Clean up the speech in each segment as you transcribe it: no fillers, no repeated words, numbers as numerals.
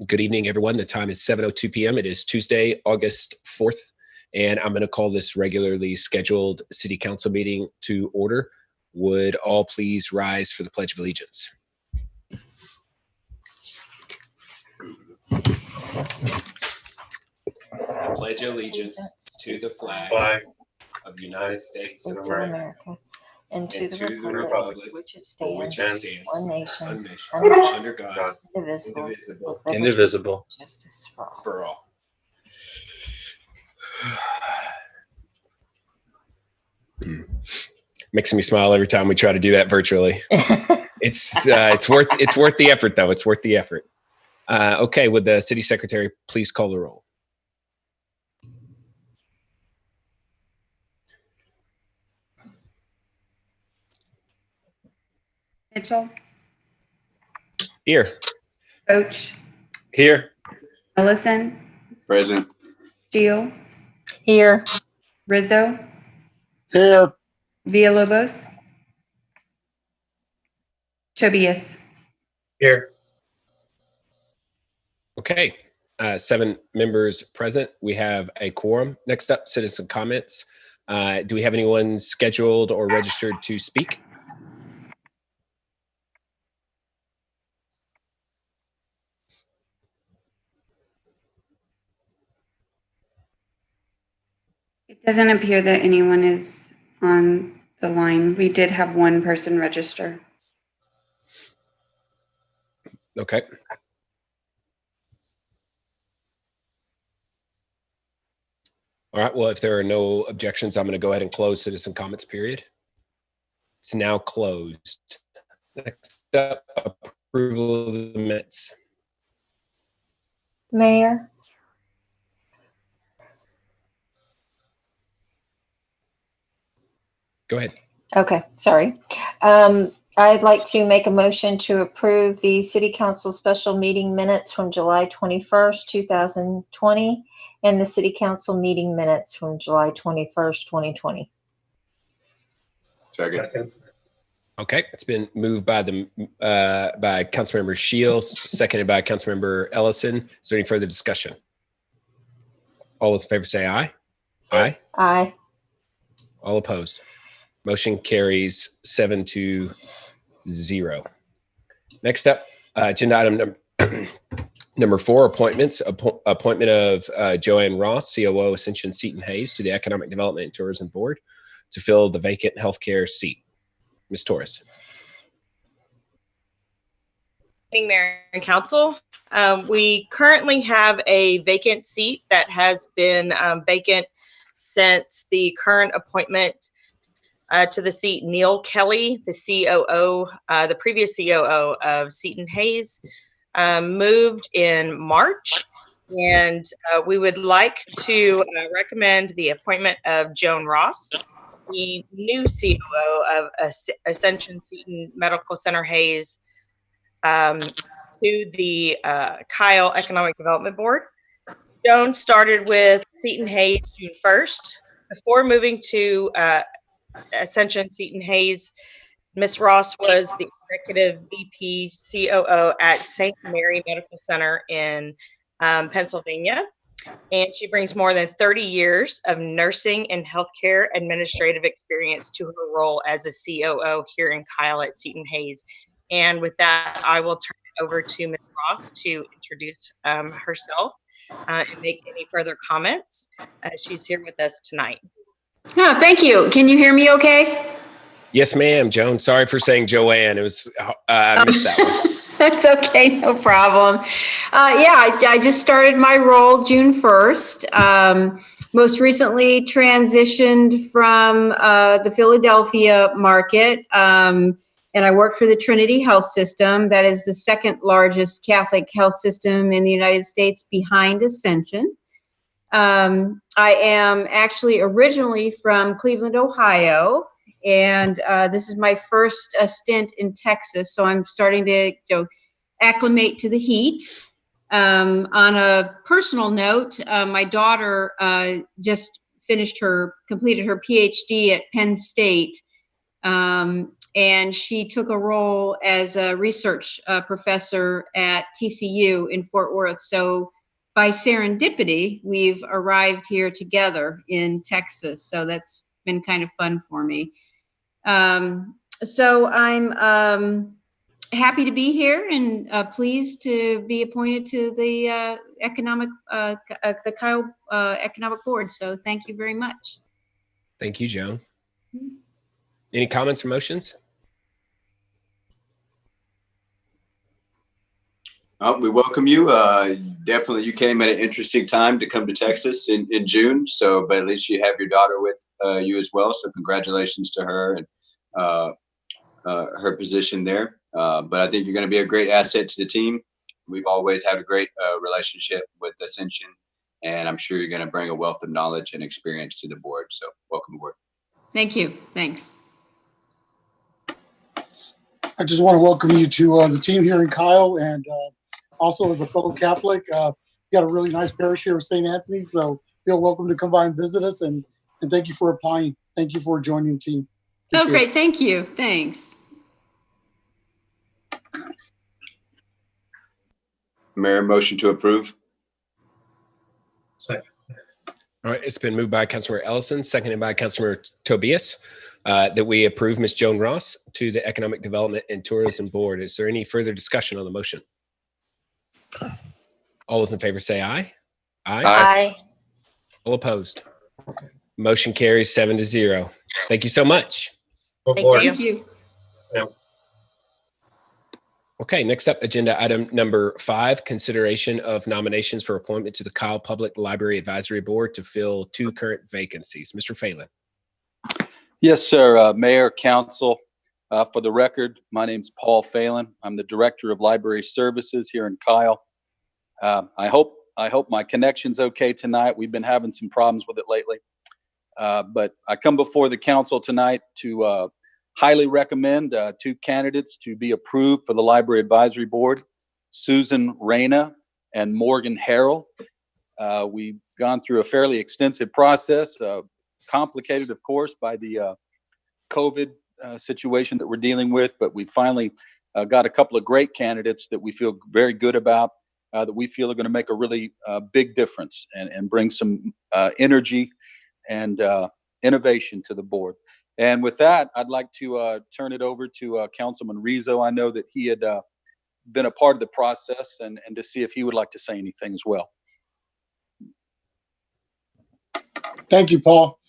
Good evening, everyone. The time is 7:02 p.m. It is Tuesday, August 4th, and I'm going to call this regularly scheduled City Council meeting to order. Would all please rise for the Pledge of Allegiance? I pledge allegiance to the flag of the United States of America and to the republic which it stands, one nation, under God, indivisible, with liberty and justice for all. Makes me smile every time we try to do that virtually. It's worth the effort, though. It's worth the effort. Okay, would the city secretary please call the roll? Mitchell. Here. Coach. Here. Ellison. Present. Steele. Here. Rizzo. Here. Villalobos. Tobias. Here. Okay, 7 members present. We have a quorum. Next up, citizen comments. Do we have anyone scheduled or registered to speak? It doesn't appear that anyone is on the line. We did have one person register. Okay. All right, well, if there are no objections, I'm going to go ahead and close citizen comments period. It's now closed. Next up, approval of the minutes. Mayor. Go ahead. Okay, sorry. I'd like to make a motion to approve the City Council special meeting minutes from July 21st, 2020, and the City Council meeting minutes from July 21st, 2020. Second. Okay, it's been moved by Councilmember Shields, seconded by Councilmember Ellison. Is there any further discussion? All those in favor say aye. Aye. Aye. All opposed. Motion carries 7-0. Next up, agenda item number 4, appointments. Appointment of Joan Ross, COO Ascension Seton Hays, to the Economic Development and Tourism Board to fill the vacant healthcare seat. Ms. Torres. Good evening, Mayor and Council. We currently have a vacant seat that has been vacant since the current appointment to the seat, Neil Kelly, the COO, the previous COO of Seton Hays, moved in March. And we would like to recommend the appointment of Joan Ross, the new COO of Ascension Seton Medical Center Hays, to the Kyle Economic Development Board. Joan started with Seton Hays June 1st. Before moving to Ascension Seton Hays, Ms. Ross was the executive VP COO at St. Mary Medical Center in Pennsylvania. And she brings more than 30 years of nursing and healthcare administrative experience to her role as a COO here in Kyle at Seton Hays. And with that, I will turn it over to Ms. Ross to introduce herself and make any further comments. She's here with us tonight. Oh, thank you. Can you hear me okay? Yes, ma'am, Joan. Sorry for saying Joanne. It was I missed that one. That's okay, no problem. I just started my role June 1st. Most recently transitioned from the Philadelphia market, and I work for the Trinity Health System. That is the second largest Catholic health system in the United States behind Ascension. I am actually originally from Cleveland, Ohio, and this is my first stint in Texas, so I'm starting to acclimate to the heat. On a personal note, my daughter just completed her PhD at Penn State, and she took a role as a research professor at TCU in Fort Worth. So by serendipity, we've arrived here together in Texas. So that's been kind of fun for me. So I'm happy to be here and pleased to be appointed to the the Kyle Economic Board. So thank you very much. Thank you, Joan. Any comments or motions? We welcome you. Definitely, you came at an interesting time to come to Texas in June. So, but at least you have your daughter with you as well. So, congratulations to her and her position there. But I think you're going to be a great asset to the team. We've always had a great relationship with Ascension, and I'm sure you're going to bring a wealth of knowledge and experience to the board. So, welcome aboard. Thank you. Thanks. I just want to welcome you to the team here in Kyle, and also as a fellow Catholic, got a really nice parish here of St. Anthony, so feel welcome to come by and visit us, and thank you for applying. Thank you for joining the team. Appreciate Great. it. Thank you. Thanks. Mayor, motion to approve. Second. All right, it's been moved by Councilmember Ellison, seconded by Councilmember Tobias, that we approve Ms. Joan Ross to the Economic Development and Tourism Board. Is there any further discussion on the motion? All those in favor say aye. Aye. All opposed. Motion carries 7-0. Thank you so much. Thank you. Thank you. Okay, next up, agenda item number 5, consideration of nominations for appointment to the Kyle Public Library Advisory Board to fill 2 current vacancies. Mr. Phelan. Yes, sir. Mayor, Council. For the record, my name's Paul Phelan. I'm the Director of Library Services here in Kyle. I hope my connection's okay tonight. We've been having some problems with it lately. But I come before the council tonight to highly recommend 2 candidates to be approved for the Library Advisory Board, Susan Reyna and Morgan Harrell. We've gone through a fairly extensive process, complicated, of course, by the COVID situation that we're dealing with, but we finally got a couple of great candidates that we feel very good about, that we feel are going to make a really big difference and bring some energy and innovation to the board. And with that, I'd like to turn it over to Councilman Rizzo. I know that he had been a part of the process, and to see if he would like to say anything as well. Thank you, Paul.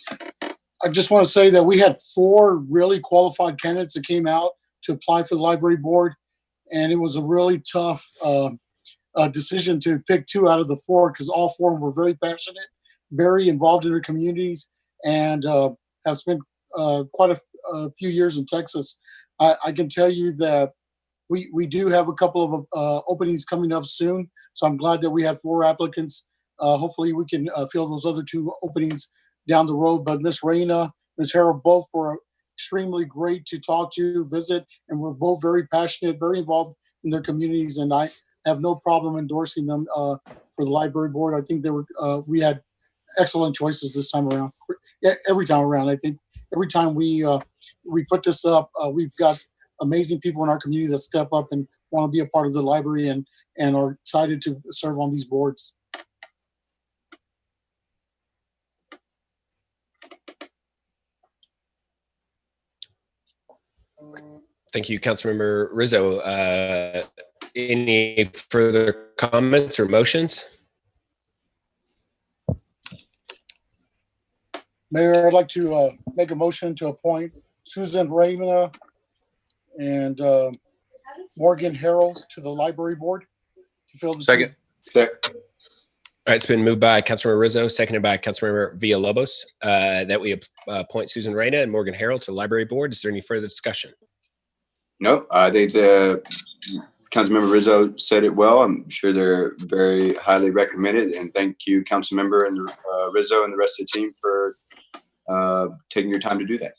I just want to say that we had 4 really qualified candidates that came out to apply for the library board, and it was a really tough decision to pick 2 out of the 4 because all 4 of them were very passionate, very involved in their communities, and have spent quite a few years in Texas. I can tell you that we do have a couple of openings coming up soon, so I'm glad that we had 4 applicants. Hopefully we can fill those other 2 openings down the road. But Ms. Reyna, Ms. Harrell, both were extremely great to talk to, visit, and we're both very passionate, very involved in their communities, and I have no problem endorsing them for the library board. I think we had excellent choices this time around. Every time around, I think every time we put this up, we've got amazing people in our community that step up and want to be a part of the library and are excited to serve on these boards. Thank you, Councilmember Rizzo. Any further comments or motions? Mayor, I'd like to make a motion to appoint Susan Reyna and Morgan Harrell to the library board to fill the Second. All right, it's been moved by Councilmember Rizzo, seconded by Councilmember Villalobos, that we appoint Susan Reyna and Morgan Harrell to the library board. Is there any further discussion? No, I think Councilmember Rizzo said it well. I'm sure they're very highly recommended, and thank you, Councilmember and Rizzo and the rest of the team for taking your time to do that.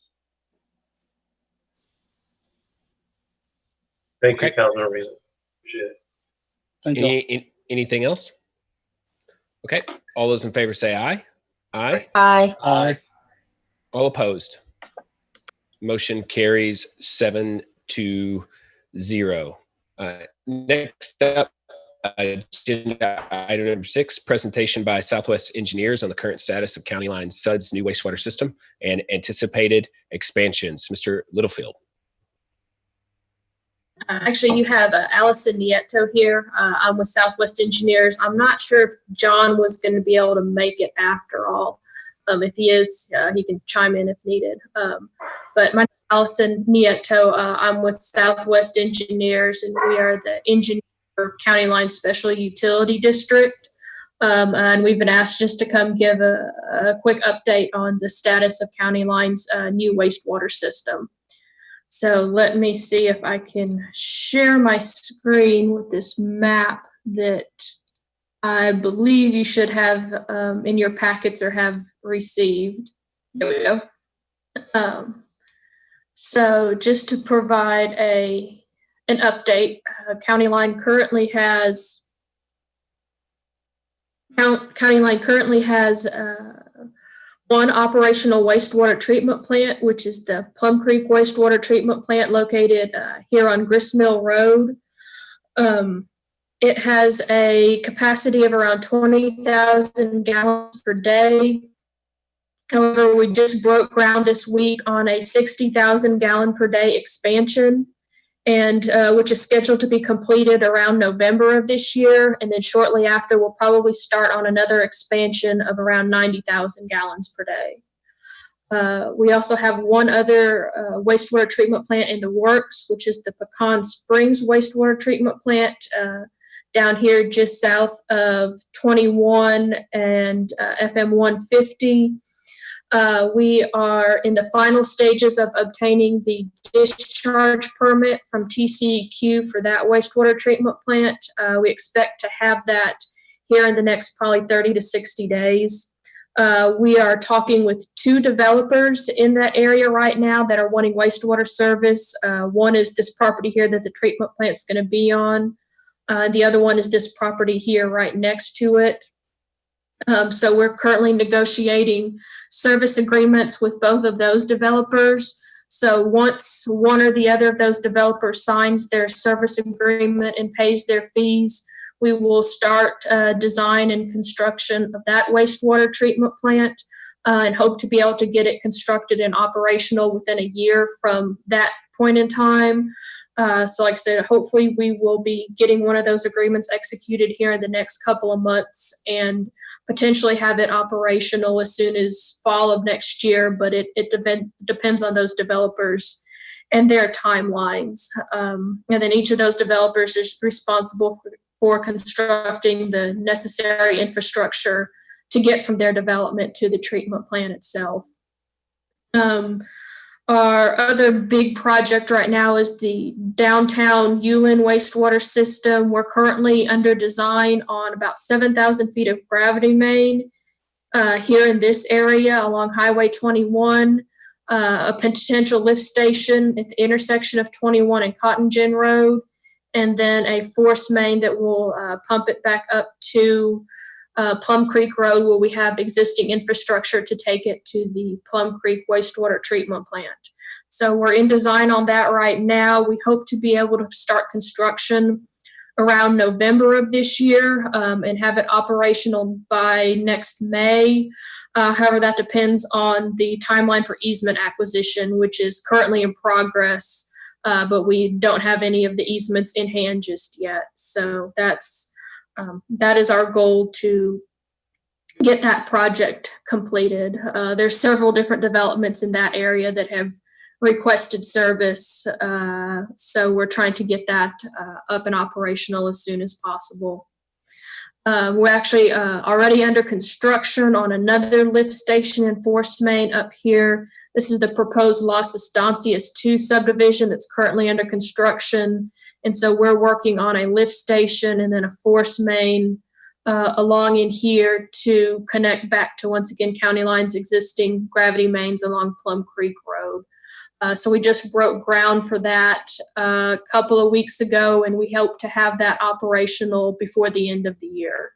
Thank you, Okay. Councilman Rizzo. Appreciate it. Thank you. Anything else? Okay, all those in favor say aye. Aye. Aye. Aye. All opposed. Motion carries 7-0. Next up, agenda item number 6, presentation by Southwest Engineers on the current status of County Line SUD's new wastewater system and anticipated expansions. Mr. Littlefield. Actually, you have Allison Nieto here. I'm with Southwest Engineers. I'm not sure if John was going to be able to make it after all. If he is, he can chime in if needed. But my name is Allison Nieto. I'm with Southwest Engineers, and we are the engineer for County Line Special Utility District. And we've been asked just to come give a quick update on the status of County Line's new wastewater system. So let me see if I can share my screen with this map that I believe you should have in your packets or have received. There we go. So just to provide an update, County Line currently has one operational wastewater treatment plant, which is the Plum Creek Wastewater Treatment Plant located here on Gristmill Road. It has a capacity of around 20,000 gallons per day. However, we just broke ground this week on a 60,000 gallon per day expansion, and which is scheduled to be completed around November of this year. And then shortly after, we'll probably start on another expansion of around 90,000 gallons per day. We also have one other wastewater treatment plant in the works, which is the Pecan Springs Wastewater Treatment Plant down here just south of 21 and FM 150. We are in the final stages of obtaining the discharge permit from TCEQ for that wastewater treatment plant. We expect to have that here in the next probably 30 to 60 days. We are talking with 2 developers in that area right now that are wanting wastewater service. One is this property here that the treatment plant's going to be on. The other one is this property here right next to it. So we're currently negotiating service agreements with both of those developers. So once one or the other of those developers signs their service agreement and pays their fees, we will start design and construction of that wastewater treatment plant and hope to be able to get it constructed and operational within a year from that point in time. So like I said, hopefully we will be getting one of those agreements executed here in the next couple of months and potentially have it operational as soon as fall of next year, but it depends on those developers and their timelines. And then each of those developers is responsible for constructing the necessary infrastructure to get from their development to the treatment plant itself. Our other big project right now is the downtown Ulen wastewater system. We're currently under design on about 7,000 feet of gravity main here in this area along Highway 21, a potential lift station at the intersection of 21 and Cotton Gin Road, and then a force main that will pump it back up to Plum Creek Road, where we have existing infrastructure to take it to the Plum Creek wastewater treatment plant. So we're in design on that right now. We hope to be able to start construction around November of this year and have it operational by next May. However, that depends on the timeline for easement acquisition, which is currently in progress, but we don't have any of the easements in hand just yet. So that is our goal, to get that project completed. There's several different developments in that area that have requested service. So we're trying to get that up and operational as soon as possible. We're actually already under construction on another lift station and force main up here. This is the proposed Las Estancias 2 subdivision that's currently under construction. And so we're working on a lift station and then a force main along in here to connect back to, once again, County Line's existing gravity mains along Plum Creek Road. So we just broke ground for that a couple of weeks ago, and we hope to have that operational before the end of the year.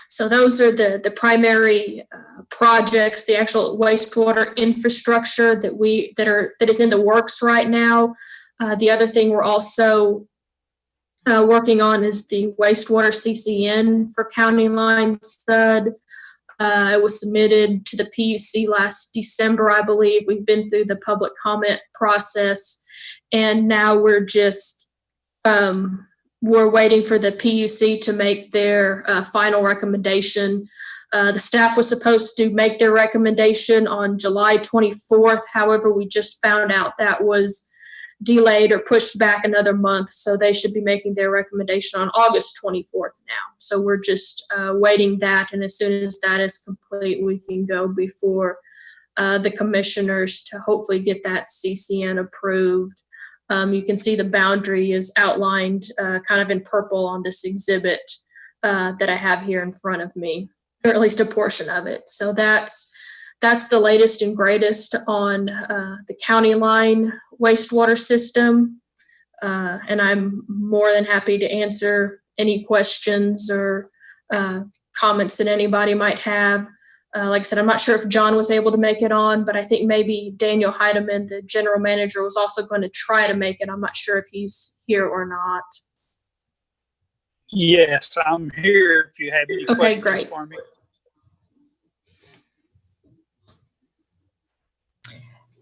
So those are the primary projects, the actual wastewater infrastructure that is in the works right now. The other thing we're also working on is the wastewater CCN for County Line Stud. It was submitted to the PUC last December, I believe. We've been through the public comment process, and now we're just we're waiting for the PUC to make their final recommendation. The staff was supposed to make their recommendation on July 24th. However, we just found out that was delayed or pushed back another month. So they should be making their recommendation on August 24th now. So we're just waiting that. And as soon as that is complete, we can go before the commissioners to hopefully get that CCN approved. You can see the boundary is outlined kind of in purple on this exhibit that I have here in front of me, or at least a portion of it. So that's the latest and greatest on the county line wastewater system. And I'm more than happy to answer any questions or comments that anybody might have. Like I said, I'm not sure if John was able to make it on, but I think maybe Daniel Heidemann, the general manager, was also going to try to make it. I'm not sure if he's here or not. Yes, I'm here if you have any questions great. for me.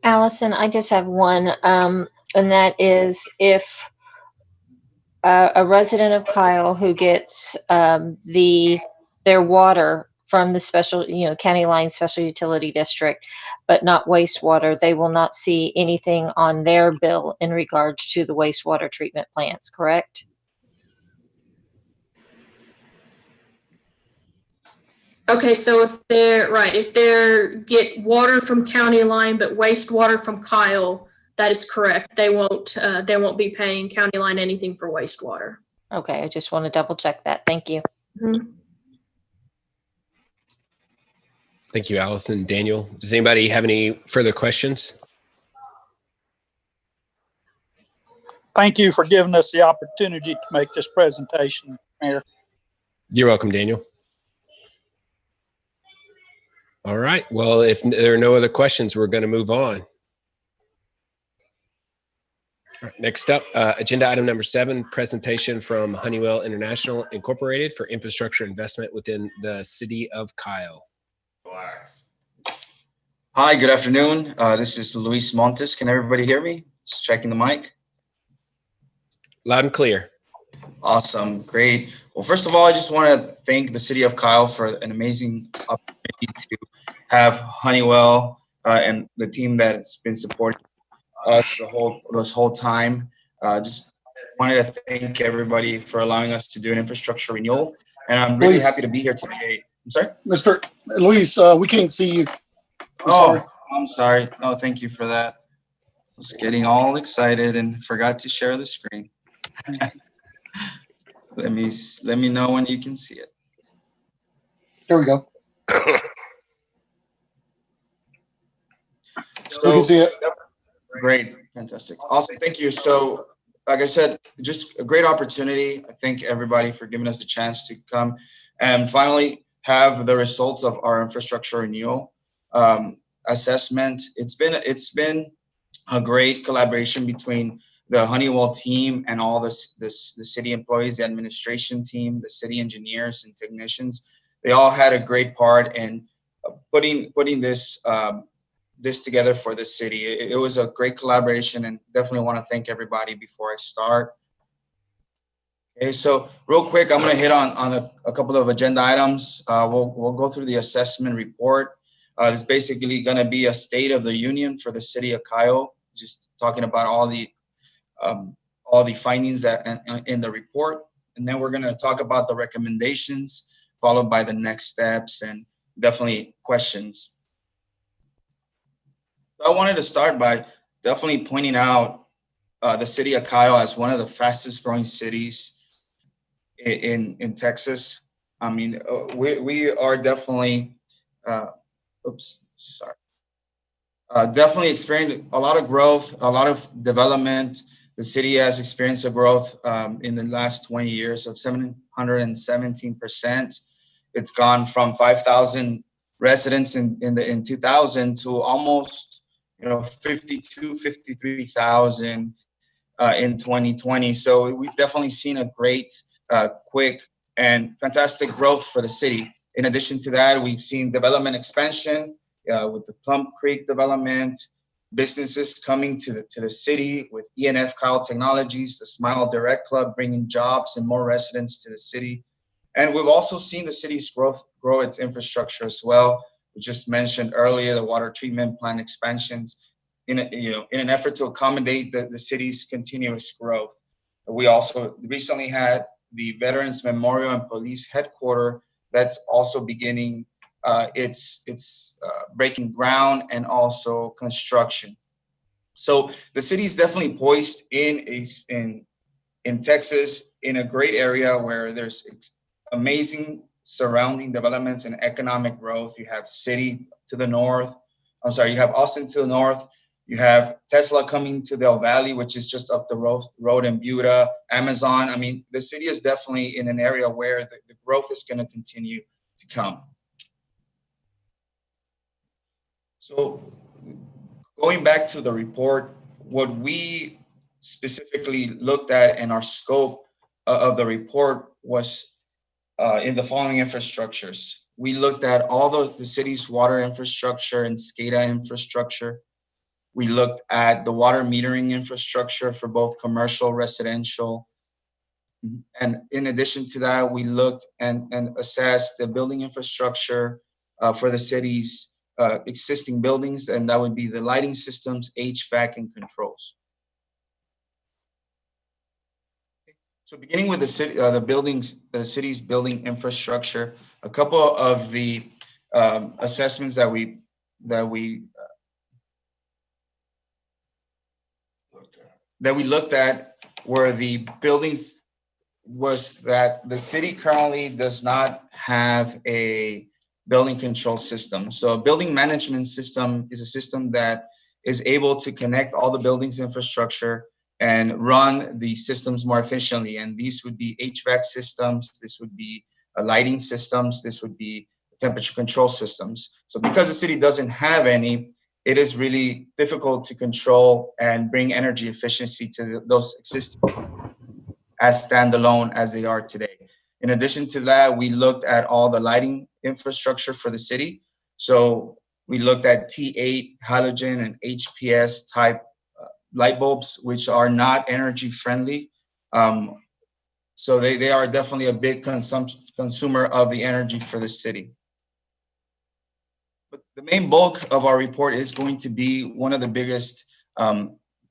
Allison, I just have one, and that is if a resident of Kyle who gets their water from the special, county line special utility district, but not wastewater, they will not see anything on their bill in regards to the wastewater treatment plants, correct? Okay, so if they get water from county line but wastewater from Kyle, that is correct. They won't be paying county line anything for wastewater. Okay, I just want to double check that. Thank you. Mm-hmm. Thank you, Allison. Daniel, does anybody have any further questions? Thank you for giving us the opportunity to make this presentation, Mayor. You're welcome, Daniel. All right. Well, if there are no other questions, we're going to move on. All right, next up, agenda item number 7, presentation from Honeywell International Incorporated for infrastructure investment within the city of Kyle. Hi, good afternoon. This is Luis Montes. Can everybody hear me? Just checking the mic. Loud and clear. Awesome. Great. Well, first of all, I just want to thank the city of Kyle for an amazing opportunity to have Honeywell and the team that's been supporting us this whole time. Just wanted to thank everybody for allowing us to do an infrastructure renewal. And I'm really happy to be here today. I'm sorry? Mr. Luis, we can't see you. I'm sorry. Oh, thank you for that. I was getting all excited and forgot to share the screen. Let me know when you can see it. There we go. So, you can see it. Great. Fantastic. Awesome. Thank you. So, like I said, just a great opportunity. I thank everybody for giving us a chance to come and finally have the results of our infrastructure renewal assessment. It's been a great collaboration between the Honeywell team and all the city employees, the administration team, the city engineers and technicians. They all had a great part in putting this together for the city. It was a great collaboration, and definitely want to thank everybody before I start. Okay, so real quick, I'm going to hit on a couple of agenda items. We'll go through the assessment report. It's basically going to be a state of the union for the city of Kyle, just talking about all the findings that in the report. And then we're going to talk about the recommendations, followed by the next steps and definitely questions. So I wanted to start by definitely pointing out the city of Kyle as one of the fastest growing cities in Texas. I mean, we are definitely, definitely experiencing a lot of growth, a lot of development. The city has experienced a growth in the last 20 years of 717%. It's gone from 5,000 residents in 2000 to almost 53,000 in 2020. So we've definitely seen a great, quick, and fantastic growth for the city. In addition to that, we've seen development expansion with the Plum Creek development, businesses coming to the city with ENF Kyle Technologies, the Smile Direct Club bringing jobs and more residents to the city. And we've also seen the city's grow its infrastructure as well. We just mentioned earlier the water treatment plant expansions in an effort to accommodate the city's continuous growth. We also recently had the Veterans Memorial and Police Headquarters that's also beginning its breaking ground and also construction. So the city is definitely poised in Texas in a great area where there's amazing surrounding developments and economic growth. You have you have Austin to the north. You have Tesla coming to Del Valle, which is just up the road in Buda, Amazon. I mean, the city is definitely in an area where the growth is going to continue to come. So going back to the report, what we specifically looked at in our scope of the report was in the following infrastructures. We looked at all the city's water infrastructure and SCADA infrastructure. We looked at the water metering infrastructure for both commercial, residential. And in addition to that, we looked and assessed the building infrastructure for the city's existing buildings, and that would be the lighting systems, HVAC, and controls. So beginning with the city's building infrastructure, a couple of the assessments that we looked at were the buildings was that the city currently does not have a building control system. So a building management system is a system that is able to connect all the buildings infrastructure and run the systems more efficiently. And these would be HVAC systems, this would be lighting systems, this would be temperature control systems. So because the city doesn't have any, it is really difficult to control and bring energy efficiency to those existing as standalone as they are today. In addition to that, we looked at all the lighting infrastructure for the city. So we looked at T8, halogen, and HPS type light bulbs, which are not energy friendly. So they are definitely a big consumer of the energy for the city. But the main bulk of our report is going to be one of the biggest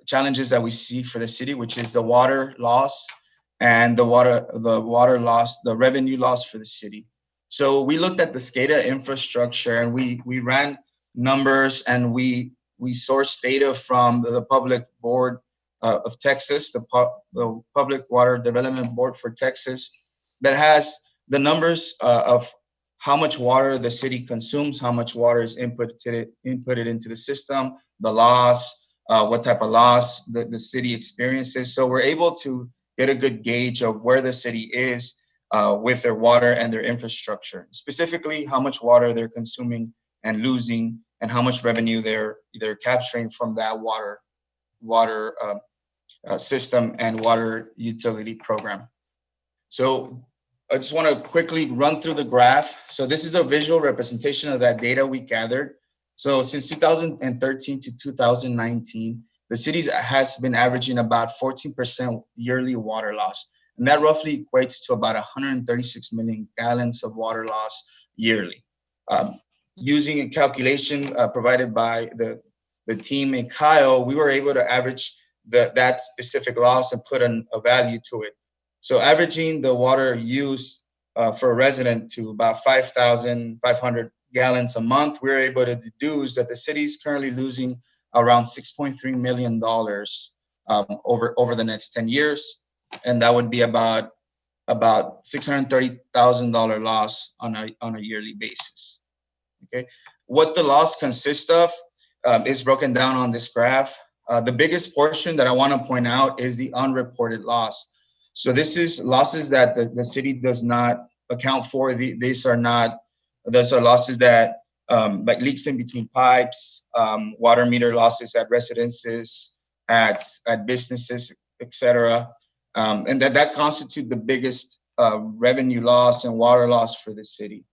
challenges that we see for the city, which is the water loss and the revenue loss for the city. So we looked at the SCADA infrastructure and we ran numbers and we sourced data from the Public Board of Texas, the Public Water Development Board for Texas, that has the numbers of how much water the city consumes, how much water is inputted into the system, the loss, what type of loss the city experiences. So we're able to get a good gauge of where the city is with their water and their infrastructure, specifically how much water they're consuming and losing, and how much revenue they're capturing from that water system and water utility program. So I just want to quickly run through the graph. So this is a visual representation of that data we gathered. So since 2013 to 2019, the city has been averaging about 14% yearly water loss. And that roughly equates to about 136 million gallons of water loss yearly. Using a calculation provided by the team in Kyle, we were able to average that specific loss and put a value to it. So averaging the water use for a resident to about 5,500 gallons a month, we were able to deduce that the city is currently losing around $6.3 million over the next 10 years. And that would be about $630,000 loss on a yearly basis. Okay, what the loss consists of is broken down on this graph. The biggest portion that I want to point out is the unreported loss. So this is losses that the city does not account for. These are losses that like leaks in between pipes, water meter losses at residences, at businesses, etc. And that constitute the biggest revenue loss and water loss for the city.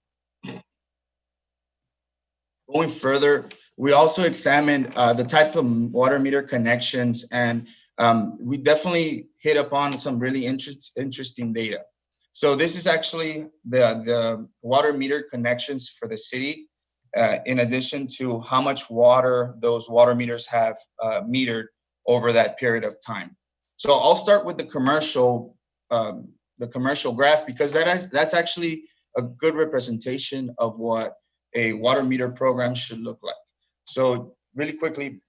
Going further, we also examined the type of water meter connections, and we definitely hit upon some really interesting data. So this is actually the water meter connections for the city, in addition to how much water those water meters have metered over that period of time. So I'll start with the commercial graph, because that's actually a good representation of what a water meter program should look like. So really quickly,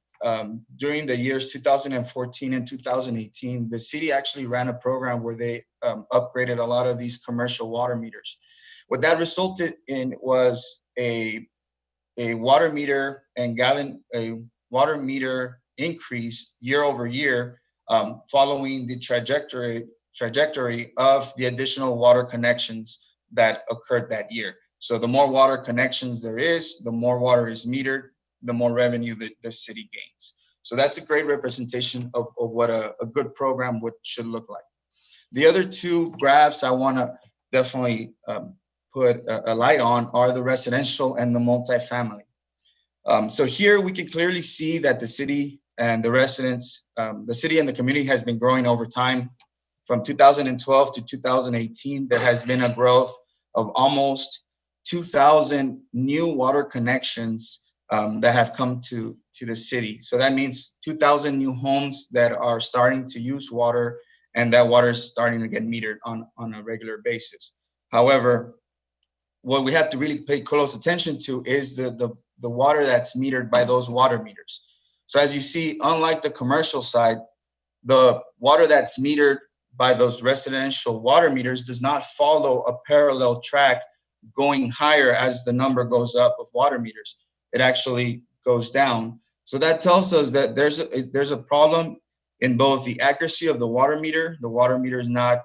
during the years 2014 and 2018, the city actually ran a program where they upgraded a lot of these commercial water meters. What that resulted in was a water meter increase year over year, following the trajectory of the additional water connections that occurred that year. So the more water connections there is, the more water is metered, the more revenue that the city gains. So that's a great representation of what a good program should look like. The other two graphs I want to definitely put a light on are the residential and the multifamily. So here we can clearly see that the city and the residents, the city and the community has been growing over time. From 2012 to 2018, there has been a growth of almost 2,000 new water connections that have come to the city. So that means 2,000 new homes that are starting to use water, and that water is starting to get metered on a regular basis. However, what we have to really pay close attention to is the water that's metered by those water meters. So as you see, unlike the commercial side, the water that's metered by those residential water meters does not follow a parallel track going higher as the number goes up of water meters. It actually goes down. So that tells us that there's a problem in both the accuracy of the water meter is not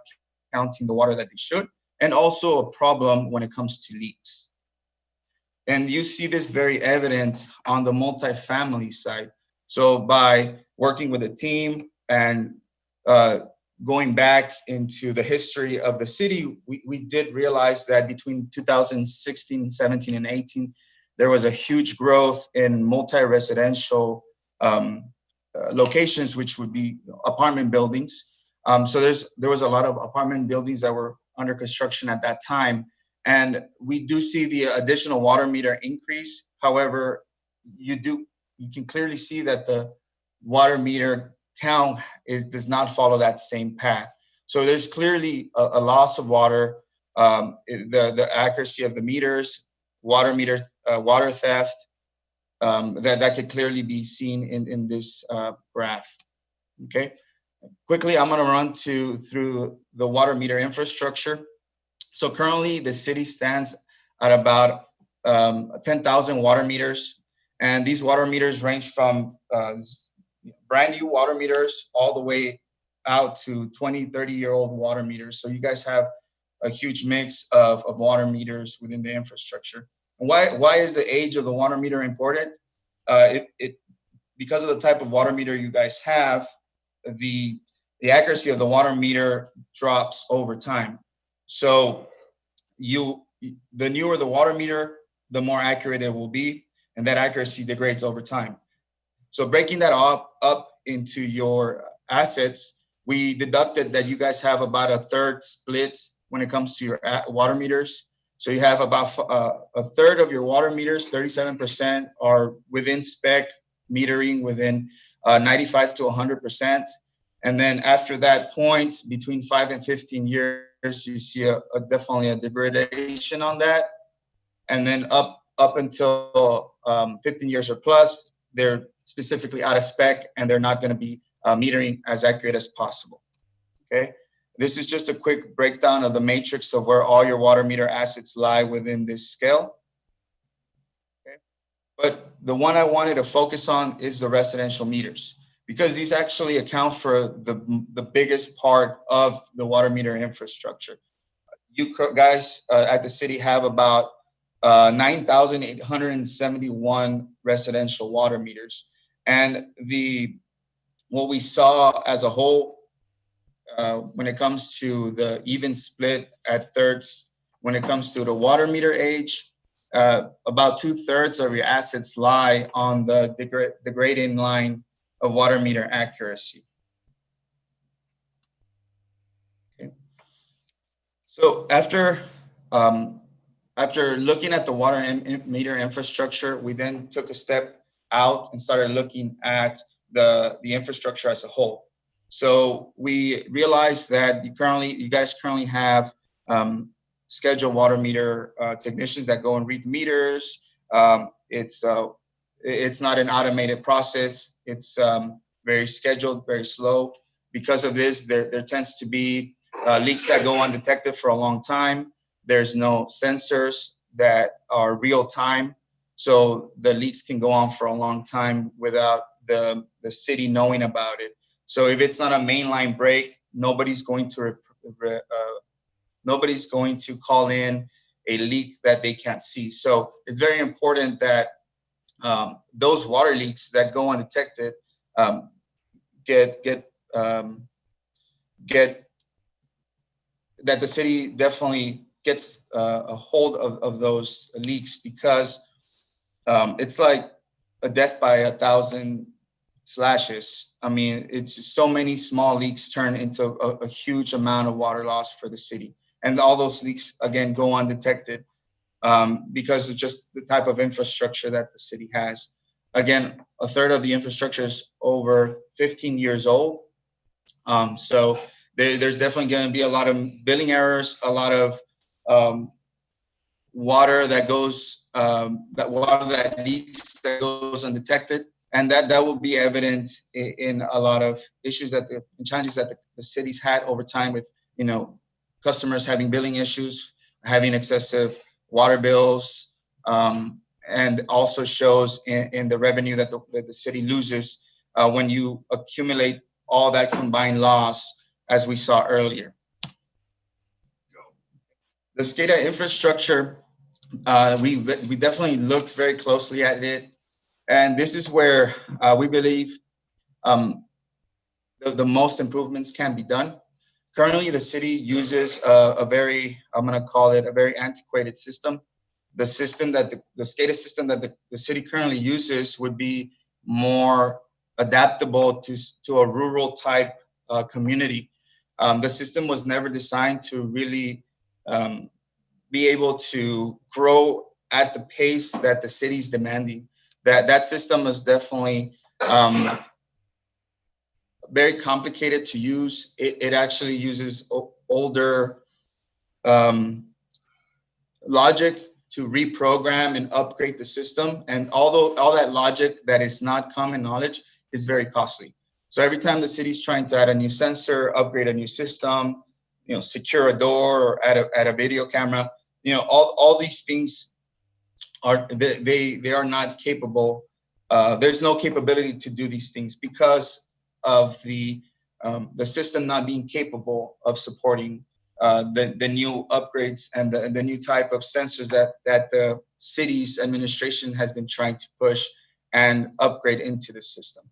counting the water that they should, and also a problem when it comes to leaks. And you see this very evident on the multifamily side. So by working with a team and going back into the history of the city, we did realize that between 2016, 17, and 18, there was a huge growth in multi-residential locations, which would be apartment buildings. So there was a lot of apartment buildings that were under construction at that time. And we do see the additional water meter increase. However, you can clearly see that the water meter count does not follow that same path. So there's clearly a loss of water, the accuracy of the meters, water theft, that could clearly be seen in this graph. Okay, quickly, I'm going to run through the water meter infrastructure. So currently, the city stands at about 10,000 water meters, and these water meters range from brand new water meters all the way out to 20, 30-year-old water meters. So you guys have a huge mix of water meters within the infrastructure. And why is the age of the water meter important? Because of the type of water meter you guys have, the accuracy of the water meter drops over time. So the newer the water meter, the more accurate it will be, and that accuracy degrades over time. So breaking that up into your assets, we deducted that you guys have about a third split when it comes to your water meters. So you have about a third of your water meters, 37%, are within spec metering within 95 to 100%. And then after that point, between 5 and 15 years, you see definitely a degradation on that. And then up until 15 years or plus, they're specifically out of spec and they're not going to be metering as accurate as possible. Okay. This is just a quick breakdown of the matrix of where all your water meter assets lie within this scale. Okay. But the one I wanted to focus on is the residential meters. because these actually account for the biggest part of the water meter infrastructure. You guys at the city have about 9,871 residential water meters. And what we saw as a whole, when it comes to the even split at thirds, when it comes to the water meter age, about 2/3 of your assets lie on the degrading line of water meter accuracy. Okay. So after looking at the water meter infrastructure, we then took a step out and started looking at the infrastructure as a whole. So we realized that you guys currently have scheduled water meter technicians that go and read the meters. It's not an automated process. It's very scheduled, very slow. Because of this, there tends to be leaks that go undetected for a long time. There's no sensors that are real time. So the leaks can go on for a long time without the city knowing about it. So if it's not a mainline break, nobody's going to call in a leak that they can't see. So it's very important that those water leaks that go undetected that the city definitely gets a hold of those leaks, because it's like a death by 1,000 slashes. I mean, it's so many small leaks turn into a huge amount of water loss for the city. And all those leaks, again, go undetected because of just the type of infrastructure that the city has. Again, 1/3 of the infrastructure is over 15 years old. So there's definitely going to be a lot of billing errors, a lot of water that leaks, that goes undetected. And that will be evident in a lot of issues and challenges that the city's had over time with, customers having billing issues, having excessive water bills, and also shows in the revenue that the city loses when you accumulate all that combined loss, as we saw earlier. The SCADA infrastructure, we definitely looked very closely at it. And this is where we believe the most improvements can be done. Currently, the city uses I'm going to call it a very antiquated system. The system that the SCADA system that the city currently uses would be more adaptable to a rural type community. The system was never designed to really be able to grow at the pace that the city's demanding. That system is definitely very complicated to use. It actually uses older logic to reprogram and upgrade the system. And although all that logic that is not common knowledge is very costly. So every time the city's trying to add a new sensor, upgrade a new system, secure a door or add a video camera, all these things they are not capable. There's no capability to do these things because of the system not being capable of supporting the new upgrades and the new type of sensors that the city's administration has been trying to push and upgrade into the system.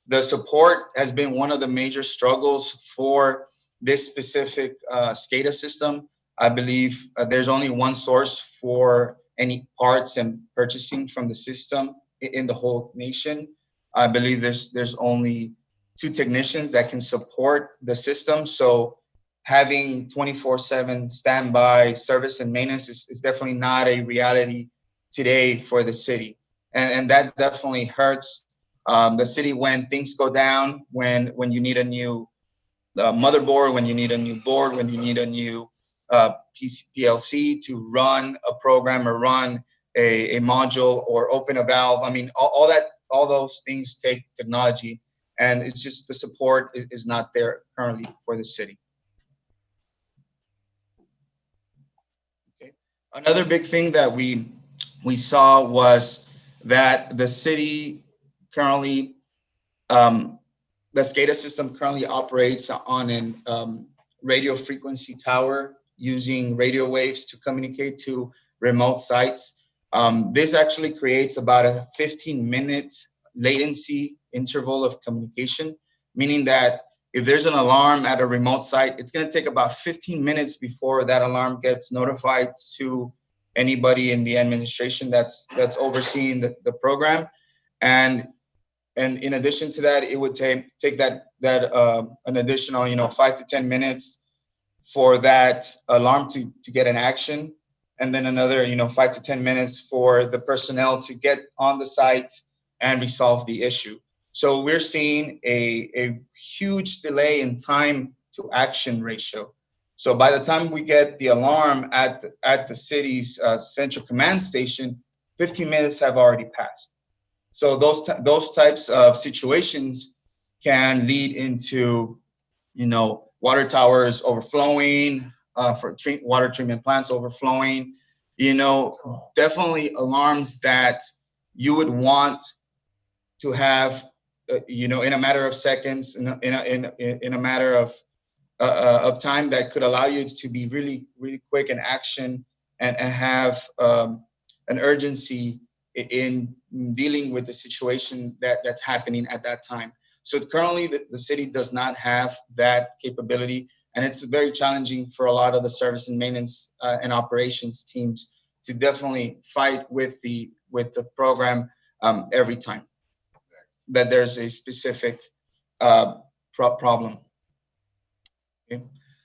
The support has been one of the major struggles for this specific SCADA system. I believe there's only one source for any parts and purchasing from the system in the whole nation. I believe there's only 2 technicians that can support the system. So having 24/7 standby service and maintenance is definitely not a reality today for the city. And that definitely hurts the city when things go down, when you need a new motherboard, when you need a new board, when you need a new PLC to run a program or run a module or open a valve. I mean, all those things take technology, and it's just the support is not there currently for the city. Okay. Another big thing that we saw was that the city currently the SCADA system currently operates on an radio frequency tower using radio waves to communicate to remote sites. This actually creates about a 15-minute latency interval of communication, meaning that if there's an alarm at a remote site, it's going to take about 15 minutes before that alarm gets notified to anybody in the administration that's overseeing the program. And in addition to that, it would take that an additional 5 to 10 minutes for that alarm to get an action, and then another 5 to 10 minutes for the personnel to get on the site and resolve the issue. So we're seeing a huge delay in time to action ratio. So by the time we get the alarm at the city's central command station, 15 minutes have already passed. So those types of situations can lead into, water towers overflowing, for water treatment plants overflowing, definitely alarms that you would want to have, in a matter of seconds, in a matter of time that could allow you to be really, really quick in action and have an urgency in dealing with the situation that's happening at that time. So currently the city does not have that capability, and it's very challenging for a lot of the service and maintenance and operations teams to definitely fight with the program every time that there's a specific problem. Okay.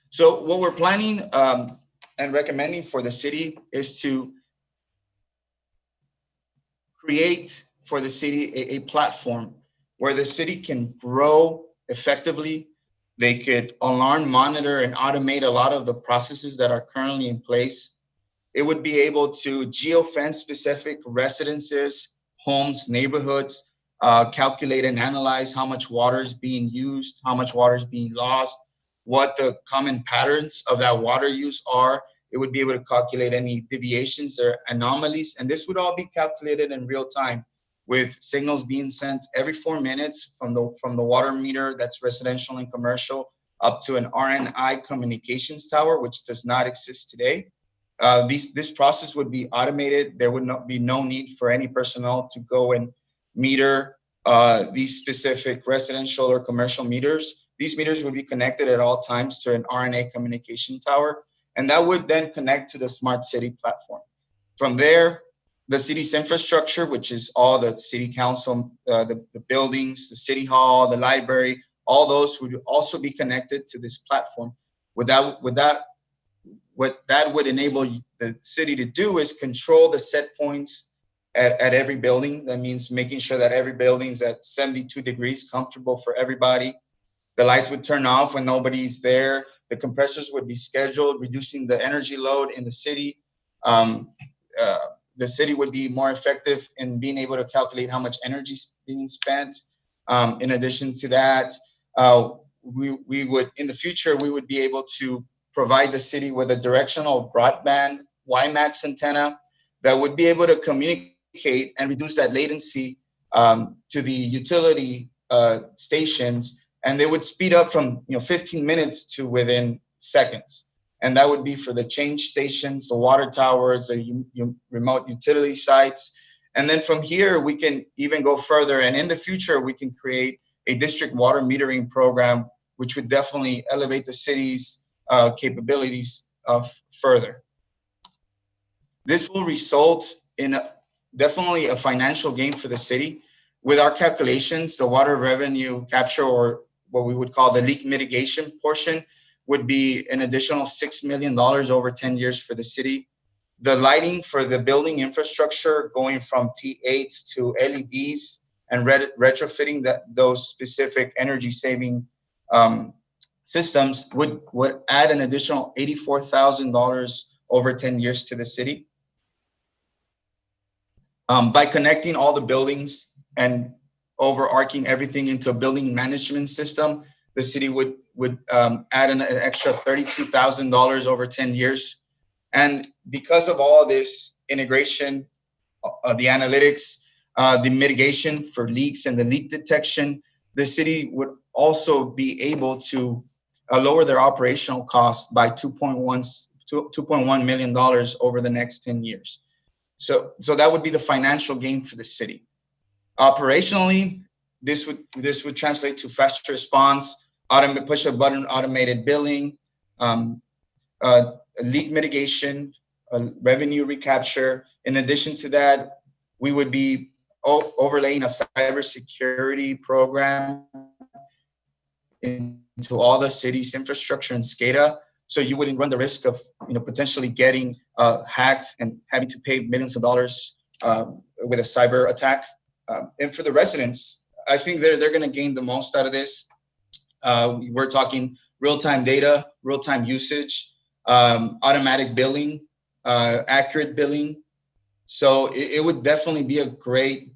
So what we're planning and recommending for the city is to create for the city a platform where the city can grow effectively. They could alarm, monitor, and automate a lot of the processes that are currently in place. It would be able to geofence specific residences, homes, neighborhoods, calculate and analyze how much water is being used, how much water is being lost, what the common patterns of that water use are. It would be able to calculate any deviations or anomalies, and this would all be calculated in real time with signals being sent every 4 minutes from the water meter that's residential and commercial up to an RNI communications tower, which does not exist today. This process would be automated. There would not be no need for any personnel to go and meter these specific residential or commercial meters. These meters would be connected at all times to an RNA communication tower, and that would then connect to the smart city platform. From there, the city's infrastructure, which is all the city council, the buildings, the city hall, the library, all those would also be connected to this platform. What that would enable the city to do is control the set points at every building. That means making sure that every building is at 72 degrees, comfortable for everybody. The lights would turn off when nobody's there. The compressors would be scheduled, reducing the energy load in the city. The city would be more effective in being able to calculate how much energy is being spent. In addition to that, we would, in the future, we would be able to provide the city with a directional broadband WiMAX antenna that would be able to communicate and reduce that latency to the utility stations, and they would speed up from 15 minutes to within seconds. And that would be for the change stations, the water towers, the remote utility sites. And then from here, we can even go further. And in the future, we can create a district water metering program, which would definitely elevate the city's capabilities further. This will result in definitely a financial gain for the city. With our calculations, the water revenue capture, or what we would call the leak mitigation portion, would be an additional $6 million over 10 years for the city. The lighting for the building infrastructure, going from T8s to LEDs and retrofitting those specific energy saving systems would add an additional $84,000 over 10 years to the city. By connecting all the buildings and overarching everything into a building management system, the city would add an extra $32,000 over 10 years. And because of all this integration, the analytics, the mitigation for leaks and the leak detection, the city would also be able to lower their operational costs by $2.1 million over the next 10 years. So that would be the financial gain for the city. Operationally, this would translate to faster response, push a button automated billing, leak mitigation, revenue recapture. In addition to that, we would be overlaying a cybersecurity program into all the city's infrastructure and SCADA. So you wouldn't run the risk of potentially getting hacked and having to pay millions of dollars with a cyber attack. And for the residents, I think they're going to gain the most out of this. We're talking real-time data, real-time usage, automatic billing, accurate billing. So it would definitely be a great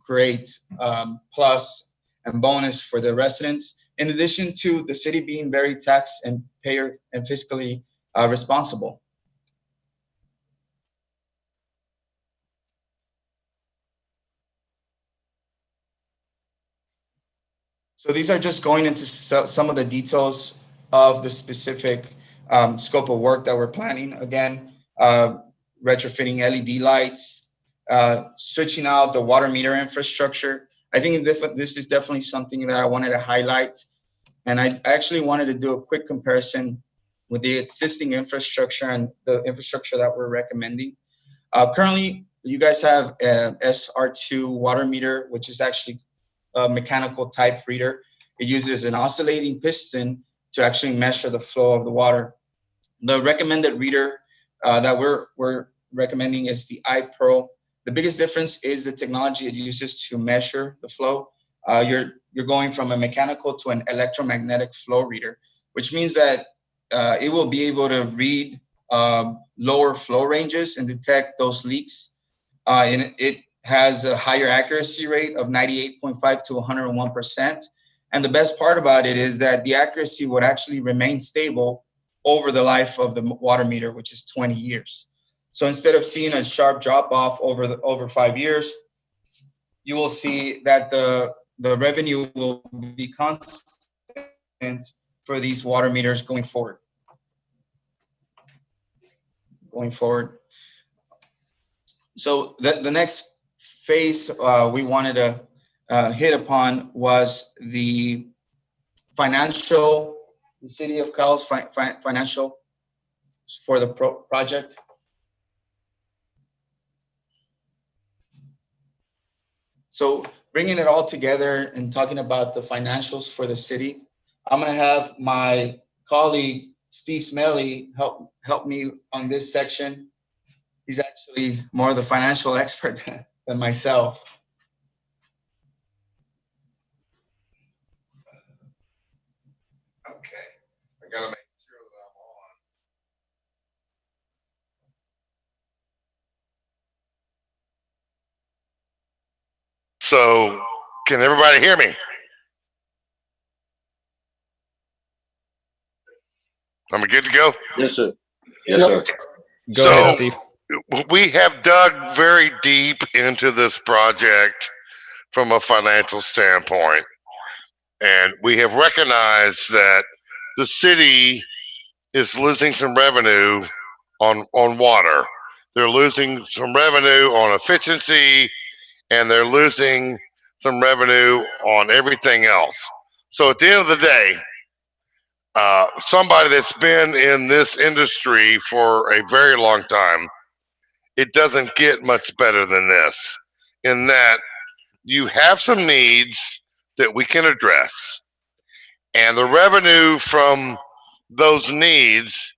plus and bonus for the residents, in addition to the city being very tax and payer and fiscally responsible. So these are just going into some of the details of the specific scope of work that we're planning. Again, retrofitting LED lights, switching out the water meter infrastructure. I think this is definitely something that I wanted to highlight. And I actually wanted to do a quick comparison with the existing infrastructure and the infrastructure that we're recommending. Currently, you guys have a SR2 water meter, which is actually a mechanical type reader. It uses an oscillating piston to actually measure the flow of the water. The recommended reader that we're recommending is the iPro. The biggest difference is the technology it uses to measure the flow. You're going from a mechanical to an electromagnetic flow reader, which means that it will be able to read lower flow ranges and detect those leaks. And it has a higher accuracy rate of 98.5 to 101%. And the best part about it is that the accuracy would actually remain stable over the life of the water meter, which is 20 years. So instead of seeing a sharp drop off over 5 years, you will see that the revenue will be constant for these water meters going forward. So the next phase we wanted to hit upon was the city of Kyle's financial for the project. So bringing it all together and talking about the financials for the city, I'm going to have my colleague, Steve Smelly, help me on this section. He's actually more of the financial expert than myself. Okay, I got to make sure that I'm on. So, can everybody hear me? Am I good to go? Yes, sir. Yes, sir. Go ahead, Steve. We have dug very deep into this project from a financial standpoint, and we have recognized that the city is losing some revenue on water. They're losing some revenue on efficiency, and they're losing some revenue on everything else. So at the end of the day, somebody that's been in this industry for a very long time, it doesn't get much better than this, in that you have some needs that we can address, and the revenue from those needs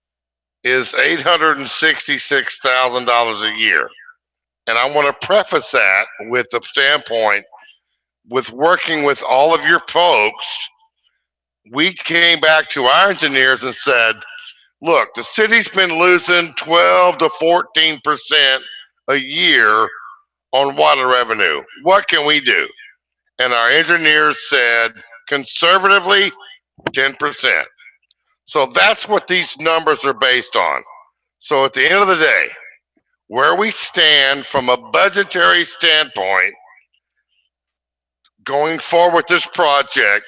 is $866,000 a year. And I want to preface that with the standpoint, with working with all of your folks, we came back to our engineers and said, look, the city's been losing 12 to 14% a year on water revenue. What can we do? And our engineers said, conservatively, 10%. So that's what these numbers are based on. So at the end of the day, where we stand from a budgetary standpoint, going forward with this project,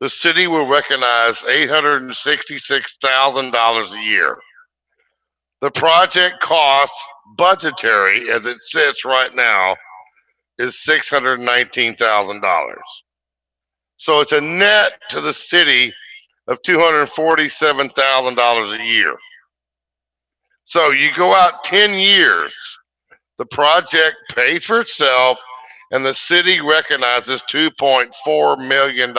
the city will recognize $866,000 a year. The project cost budgetary, as it sits right now, is $619,000. So it's a net to the city of $247,000 a year. So you go out 10 years, the project pays for itself, and the city recognizes $2.4 million.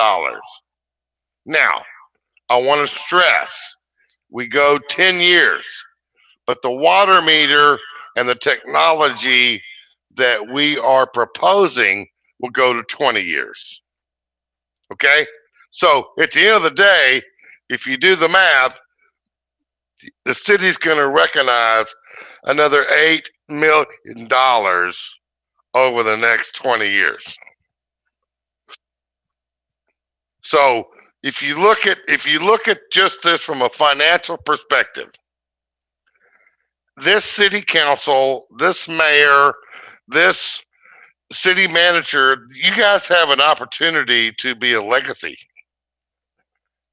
Now, I want to stress, we go 10 years, but the water meter and the technology that we are proposing will go to 20 years. Okay? So at the end of the day, if you do the math, the city's going to recognize another $8 million over the next 20 years. So if you look at just this from a financial perspective, this city council, this mayor, this city manager, you guys have an opportunity to be a legacy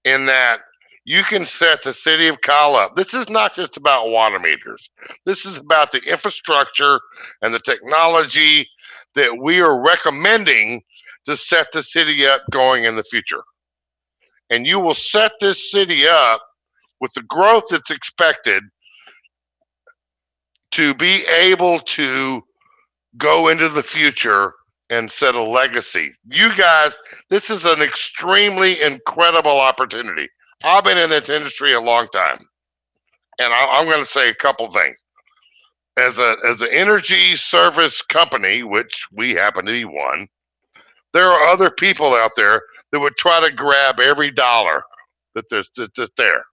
in that you can set the city of Kyle up. This is not just about water meters. This is about the infrastructure and the technology that we are recommending to set the city up going in the future. And you will set this city up with the growth that's expected to be able to go into the future and set a legacy. You guys, this is an extremely incredible opportunity. I've been in this industry a long time, and I'm going to say a couple things. As an energy service company, which we happen to be one, there are other people out there that would try to grab every dollar that's there.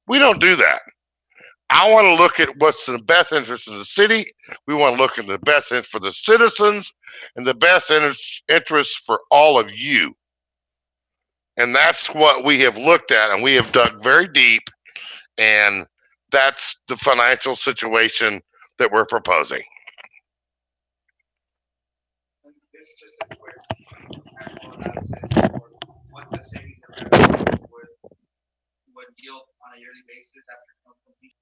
We don't do that. I want to look at what's in the best interest of the city. We want to look at the best interest for the citizens and the best interest for all of you. And that's what we have looked at, and we have dug very deep, and that's the financial situation that we're proposing. This is just a quick actual analysis for what the savings of revenue would yield on a yearly basis after completion.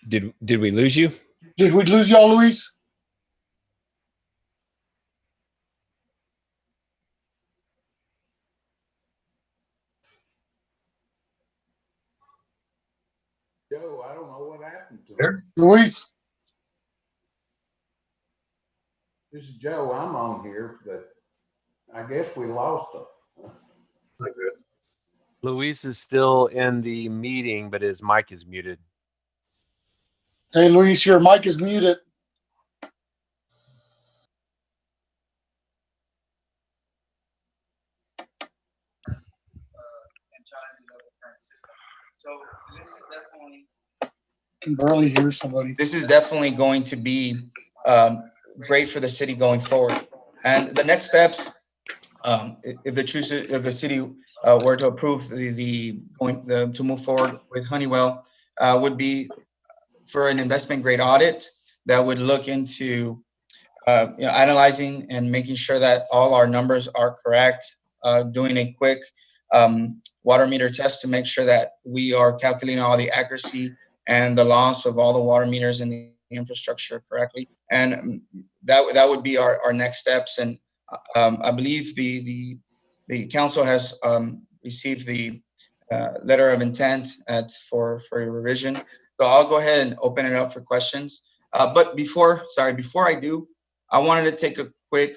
Did we lose you? Did we lose y'all, Luis? Joe, I don't know what happened to him. Luis? This is Joe. I'm on here, but I guess we lost him. Luis is still in the meeting, but his mic is muted. Hey, Luis, your mic is muted. So this is definitely. I can barely hear somebody. This is definitely going to be great for the city going forward. And the next steps, if the city were to approve to move forward with Honeywell, would be for an investment grade audit that would look into analyzing and making sure that all our numbers are correct, doing a quick water meter test to make sure that we are calculating all the accuracy and the loss of all the water meters in the infrastructure correctly. And that would be our next steps. And I believe the council has received the letter of intent for a revision. So I'll go ahead and open it up for questions. But before I do, I wanted to take a quick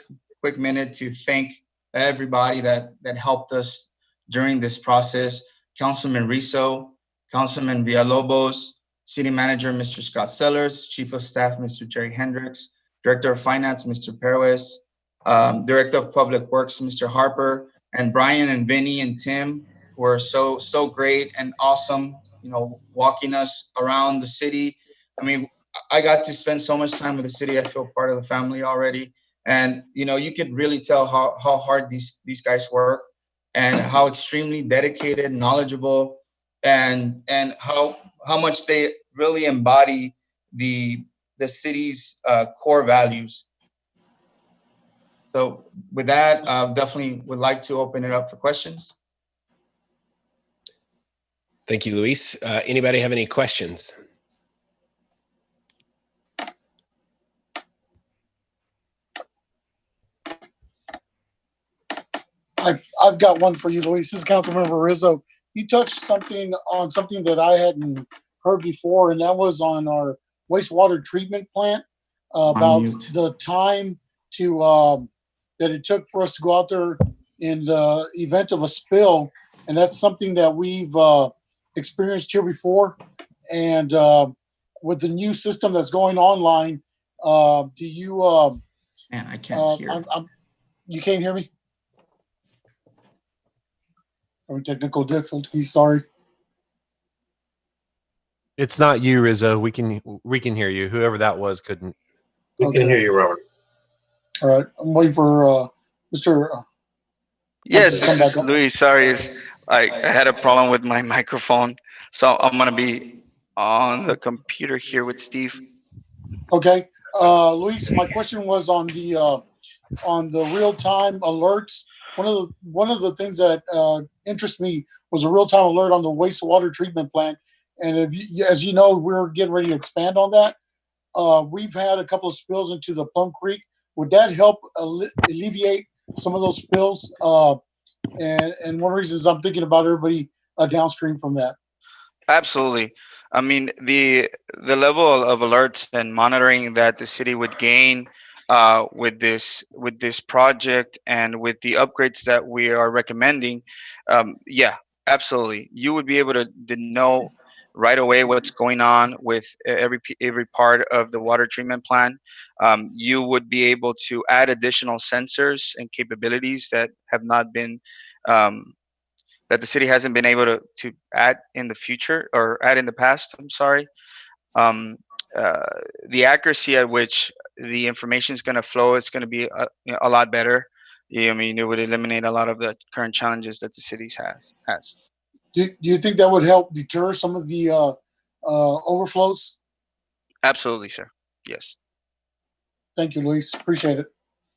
minute to thank everybody that helped us during this process. Councilman Rizzo, Councilman Villalobos, City Manager, Mr. Scott Sellers, Chief of Staff, Mr. Jerry Hendricks, Director of Finance, Mr. Torres, Director of Public Works, Mr. Harper, and Brian and Vinny and Tim were so great and awesome walking us around the city. I mean, I got to spend so much time with the city. I feel part of the family already. And, you could really tell how hard these guys work and how extremely dedicated, knowledgeable, and how much they really embody the city's core values. So with that, definitely would like to open it up for questions. Thank you, Luis. Anybody have any questions? I've got one for you, Luis. This is Councilmember Rizzo. You touched on something that I hadn't heard before, and that was on our wastewater treatment plant about the time to that it took for us to go out there in the event of a spill, and that's something that we've experienced here before. And with the new system that's going online, do you? Man, I can't hear. You can't hear me? Technical difficulty. Sorry. It's not you, Rizzo. We can hear you. Whoever that was couldn't. We can hear you, Robert. All right. I'm waiting for Mr. Yes, Louis. Sorry, I had a problem with my microphone, so I'm gonna be on the computer here with Steve. Okay, Luis. My question was on the real-time alerts. One of the things that interests me was a real-time alert on the wastewater treatment plant. And as you know, we're getting ready to expand on that. We've had a couple of spills into the Plum Creek. Would that help alleviate some of those spills? And one reason is I'm thinking about everybody downstream from that. Absolutely. I mean, the level of alerts and monitoring that the city would gain with this project and with the upgrades that we are recommending, yeah, absolutely. You would be able to know right away what's going on with every part of the water treatment plant. You would be able to add additional sensors and capabilities that have not been that the city hasn't been able to add in the future or add in the past. I'm sorry. The accuracy at which the information is going to flow is going to be a lot better. I mean, it would eliminate a lot of the current challenges that the city has. Do you think that would help deter some of the overflows? Absolutely, sir. Yes. Thank you, Luis. Appreciate it.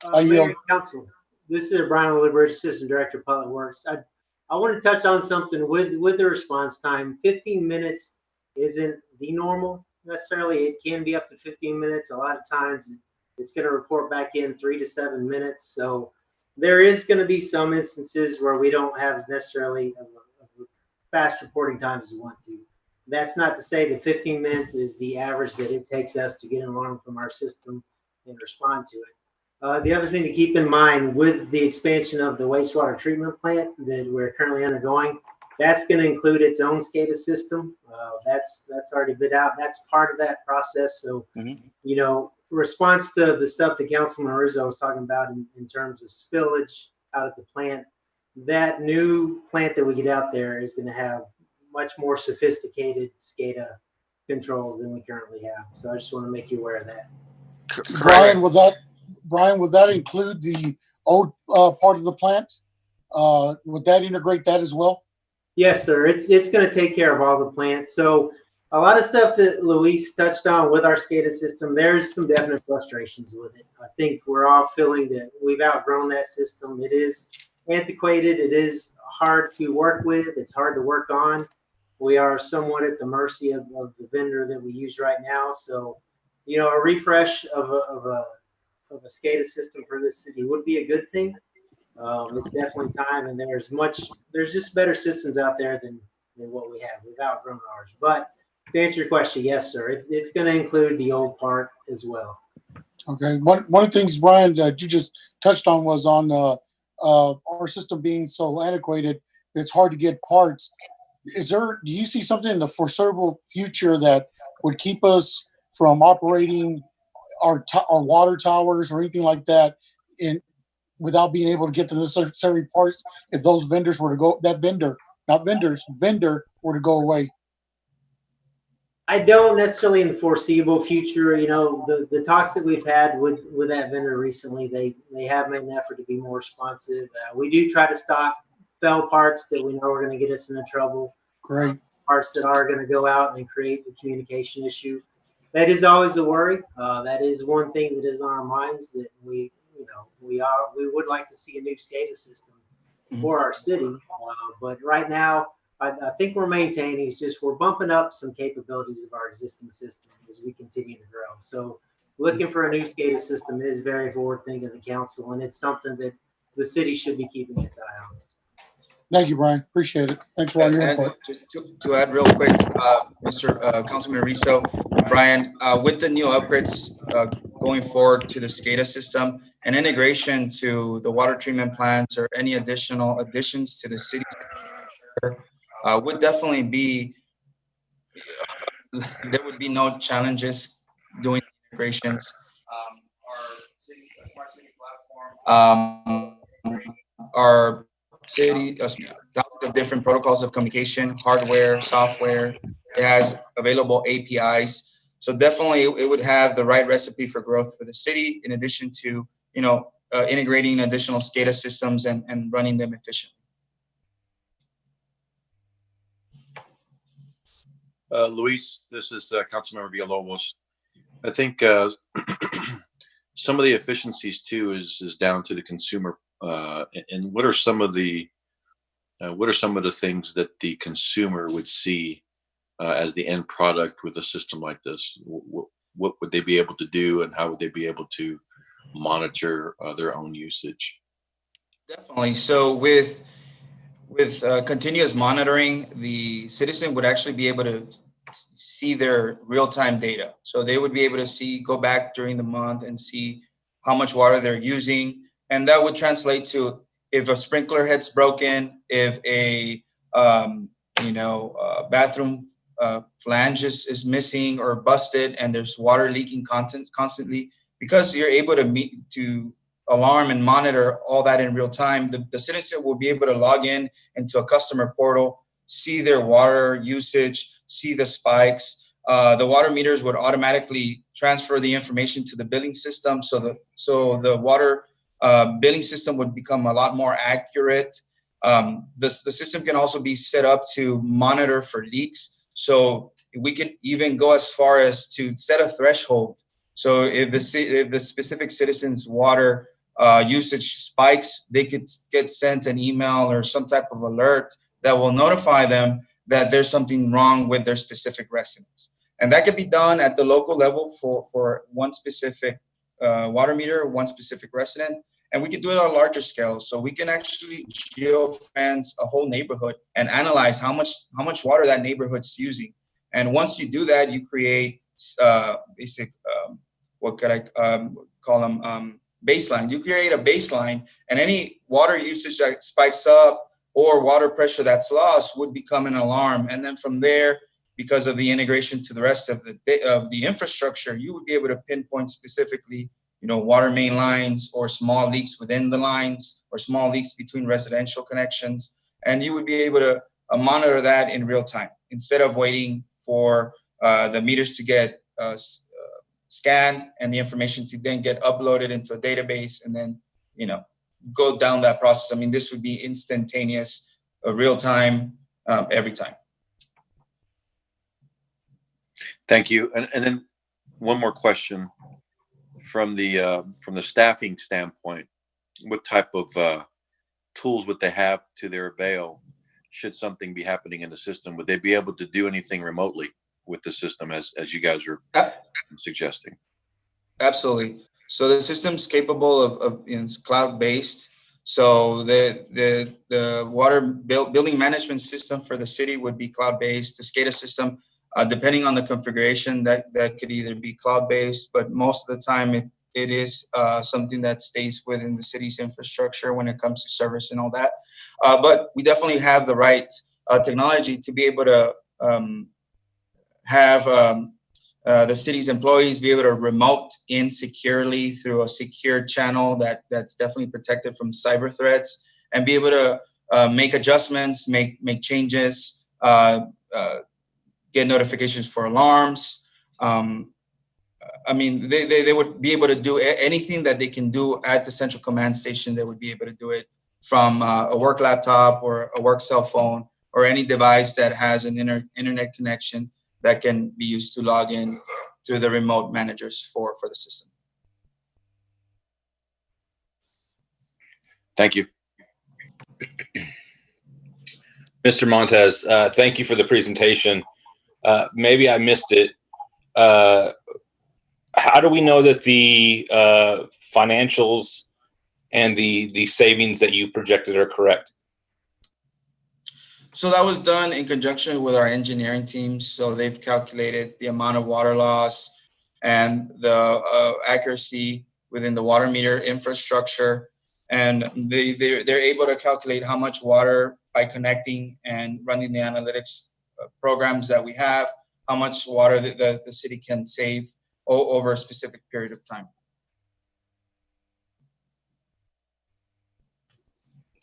Mayor and Council, this is Brian Liberty, Assistant Director of Public Works. I want to touch on something with the response time. 15 minutes isn't the normal necessarily. It can be up to 15 minutes. A lot of times it's going to report back in 3 to 7 minutes. So there is going to be some instances where we don't have necessarily a fast reporting time as we want to. That's not to say that 15 minutes is the average that it takes us to get an alarm from our system and respond to it. The other thing to keep in mind with the expansion of the wastewater treatment plant that we're currently undergoing, that's going to include its own SCADA system. That's already bid out. That's part of that process. So, you know, response to the stuff that Councilman Rizzo was talking about in terms of spillage out at the plant, that new plant that we get out there is going to have much more sophisticated SCADA controls than we currently have. So I just want to make you aware of that. Brian, would that include the old part of the plant? Would that integrate that as well? Yes, sir. It's going to take care of all the plants. So a lot of stuff that Luis touched on with our SCADA system, there's some definite frustrations with it. I think we're all feeling that we've outgrown that system. It is antiquated. It is hard to work with. It's hard to work on. We are somewhat at the mercy of the vendor that we use right now. So, you know, a refresh of a SCADA system for this city would be a good thing. It's definitely time, and there's just better systems out there than what we have. We've outgrown ours. But to answer your question, yes, sir. It's going to include the old part as well. Okay. One of the things, Brian, that you just touched on was on our system being so antiquated, it's hard to get parts. Do you see something in the foreseeable future that would keep us from operating our water towers or anything like that without being able to get the necessary parts if those vendors were to go, vendor were to go away? I don't necessarily in the foreseeable future. You know, the talks that we've had with that vendor recently, they have made an effort to be more responsive. We do try to stock fail parts that we know are going to get us into trouble. Great. Parts that are going to go out and create the communication issue. That is always a worry. That is one thing that is on our minds, that we would like to see a new SCADA system for our city. But right now, I think we're maintaining. It's just we're bumping up some capabilities of our existing system as we continue to grow. So looking for a new SCADA system is very forward thinking of the council, and it's something that the city should be keeping its eye on. Thank you, Brian. Appreciate it. Thanks for all your input. Just to add real quick, Councilman Riso, Brian, with the new upgrades going forward to the SCADA system and integration to the water treatment plants or any additional additions to the city would definitely be, there would be no challenges doing integrations. Our city, thousands of different protocols of communication, hardware, software. It has available APIs. So definitely it would have the right recipe for growth for the city, in addition to, integrating additional SCADA systems and running them efficiently. Luis, this is Councilmember Villalobos. I think some of the efficiencies too is down to the consumer. And what are some of the things that the consumer would see as the end product with a system like this? What would they be able to do, and how would they be able to monitor their own usage? Definitely. So with continuous monitoring, the citizen would actually be able to see their real-time data. So they would be able to go back during the month and see how much water they're using. And that would translate to if a sprinkler head's broken, if a bathroom flange is missing or busted, and there's water leaking constantly, because you're able to alarm and monitor all that in real time. The citizen will be able to log into a customer portal, see their water usage, see the spikes. The water meters would automatically transfer the information to the billing system, so the water billing system would become a lot more accurate. The system can also be set up to monitor for leaks. So we could even go as far as to set a threshold. So if the specific citizen's water usage spikes, they could get sent an email or some type of alert that will notify them that there's something wrong with their specific residence. And that could be done at the local level for one specific water meter, one specific resident. And we can do it on a larger scale. So we can actually geofence a whole neighborhood and analyze how much water that neighborhood's using. And once you do that, you create basic, what could I call them? Baseline. You create a baseline, and any water usage that spikes up or water pressure that's lost would become an alarm. And then from there, because of the integration to the rest of the infrastructure, you would be able to pinpoint specifically, water main lines or small leaks within the lines or small leaks between residential connections. And you would be able to monitor that in real time instead of waiting for the meters to get scanned and the information to then get uploaded into a database and then, go down that process. I mean, this would be instantaneous, real time, every time. Thank you. And then one more question from the staffing standpoint. What type of tools would they have to their avail should something be happening in the system? Would they be able to do anything remotely with the system as you guys are suggesting? Absolutely. So the system's capable of it's cloud-based. So the water building management system for the city would be cloud-based. The SCADA system, depending on the configuration, that could either be cloud-based, but most of the time it is something that stays within the city's infrastructure when it comes to service and all that. But we definitely have the right technology to be able to have the city's employees be able to remote in securely through a secure channel that's definitely protected from cyber threats, and be able to make adjustments, make changes, get notifications for alarms. I mean, they would be able to do anything that they can do at the central command station. They would be able to do it from a work laptop or a work cell phone or any device that has an internet connection that can be used to log in to the remote managers for the system. Thank you. Mr. Montez, thank you for the presentation. Maybe I missed it. How do we know that the financials and the savings that you projected are correct? So that was done in conjunction with our engineering teams. So they've calculated the amount of water loss and the accuracy within the water meter infrastructure. And they're able to calculate how much water by connecting and running the analytics programs that we have, how much water the city can save over a specific period of time.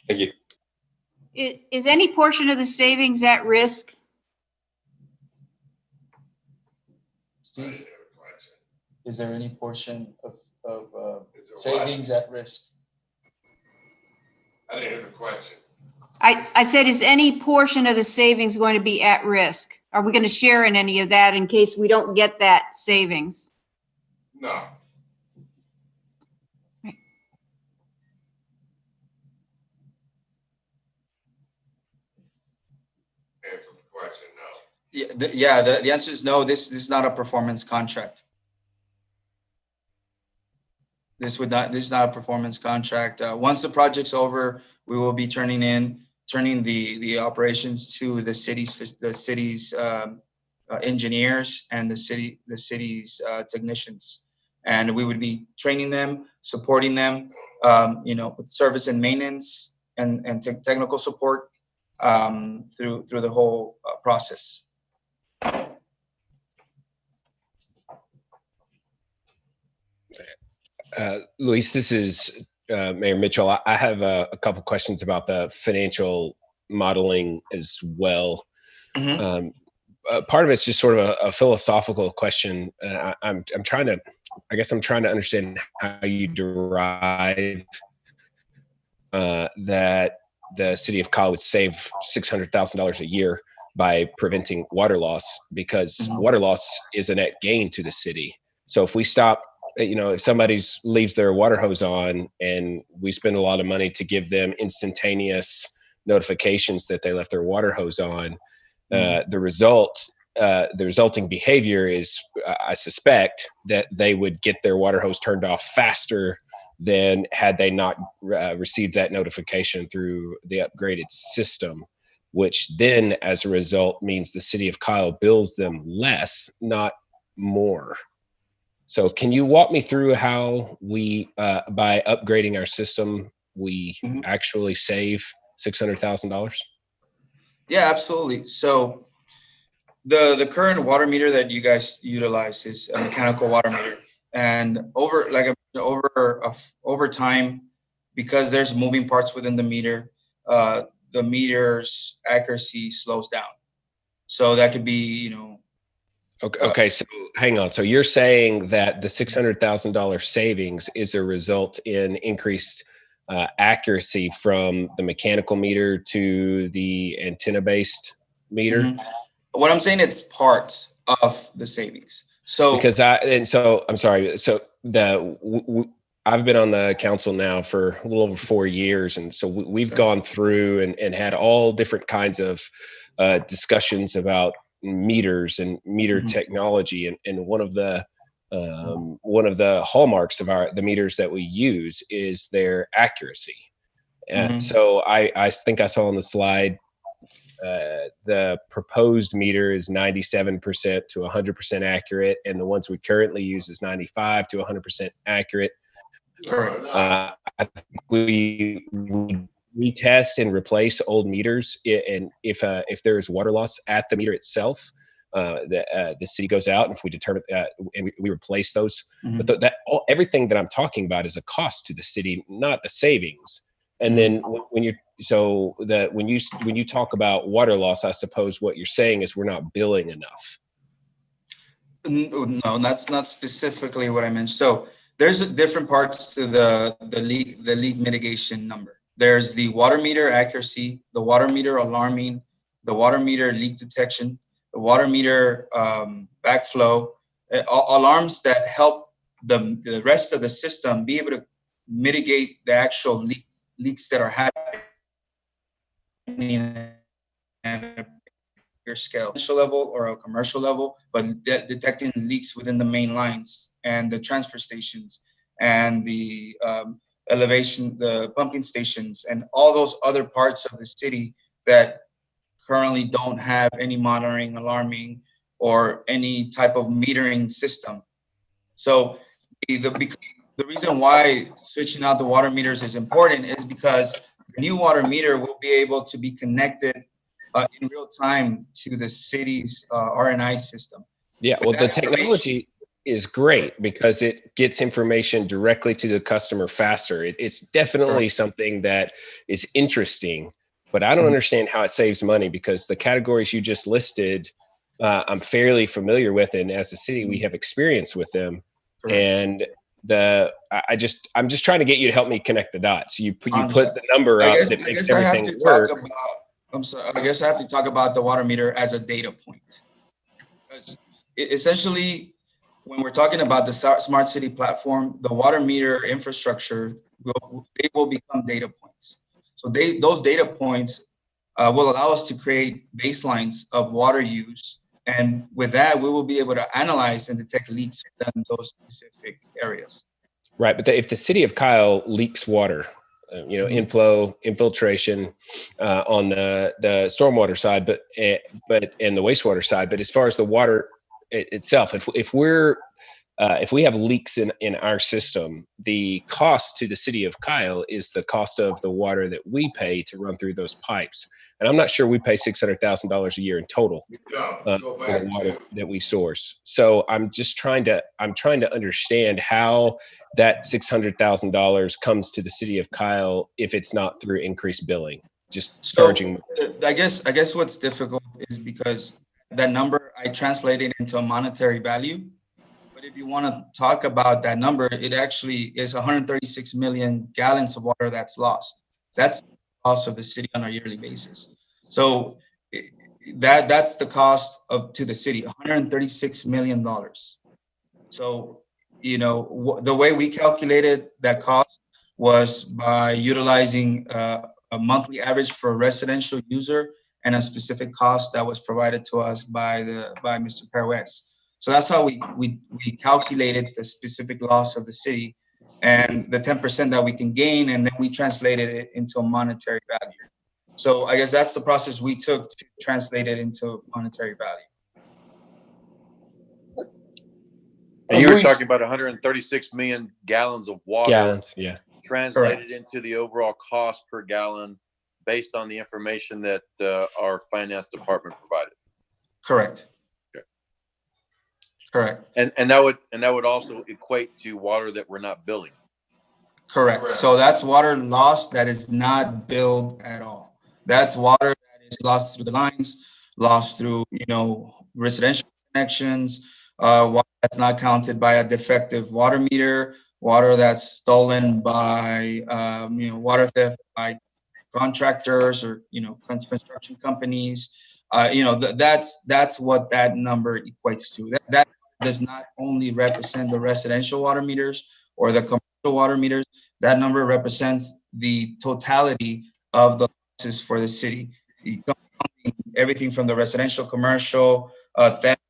Thank you. Is any portion of the savings at risk? Steve, is there any portion of savings at risk? I didn't hear the question. I said, is any portion of the savings going to be at risk? Are we going to share in any of that in case we don't get that savings? No. Answer the question, no. Yeah, the answer is no. This is not a performance contract. This is not a performance contract. Once the project's over, we will be turning the operations to the city's engineers and the city's technicians, and we would be training them, supporting them, with service and maintenance and technical support through the whole process. Luis, this is Mayor Mitchell. I have a couple questions about the financial modeling as well. Mm-hmm. Part of it's just sort of a philosophical question. I'm trying to understand how you derive that the city of Kyle would save $600,000 a year by preventing water loss, because water loss is a net gain to the city. So if we stop, if somebody leaves their water hose on and we spend a lot of money to give them instantaneous notifications that they left their water hose on, the resulting behavior is, I suspect, that they would get their water hose turned off faster than had they not received that notification through the upgraded system, which then, as a result, means the city of Kyle bills them less, not more. So can you walk me through how we, by upgrading our system, we actually save $600,000? Yeah, absolutely. So the current water meter that you guys utilize is a mechanical water meter, and over time, because there's moving parts within the meter, the meter's accuracy slows down. So that could be, Okay, so hang on. So you're saying that the $600,000 savings is a result in increased accuracy from the mechanical meter to the antenna-based meter? Mm-hmm. What I'm saying, it's part of the savings. So I'm sorry. So I've been on the council now for a little over 4 years, and so we've gone through and had all different kinds of discussions about meters and meter technology, and one of the hallmarks of the meters that we use is their accuracy. So I think I saw on the slide the proposed meter is 97% to 100% accurate, and the ones we currently use is 95 to 100% accurate. I think we test and replace old meters, and if there's water loss at the meter itself, the city goes out, and if we determine and we replace those. But everything that I'm talking about is a cost to the city, not a savings. And then when so that when you talk about water loss, I suppose what you're saying is we're not billing enough. No, that's not specifically what I mentioned. So there's different parts to the leak mitigation number. There's the water meter accuracy, the water meter alarming, the water meter leak detection, the water meter backflow, alarms that help the rest of the system be able to mitigate the actual leaks that are happening at a bigger scale, level or a commercial level, but detecting leaks within the main lines and the transfer stations and the elevation, the pumping stations, and all those other parts of the city that currently don't have any monitoring, alarming, or any type of metering system. So the reason why switching out the water meters is important is because the new water meter will be able to be connected in real time to the city's RNI system. Yeah, well, the technology is great because it gets information directly to the customer faster. It's definitely something that is interesting, but I don't understand how it saves money because the categories you just listed, I'm fairly familiar with, and as a city, we have experience with them. And I'm just trying to get you to help me connect the dots. You put the number up that makes everything work. I guess I have to talk about the water meter as a data point. Because essentially, when we're talking about the smart city platform, the water meter infrastructure will become data points. So those data points will allow us to create baselines of water use. And with that, we will be able to analyze and detect leaks in those specific areas. Right, but if the city of Kyle leaks water, inflow, infiltration on the stormwater side, but and the wastewater side. But as far as the water itself, if we have leaks in our system, the cost to the city of Kyle is the cost of the water that we pay to run through those pipes. And I'm not sure we pay $600,000 a year in total for the water that we source. So I'm trying to understand how that $600,000 comes to the city of Kyle if it's not through increased billing, just charging. I guess what's difficult is because that number I translated into a monetary value. But if you want to talk about that number, it actually is 136 million gallons of water that's lost. That's the cost of the city on a yearly basis. So that's the cost to the city, $136 million. So, the way we calculated that cost was by utilizing a monthly average for a residential user and a specific cost that was provided to us by Mr. Torres. So that's how we calculated the specific loss of the city and the 10% that we can gain, and then we translated it into a monetary value. So I guess that's the process we took to translate it into monetary value. And you were talking about 136 million gallons of water translated into the overall cost per gallon based on the information that our finance department provided. Correct. Correct. And that would also equate to water that we're not billing. Correct. So that's water lost that is not billed at all. That's water that is lost through the lines, lost through residential connections, water that's not counted by a defective water meter, water that's stolen by water theft by contractors or construction companies. That's what that number equates to. That does not only represent the residential water meters or the commercial water meters. That number represents the totality of the losses for the city. Everything from the residential, commercial, theft,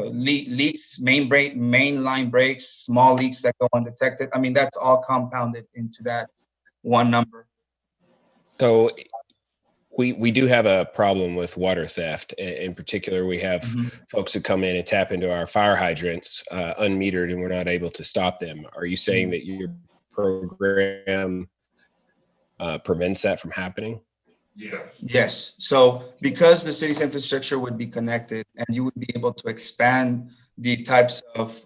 leaks, main line breaks, small leaks that go undetected. I mean, that's all compounded into that one number. So we do have a problem with water theft. In particular, we have folks who come in and tap into our fire hydrants unmetered, and we're not able to stop them. Are you saying that your program prevents that from happening? Yes. So because the city's infrastructure would be connected and you would be able to expand the types of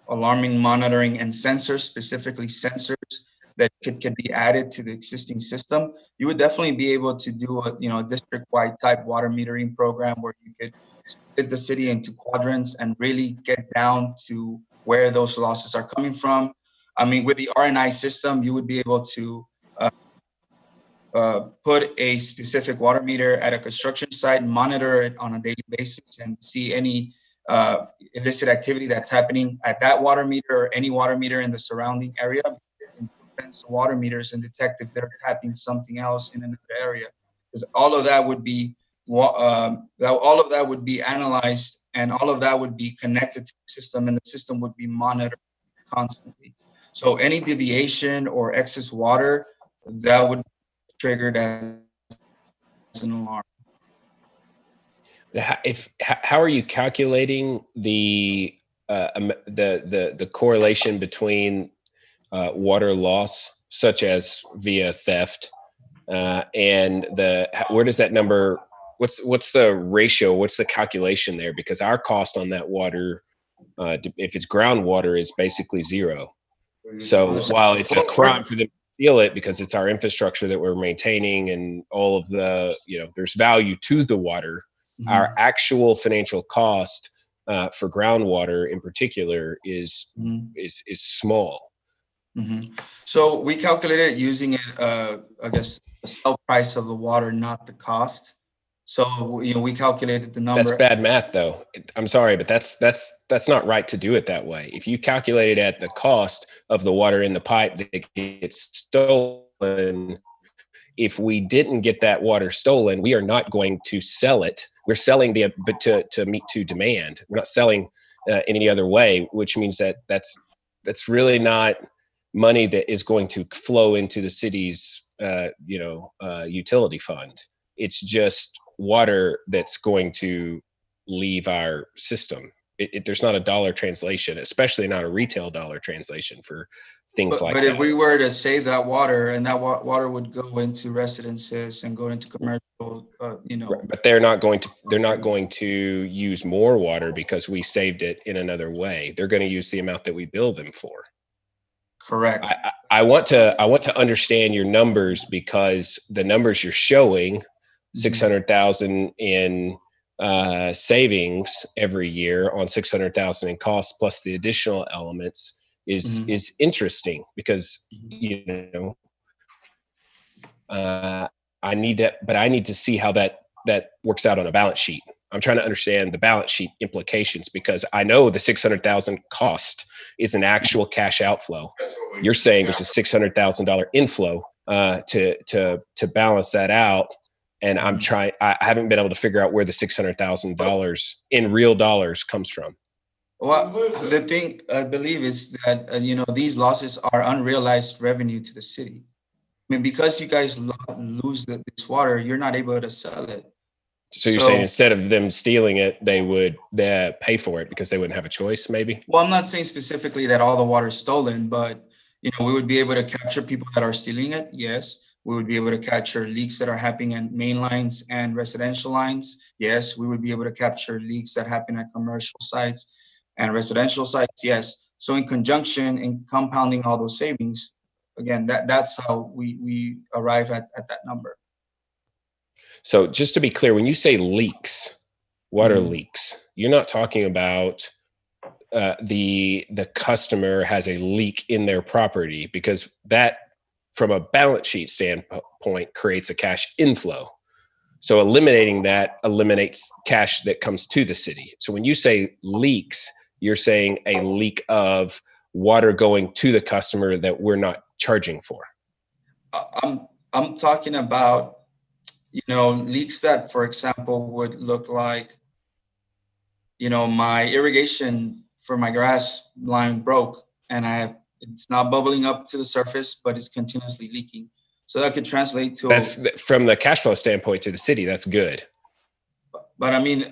alarming, monitoring, and sensors, specifically sensors that could be added to the existing system, you would definitely be able to do a district-wide type water metering program where you could split the city into quadrants and really get down to where those losses are coming from. I mean, with the RNI system, you would be able to put a specific water meter at a construction site, monitor it on a daily basis, and see any illicit activity that's happening at that water meter or any water meter in the surrounding area. You can fence water meters and detect if they're tapping something else in another area, because all of that would be analyzed, and all of that would be connected to the system, and the system would be monitored constantly. So any deviation or excess water, that would be triggered as an alarm. How are you calculating the correlation between water loss, such as via theft, and where does that number? What's the ratio? What's the calculation there? Because our cost on that water, if it's groundwater, is basically zero. So while it's a crime for them to steal it because it's our infrastructure that we're maintaining and all of the, there's value to the water, our actual financial cost for groundwater in particular is small. So we calculated using it, I guess, the sell price of the water, not the cost. So we calculated the number. That's bad math, though. I'm sorry, but that's not right to do it that way. If you calculate it at the cost of the water in the pipe that gets stolen, if we didn't get that water stolen, we are not going to sell it. We're selling to meet to demand. We're not selling in any other way, which means that's really not money that is going to flow into the city's utility fund. It's just water that's going to leave our system. There's not a dollar translation, especially not a retail dollar translation for things like that. But if we were to save that water, and that water would go into residences and go into commercial, But they're not going to use more water because we saved it in another way. They're going to use the amount that we bill them for. Correct. I want to understand your numbers, because the numbers you're showing, 600,000 in savings every year on 600,000 in costs plus the additional elements is interesting, because I need to see how that works out on a balance sheet. I'm trying to understand the balance sheet implications, because I know the 600,000 cost is an actual cash outflow. You're saying there's a $600,000 inflow to balance that out. And I haven't been able to figure out where the $600,000 in real dollars comes from. Well, the thing I believe is that, these losses are unrealized revenue to the city. I mean, because you guys lose this water, you're not able to sell it. So you're saying instead of them stealing it, they would pay for it because they wouldn't have a choice, maybe? Well, I'm not saying specifically that all the water is stolen, but, we would be able to capture people that are stealing it. Yes. We would be able to capture leaks that are happening at main lines and residential lines. Yes. We would be able to capture leaks that happen at commercial sites and residential sites. Yes. So in conjunction, in compounding all those savings, again, that's how we arrive at that number. So just to be clear, when you say leaks, water leaks, you're not talking about the customer has a leak in their property, because that, from a balance sheet standpoint, creates a cash inflow. So eliminating that eliminates cash that comes to the city. So when you say leaks, you're saying a leak of water going to the customer that we're not charging for. I'm talking about, leaks that, for example, would look like, my irrigation for my grass line broke, and it's not bubbling up to the surface, but it's continuously leaking. So that could translate to— That's from the cash flow standpoint to the city. That's good. But I mean,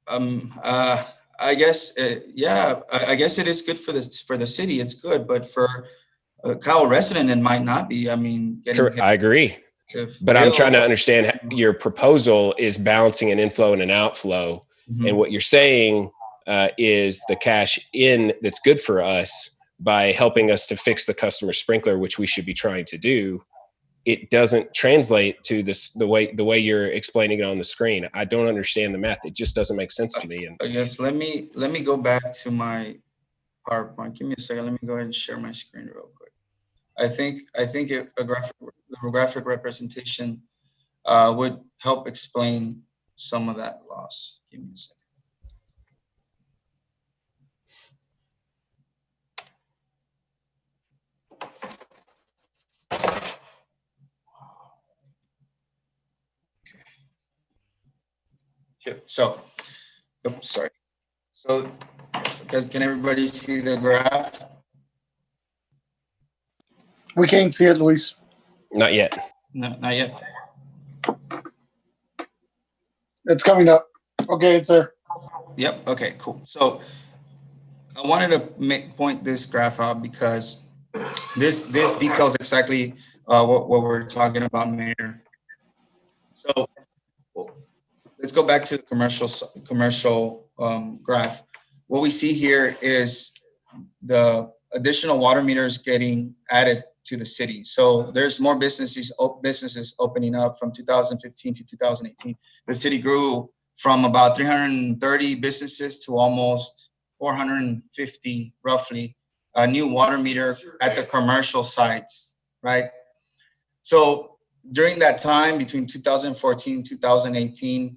I guess, I guess it is good for the city. It's good, but for a Kyle resident, it might not be. I mean, I agree. But I'm trying to understand, your proposal is balancing an inflow and an outflow. And what you're saying is the cash in that's good for us by helping us to fix the customer sprinkler, which we should be trying to do, it doesn't translate to this the way you're explaining it on the screen. I don't understand the math. It just doesn't make sense to me. And I guess let me go back to my PowerPoint. Give me a second. Let me go ahead and share my screen real quick. I think a graphic representation would help explain some of that loss. Give me a second. So, oops, sorry. So, can everybody see the graph? We can't see it, Luis. Not yet. No, not yet. It's coming up. Okay, it's there. Yep. Okay, cool. So I wanted to point this graph out because this details exactly what we're talking about, Mayor. So let's go back to the commercial graph. What we see here is the additional water meters getting added to the city. So there's more businesses opening up from 2015 to 2018. The city grew from about 330 businesses to almost 450, roughly, a new water meter at the commercial sites, right? So during that time, between 2014 and 2018,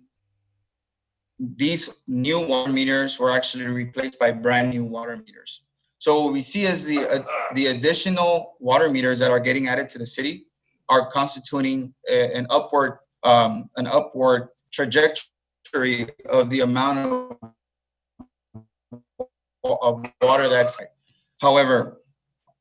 these new water meters were actually replaced by brand new water meters. So what we see is the additional water meters that are getting added to the city are constituting an upward trajectory of the amount of water that's. However,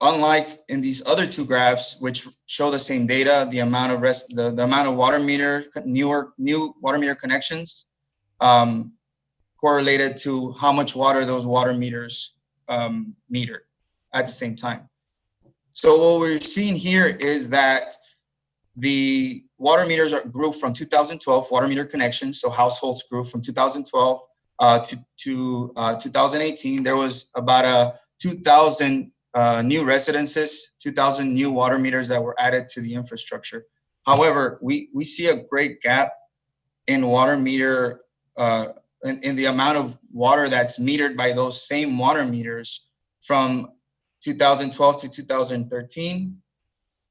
unlike in these other two graphs, which show the same data, the amount of the amount of water meter new water meter connections correlated to how much water those water meters meter at the same time. So what we're seeing here is that the water meters grew from 2012 water meter connections. So households grew from 2012 to 2018. There was about 2,000 new residences, 2,000 new water meters that were added to the infrastructure. However, we see a great gap in water meter in the amount of water that's metered by those same water meters from 2012 to 2013.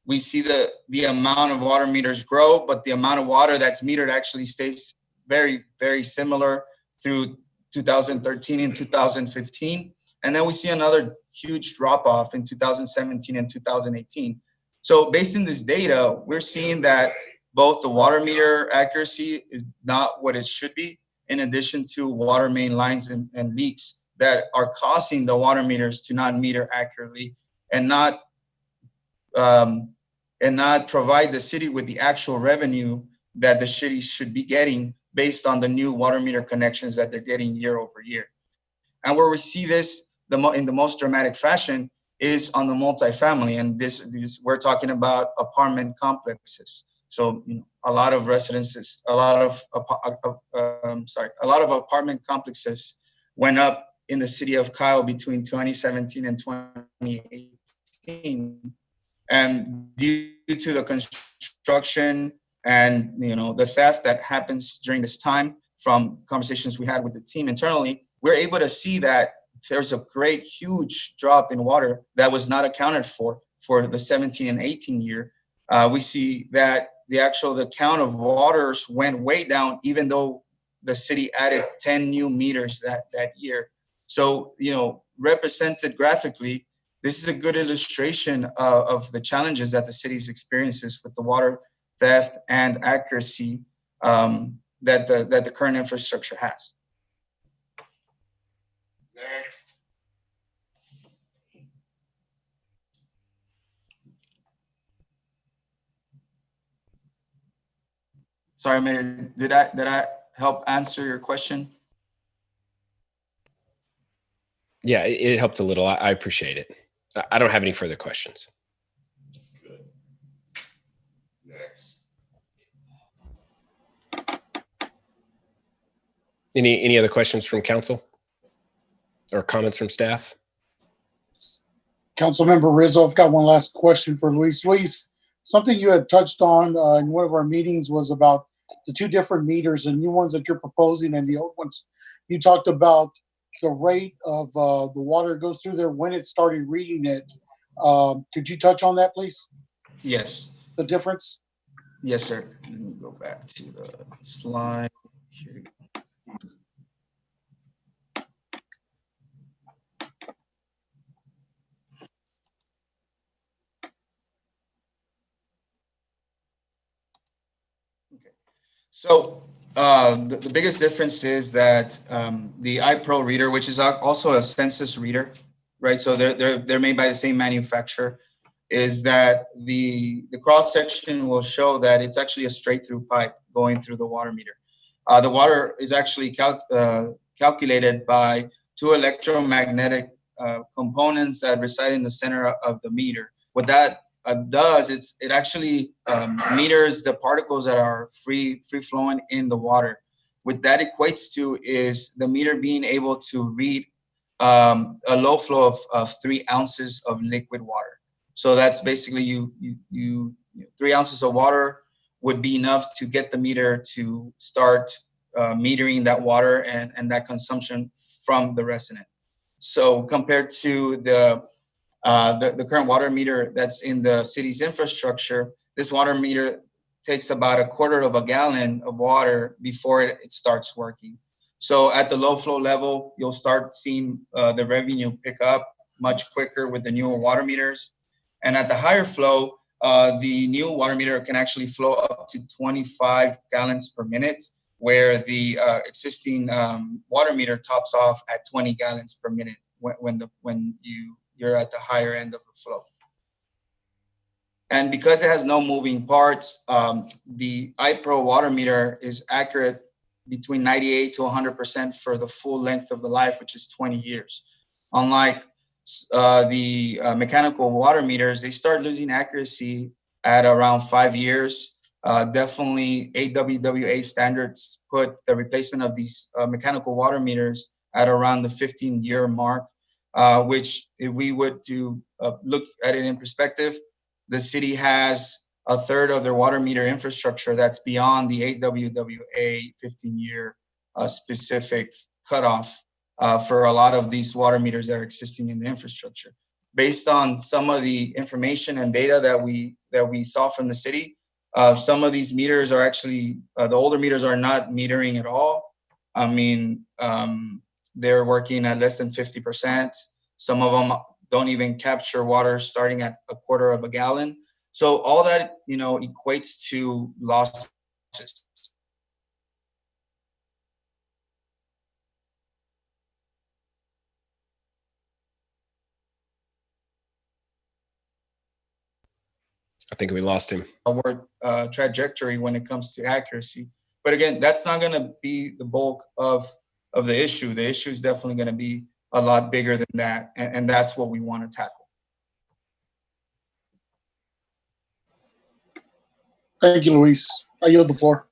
We see the amount of water meters grow, but the amount of water that's metered actually stays very, very similar through 2013 and 2015. And then we see another huge drop off in 2017 and 2018. So based on this data, we're seeing that both the water meter accuracy is not what it should be, in addition to water main lines and leaks that are causing the water meters to not meter accurately and not provide the city with the actual revenue that the city should be getting based on the new water meter connections that they're getting year over year. And where we see this in the most dramatic fashion is on the multifamily, and this we're talking about apartment complexes. So a lot of residences, a lot of apartment complexes went up in the city of Kyle between 2017 and 2018, and due to the construction and the theft that happens during this time, from conversations we had with the team internally, we're able to see that there's a great, huge drop in water that was not accounted for the 17 and 18 year. We see that the count of waters went way down, even though the city added 10 new meters that year. So, represented graphically, this is a good illustration of the challenges that the city experiences with the water theft and accuracy that the current infrastructure has. Sorry, Mayor, did I help answer your question? Yeah, it helped a little. I appreciate it. I don't have any further questions. Good. Next. Any other questions from council or comments from staff? Councilmember Rizzo, I've got one last question for Luis. Luis, something you had touched on in one of our meetings was about the two different meters, the new ones that you're proposing and the old ones. You talked about the rate of the water that goes through there when it started reading it. Could you touch on that, please? Yes. The difference? Yes, sir. Let me go back to the slide. Here we go. So the biggest difference is that the iPro reader, which is also a census reader, right? So they're made by the same manufacturer, is that the cross section will show that it's actually a straight through pipe going through the water meter. The water is actually calculated by two electromagnetic components that reside in the center of the meter. What that does, it actually meters the particles that are free flowing in the water. What that equates to is the meter being able to read a low flow of 3 ounces of liquid water. So that's basically you 3 ounces of water would be enough to get the meter to start metering that water and that consumption from the resident. So compared to the current water meter that's in the city's infrastructure, this water meter takes about 1/4 of a gallon of water before it starts working. So at the low flow level, you'll start seeing the revenue pick up much quicker with the newer water meters. And at the higher flow, the new water meter can actually flow up to 25 gallons per minute, where the existing water meter tops off at 20 gallons per minute when you're at the higher end of the flow. And because it has no moving parts, the iPro water meter is accurate between 98 to 100% for the full length of the life, which is 20 years. Unlike the mechanical water meters, they start losing accuracy at around 5 years. Definitely AWWA standards put the replacement of these mechanical water meters at around the 15-year mark, which if we would to look at it in perspective, the city has 1/3 of their water meter infrastructure that's beyond the AWWA 15-year specific cutoff for a lot of these water meters that are existing in the infrastructure. Based on some of the information and data that we saw from the city, some of these meters are actually, the older meters are not metering at all. I mean, they're working at less than 50%. Some of them don't even capture water starting at 1/4 of a gallon. So all that, equates to losses. I think we lost him. Upward trajectory when it comes to accuracy. But again, that's not going to be the bulk of the issue. The issue is definitely going to be a lot bigger than that. And that's what we want to tackle. Thank you, Luis. I yield the floor.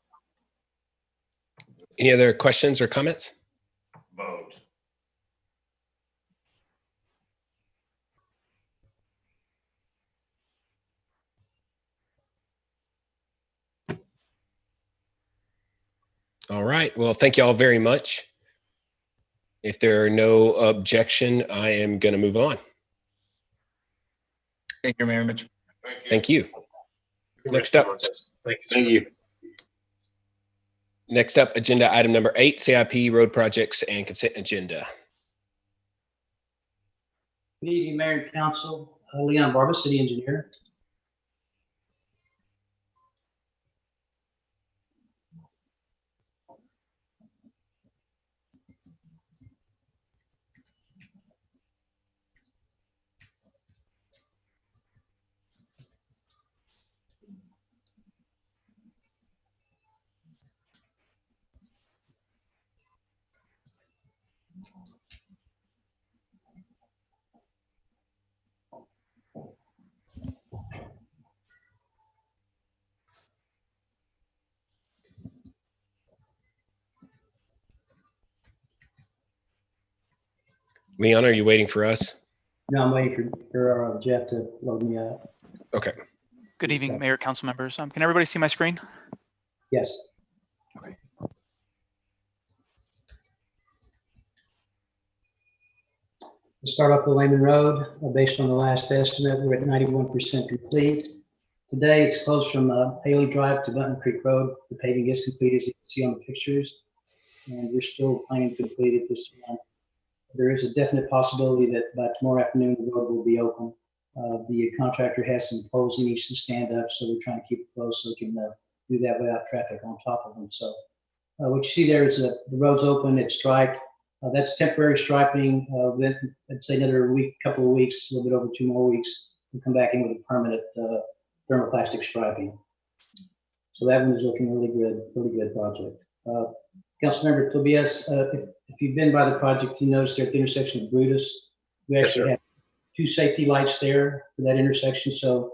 Any other questions or comments? Vote. All right. Well, thank you all very much. If there are no objection, I am going to move on. Thank you, Mayor Mitchell. Thank you. Next up. Thank you. Next up, agenda item number 8, CIP road projects and consent agenda. Good evening, Mayor and Council. Leon Barba, City Engineer. Leon, are you waiting for us? No, I'm waiting for Jeff to load me up. Okay. Good evening, Mayor, council members. Can everybody see my screen? Yes. Okay. We'll start off with Lehman Road. Based on the last estimate, we're at 91% complete. Today, it's closed from Haley Drive to Button Creek Road. The paving is complete, as you can see on the pictures, and we're still planning to complete it this month. There is a definite possibility that by tomorrow afternoon, the road will be open. The contractor has some poles he needs to stand up, so we're trying to keep it closed so we can do that without traffic on top of them. So what you see there is the road's open, it's striped. That's temporary striping. Then I'd say another couple of weeks, a little bit over 2 more weeks, we'll come back in with a permanent thermoplastic striping. So that one is looking really good project. Councilmember Tobias, if you've been by the project, you notice there at the intersection of Brutus, we actually have 2 safety lights there for that intersection. So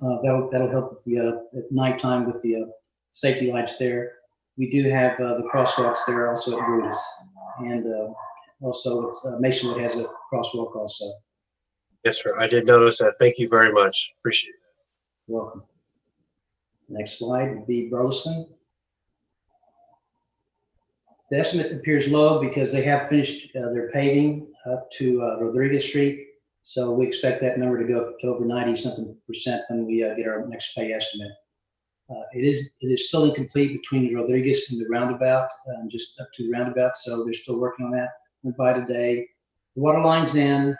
that'll help with the at nighttime with the safety lights there. We do have the crosswalks there also at Brutus, and also Masonwood has a crosswalk also. Yes, sir. I did notice that. Thank you very much. Appreciate it. You're welcome. Next slide would be Burleson. The estimate appears low because they have finished their paving up to Rodriguez Street. So we expect that number to go up to over 90-something% when we get our next pay estimate. It is still incomplete between Rodriguez and the roundabout, just up to the roundabout. So they're still working on that. Went by today. The water line's in.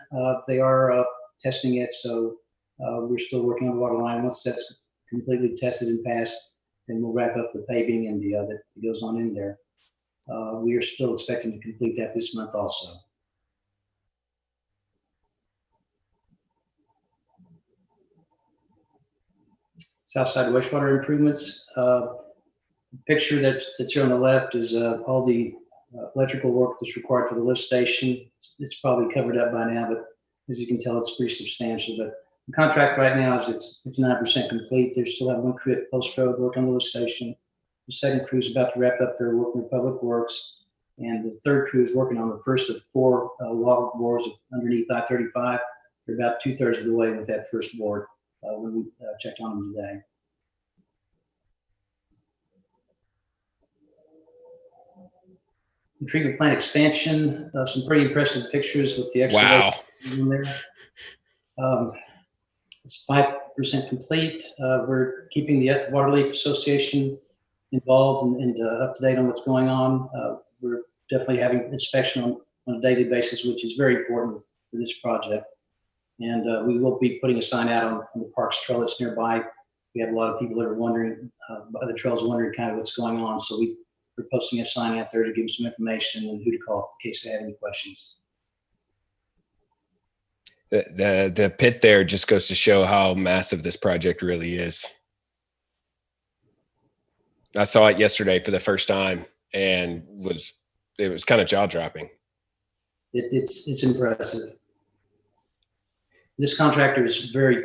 They are testing it. So we're still working on the water line. Once that's completely tested and passed, then we'll wrap up the paving and the that goes on in there. We are still expecting to complete that this month also. Southside wastewater improvements. Picture that's here on the left is all the electrical work that's required for the lift station. It's probably covered up by now, but as you can tell, it's pretty substantial. But the contract right now is it's 59% complete. There's still have 1 crew at Post Road work on the lift station. The second crew is about to wrap up their work in Public Works. And the third crew is working on the first of 4 log bores underneath I-35. They're about 2/3 of the way with that first board when we checked on them today. The treatment plant expansion, some pretty impressive pictures with the excavation in there. It's 5% complete. We're keeping the Waterleaf Association involved and up to date on what's going on. We're definitely having inspection on a daily basis, which is very important for this project. And we will be putting a sign out on the Parks Trail that's nearby. We have a lot of people that are wondering, by the trails wondering kind of what's going on. So we're posting a sign out there to give them some information and who to call in case they have any questions. The pit there just goes to show how massive this project really is. I saw it yesterday for the first time and it was kind of jaw dropping. It's impressive. This contractor is very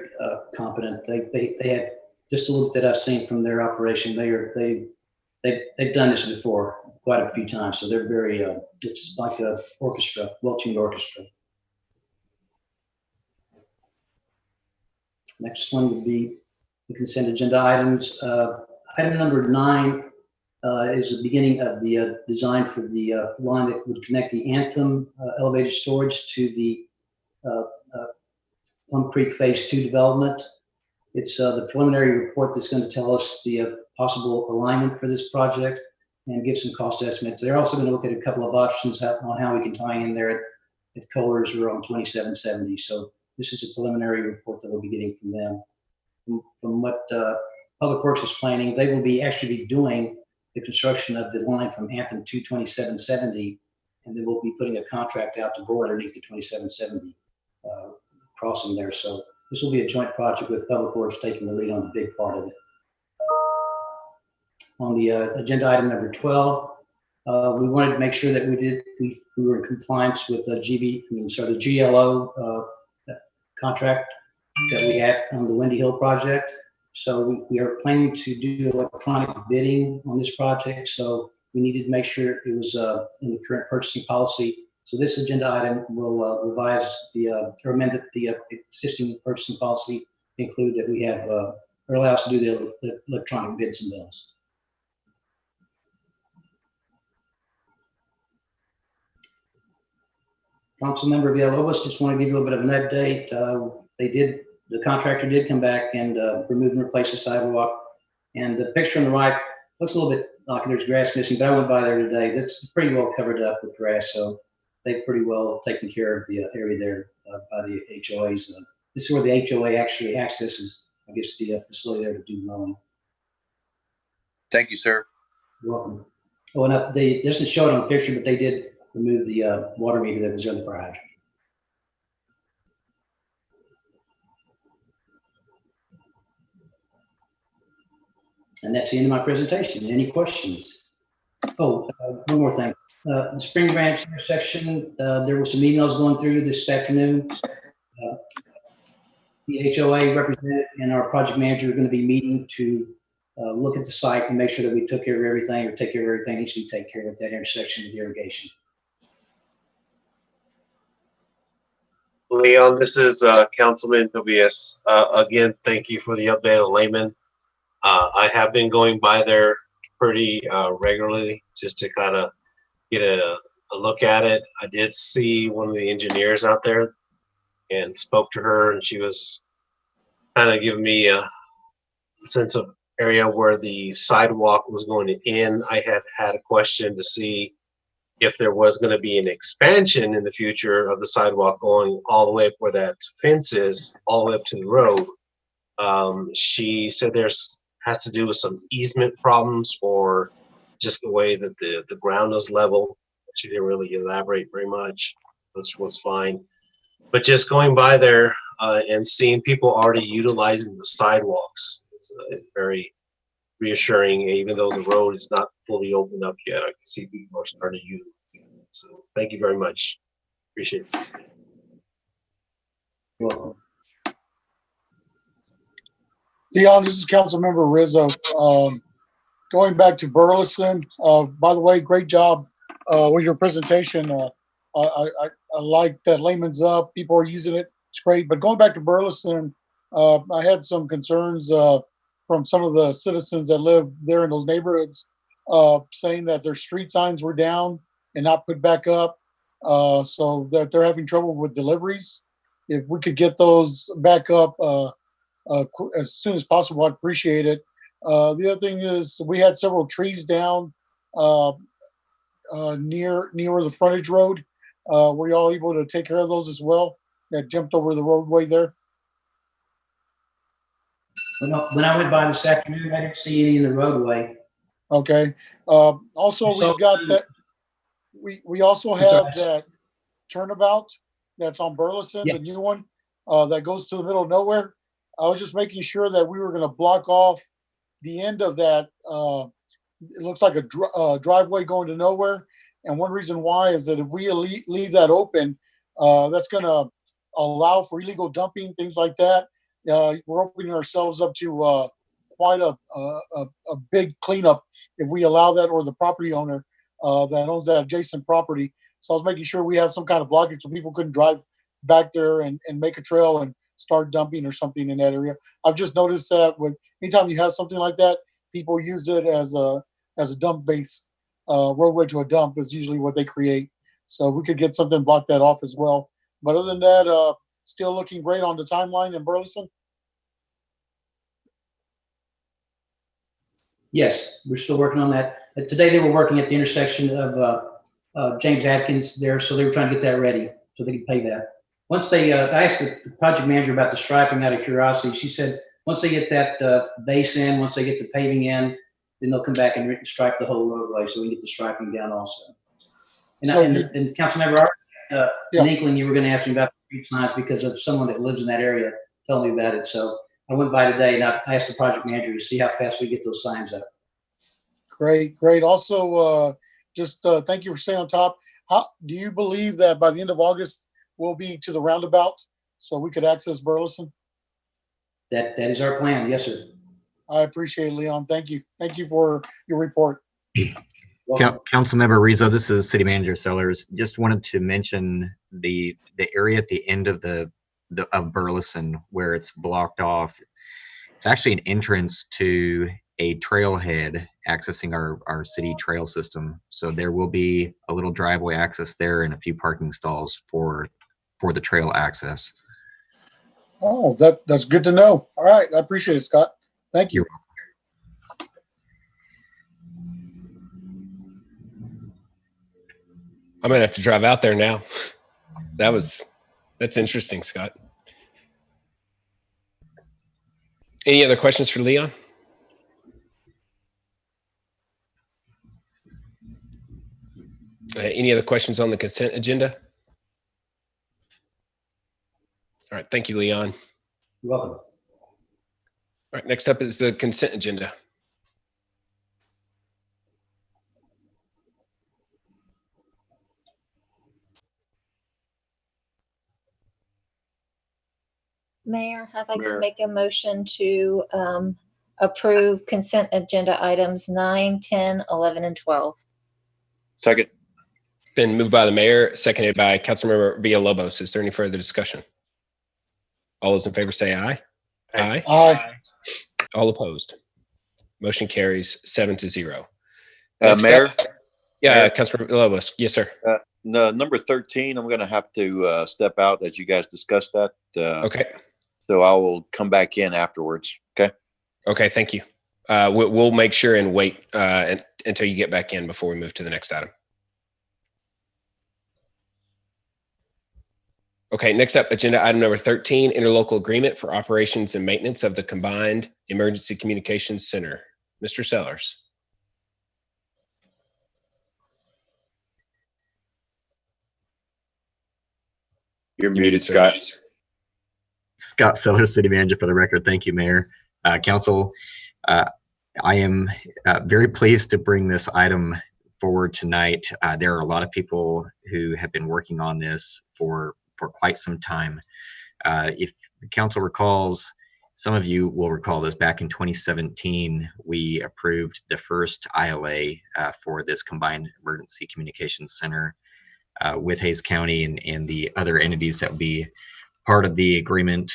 competent. They have just a little that I've seen from their operation. They've done this before quite a few times, so they're very. It's like a orchestra, well-tuned orchestra. Next one would be the consent agenda items. Item number 9 is the beginning of the design for the line that would connect the Anthem elevated storage to the Plum Creek Phase 2 development. It's the preliminary report that's going to tell us the possible alignment for this project and give some cost estimates. They're also going to look at a couple of options on how we can tie in there at Kohler's or on 2770. So this is a preliminary report that we'll be getting from them. From what Public Works is planning, they will actually be doing the construction of the line from Anthem to 2770, and then we'll be putting a contract out to bore underneath the 2770 crossing there. So this will be a joint project with Public Works taking the lead on the big part of it. On the agenda item number 12, we wanted to make sure that we were in compliance with the GLO contract that we have on the Windy Hill project. So we are planning to do electronic bidding on this project. So we needed to make sure it was in the current purchasing policy So this agenda item will revise or amend the existing purchasing policy, include that we have, or allow us to do the electronic bids and bills. Councilmember Villalobos, just want to give you a little bit of an update. The contractor did come back and remove and replace the sidewalk. And the picture on the right looks a little bit like there's grass missing, but I went by there today. That's pretty well covered up with grass, so they've pretty well taken care of the area there by the HOAs. This is where the HOA actually accesses, I guess, the facility there to do mowing. Thank you, sir. You're welcome. Oh, and they doesn't show it on the picture, but they did remove the water meter that was on the fire hydrant. And that's the end of my presentation. Any questions? Oh, one more thing. The Spring Branch intersection, there were some emails going through this afternoon. The HOA representative and our project manager are going to be meeting to look at the site and make sure that we took care of everything or take care of everything that needs to be taken care of at that intersection with the irrigation. Leon, this is Councilman Tobias. Again, thank you for the update on Lehman. I have been going by there pretty regularly just to kind of get a look at it. I did see one of the engineers out there and spoke to her, and she was kind of giving me a sense of area where the sidewalk was going to end. I had a question to see if there was going to be an expansion in the future of the sidewalk going all the way up where that fence is, all the way up to the road. She said has to do with some easement problems or just the way that the ground is level. She didn't really elaborate very much, which was fine. But just going by there and seeing people already utilizing the sidewalks, it's very reassuring. Even though the road is not fully opened up yet, I can see people are starting to use it. So thank you very much. Appreciate it. You're welcome. Leon, this is Councilmember Rizzo. Going back to Burleson, by the way, great job with your presentation. I like that Layman's up. People are using it. It's great. But going back to Burleson, I had some concerns from some of the citizens that live there in those neighborhoods, saying that their street signs were down and not put back up, so that they're having trouble with deliveries. If we could get those back up as soon as possible, I'd appreciate it. The other thing is we had several trees down near the frontage road. Were y'all able to take care of those as well that jumped over the roadway there? When I went by this afternoon, I didn't see any in the roadway. Okay. Also, we've got that. We also have that turnabout that's on Burleson, the new one that goes to the middle of nowhere. I was just making sure that we were going to block off the end of that. It looks like a driveway going to nowhere. And one reason why is that if we leave that open, that's going to allow for illegal dumping, things like that. We're opening ourselves up to quite a big cleanup if we allow that, or the property owner that owns that adjacent property. So I was making sure we have some kind of blockage so people couldn't drive back there and make a trail and start dumping or something in that area. I've just noticed that anytime you have something like that, people use it as a dump base. Roadway to a dump is usually what they create. So if we could get something block that off as well. But other than that, still looking great on the timeline in Burleson. Yes, we're still working on that. Today they were working at the intersection of James Atkins there, so they were trying to get that ready so they could pay that. Once they, I asked the project manager about the striping out of curiosity. She said once they get that base in, once they get the paving in, then they'll come back and stripe the whole roadway so we can get the striping down also. And, So and Councilmember, an inkling you were going to ask me about the street signs because of someone that lives in that area told me about it. So I went by today and I asked the project manager to see how fast we get those signs up. Great. Also, just thank you for staying on top. How do you believe that by the end of August we'll be to the roundabout so we could access Burleson? That is our plan. Yes, sir. I appreciate it, Leon. Thank you. Thank you for your report. Councilmember Rizzo, this is City Manager Sellers. Just wanted to mention the area at the end of of Burleson where it's blocked off. It's actually an entrance to a trailhead accessing our city trail system. So there will be a little driveway access there and a few parking stalls for the trail access. Oh, that's good to know. All right, I appreciate it, Scott. Thank you. I'm gonna have to drive out there now. That's interesting, Scott. Any other questions for Leon? Any other questions on the consent agenda? All right, thank you, Leon. You're welcome. All right, next up is the consent agenda. Mayor, I'd like to make a motion to approve consent agenda items 9, 10, 11, and 12. Second. Been moved by the mayor, seconded by Councilmember Villalobos. Is there any further discussion? All those in favor say aye. Aye. Aye. All opposed. Motion carries 7-0. Mayor? Councilmember Villalobos. Yes, sir. No, number 13, I'm going to have to step out as you guys discussed that. Okay. So I will come back in afterwards. Okay. Okay, thank you. We'll make sure and wait until you get back in before we move to the next item. Okay, next up, agenda item number 13, interlocal agreement for operations and maintenance of the Combined Emergency Communications Center. Mr. Sellers. You're muted, Scott. Scott Sellers, City Manager, for the record. Thank you, Mayor. Council, I am very pleased to bring this item forward tonight. There are a lot of people who have been working on this for quite some time. If the council recalls, some of you will recall this, back in 2017, we approved the first ILA for this Combined Emergency Communications Center with Hays County and the other entities that would be part of the agreement.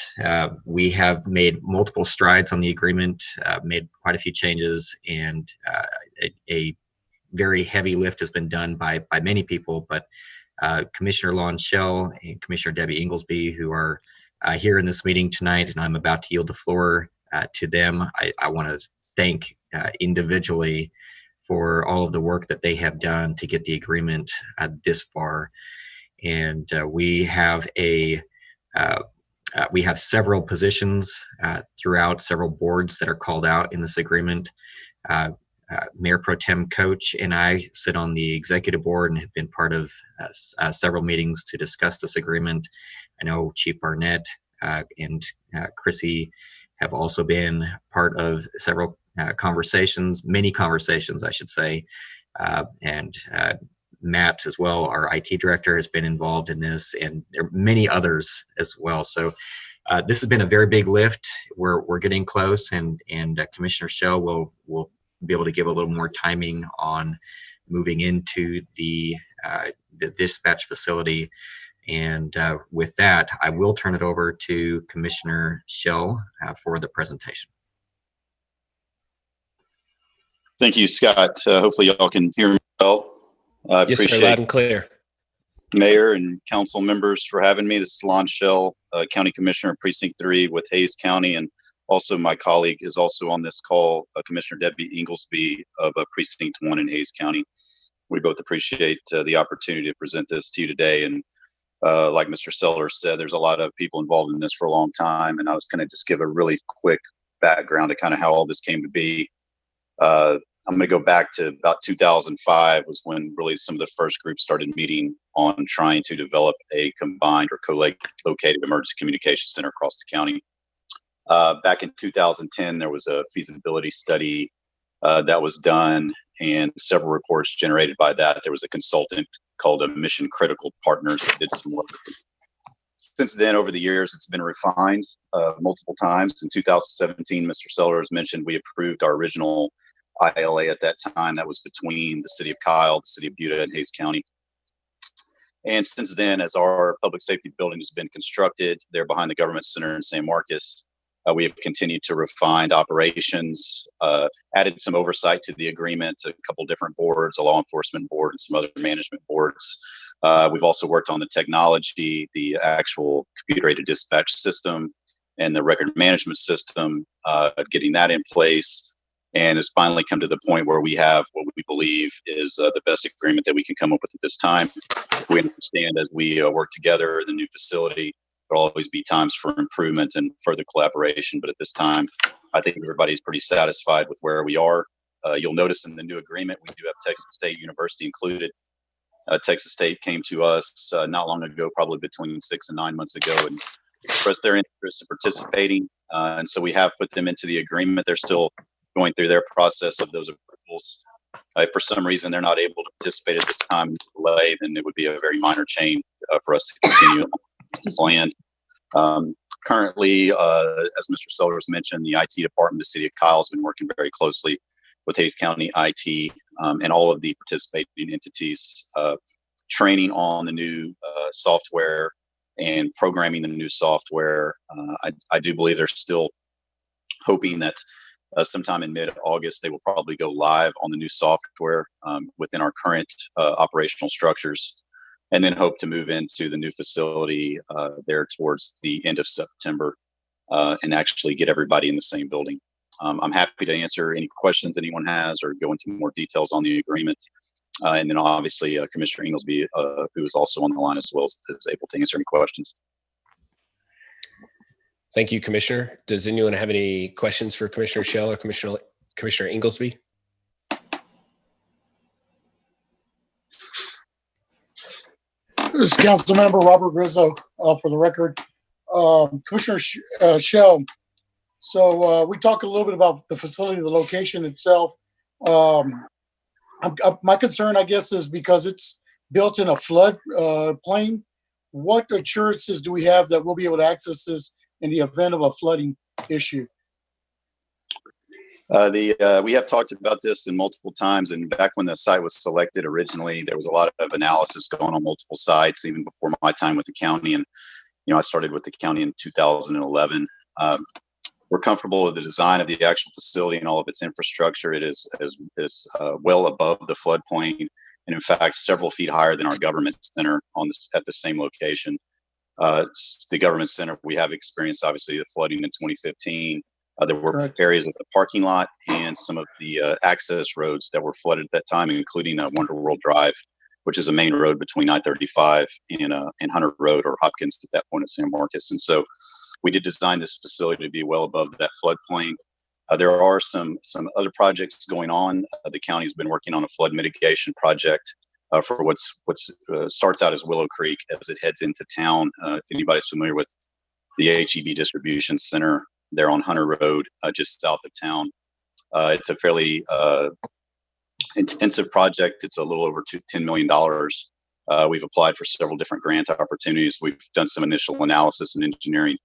We have made multiple strides on the agreement, made quite a few changes, and a very heavy lift has been done by many people, but Commissioner Lon Shell and Commissioner Debbie Inglesby, who are here in this meeting tonight, and I'm about to yield the floor to them. I want to thank individually for all of the work that they have done to get the agreement this far. And we have several positions throughout several boards that are called out in this agreement. Mayor Pro Tem Coach and I sit on the executive board and have been part of several meetings to discuss this agreement. I know Chief Barnett and Chrissy have also been part of several conversations, many conversations, I should say. And Matt as well, our IT director, has been involved in this, and there are many others as well. So this has been a very big lift. We're getting close, and Commissioner Shell will be able to give a little more timing on moving into the dispatch facility. And with that, I will turn it over to Commissioner Shell for the presentation. Thank you, Scott. Hopefully y'all can hear me well. I Yes, sir, loud and clear. Mayor and council members for having me. This is Lon Shell, County Commissioner of Precinct 3 with Hays County, and also my colleague is also on this call, Commissioner Debbie Inglesby of Precinct 1 in Hays County. We both appreciate the opportunity to present this to you today. And like Mr. Sellers said, there's a lot of people involved in this for a long time, and I was going to just give a really quick background to kind of how all this came to be. I'm going to go back to about 2005 was when really some of the first groups started meeting on trying to develop a combined or co-located emergency communication center across the county. Back in 2010, there was a feasibility study that was done and several reports generated by that. There was a consultant called a Mission Critical Partners that did some work. Since then, over the years, it's been refined multiple times. In 2017, Mr. Sellers mentioned we approved our original ILA at that time that was between the city of Kyle, the city of Buda, and Hays County. And since then, as our public safety building has been constructed there behind the government center in San Marcos, we have continued to refine operations, added some oversight to the agreement, a couple different boards, a law enforcement board and some other management boards. We've also worked on the technology, the actual computer-aided dispatch system and the record management system, getting that in place. And it's finally come to the point where we have what we believe is the best agreement that we can come up with at this time. We understand as we work together in the new facility, there'll always be times for improvement and further collaboration. But at this time, I think everybody's pretty satisfied with where we are. You'll notice in the new agreement, we do have Texas State University included. Texas State came to us not long ago, probably between 6 and 9 months ago, and expressed their interest in participating. And so we have put them into the agreement. They're still going through their process of those approvals. If for some reason they're not able to participate at this time and delay, then it would be a very minor change for us to continue to plan. Currently, as Mr. Sellers mentioned, the IT department of the city of Kyle has been working very closely with Hays County IT and all of the participating entities, training on the new software and programming the new software. I do believe they're still hoping that sometime in mid-August, they will probably go live on the new software within our current operational structures, and then hope to move into the new facility there towards the end of September and actually get everybody in the same building. I'm happy to answer any questions anyone has or go into more details on the agreement. And then obviously Commissioner Inglesby, who is also on the line as well, is able to answer any questions. Thank you, Commissioner. Does anyone have any questions for Commissioner Shell or Commissioner Inglesby? This is Councilmember Robert Rizzo for the record. Commissioner Shell, so we talked a little bit about the facility, the location itself. My concern, I guess, is because it's built in a flood plain. What assurances do we have that we'll be able to access this in the event of a flooding issue? We have talked about this in multiple times, and back when the site was selected originally, there was a lot of analysis going on multiple sites, even before my time with the county. And I started with the county in 2011. We're comfortable with the design of the actual facility and all of its infrastructure. It is well above the floodplain, and in fact, several feet higher than our government center at the same location. The government center, we have experienced obviously the flooding in 2015. There were Correct. areas of the parking lot and some of the access roads that were flooded at that time, including Wonder World Drive, which is a main road between I-35 and Hunter Road or Hopkins at that point at San Marcos. And so we did design this facility to be well above that floodplain. There are some other projects going on. The county's been working on a flood mitigation project for what starts out as Willow Creek as it heads into town. If anybody's familiar with the HEB distribution center there on Hunter Road, just south of town, it's a fairly intensive project. It's a little over $10 million. We've applied for several different grant opportunities. We've done some initial analysis and engineering.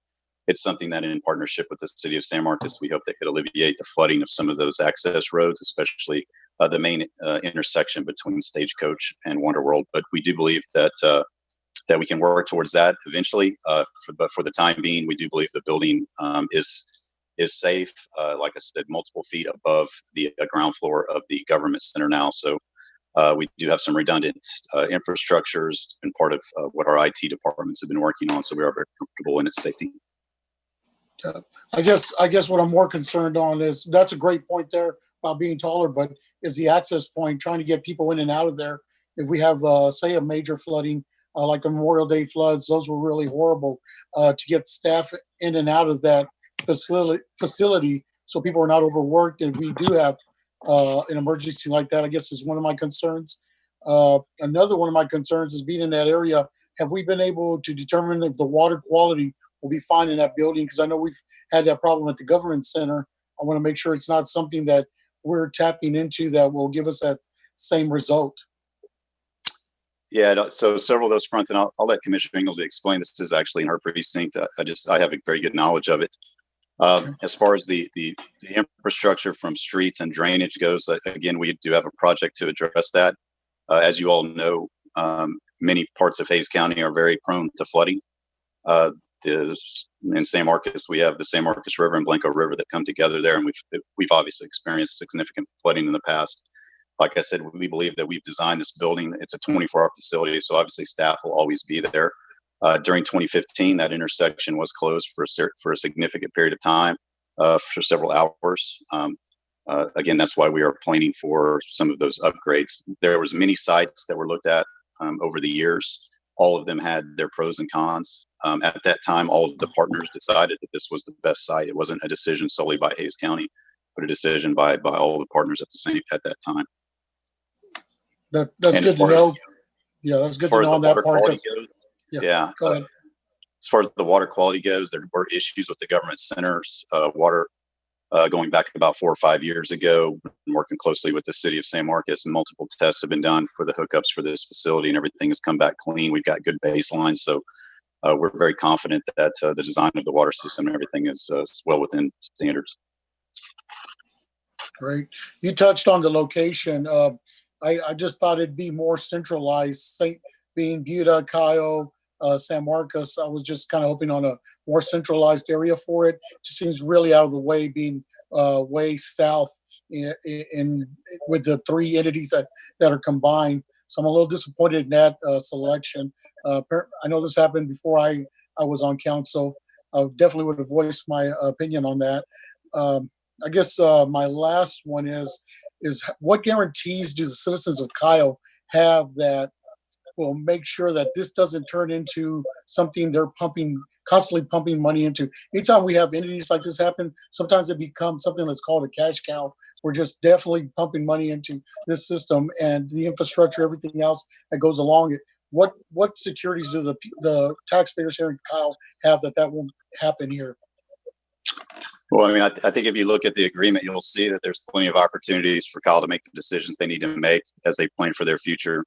It's something that in partnership with the city of San Marcos, we hope that could alleviate the flooding of some of those access roads, especially the main intersection between Stagecoach and Wonder World. But we do believe that we can work towards that eventually. But for the time being, we do believe the building is safe. Like I said, multiple feet above the ground floor of the government center now. So we do have some redundant infrastructures and part of what our IT departments have been working on. So we are very comfortable in its safety. I guess what I'm more concerned on is that's a great point there about being taller, but is the access point, trying to get people in and out of there. If we have, say, a major flooding, like the Memorial Day floods, those were really horrible, to get staff in and out of that facility so people are not overworked. If we do have an emergency like that, I guess is one of my concerns. Another one of my concerns is being in that area. Have we been able to determine if the water quality will be fine in that building? Because I know we've had that problem at the government center. I want to make sure it's not something that we're tapping into that will give us that same result. Yeah, so several of those fronts, and I'll let Commissioner Inglesby explain. This is actually in her precinct. I have a very good knowledge of it. As far as the infrastructure from streets and drainage goes, again, we do have a project to address that. As you all know, many parts of Hays County are very prone to flooding. In San Marcos, we have the San Marcos River and Blanco River that come together there, and we've obviously experienced significant flooding in the past. Like I said, we believe that we've designed this building. It's a 24-hour facility, so obviously staff will always be there. During 2015, that intersection was closed for a significant period of time, for several hours. Again, that's why we are planning for some of those upgrades. There was many sites that were looked at over the years. All of them had their pros and cons. At that time, all of the partners decided that this was the best site. It wasn't a decision solely by Hays County, but a decision by all the partners at that time. That's good to know. Yeah, that's good to know on that part. Yeah. Go ahead. As far as the water quality goes, there were issues with the government centers, water going back about 4 or 5 years ago, working closely with the city of San Marcos, and multiple tests have been done for the hookups for this facility, and everything has come back clean. We've got good baselines, so we're very confident that the design of the water system and everything is well within standards. Great. You touched on the location. I just thought it'd be more centralized, being Buda, Cayo, San Marcos. I was just kind of hoping on a more centralized area for it. Just seems really out of the way, being way south in with the three entities that are combined. So I'm a little disappointed in that selection. I know this happened before I was on council. I definitely would have voiced my opinion on that. I guess my last one is what guarantees do the citizens of Cayo have that will make sure that this doesn't turn into something they're constantly pumping money into? Anytime we have entities like this happen, sometimes it becomes something that's called a cash cow. We're just definitely pumping money into this system and the infrastructure, everything else that goes along it. What securities do the taxpayers here in Cayo have that won't happen here? Well, I mean, I think if you look at the agreement, you'll see that there's plenty of opportunities for Cayo to make the decisions they need to make as they plan for their future.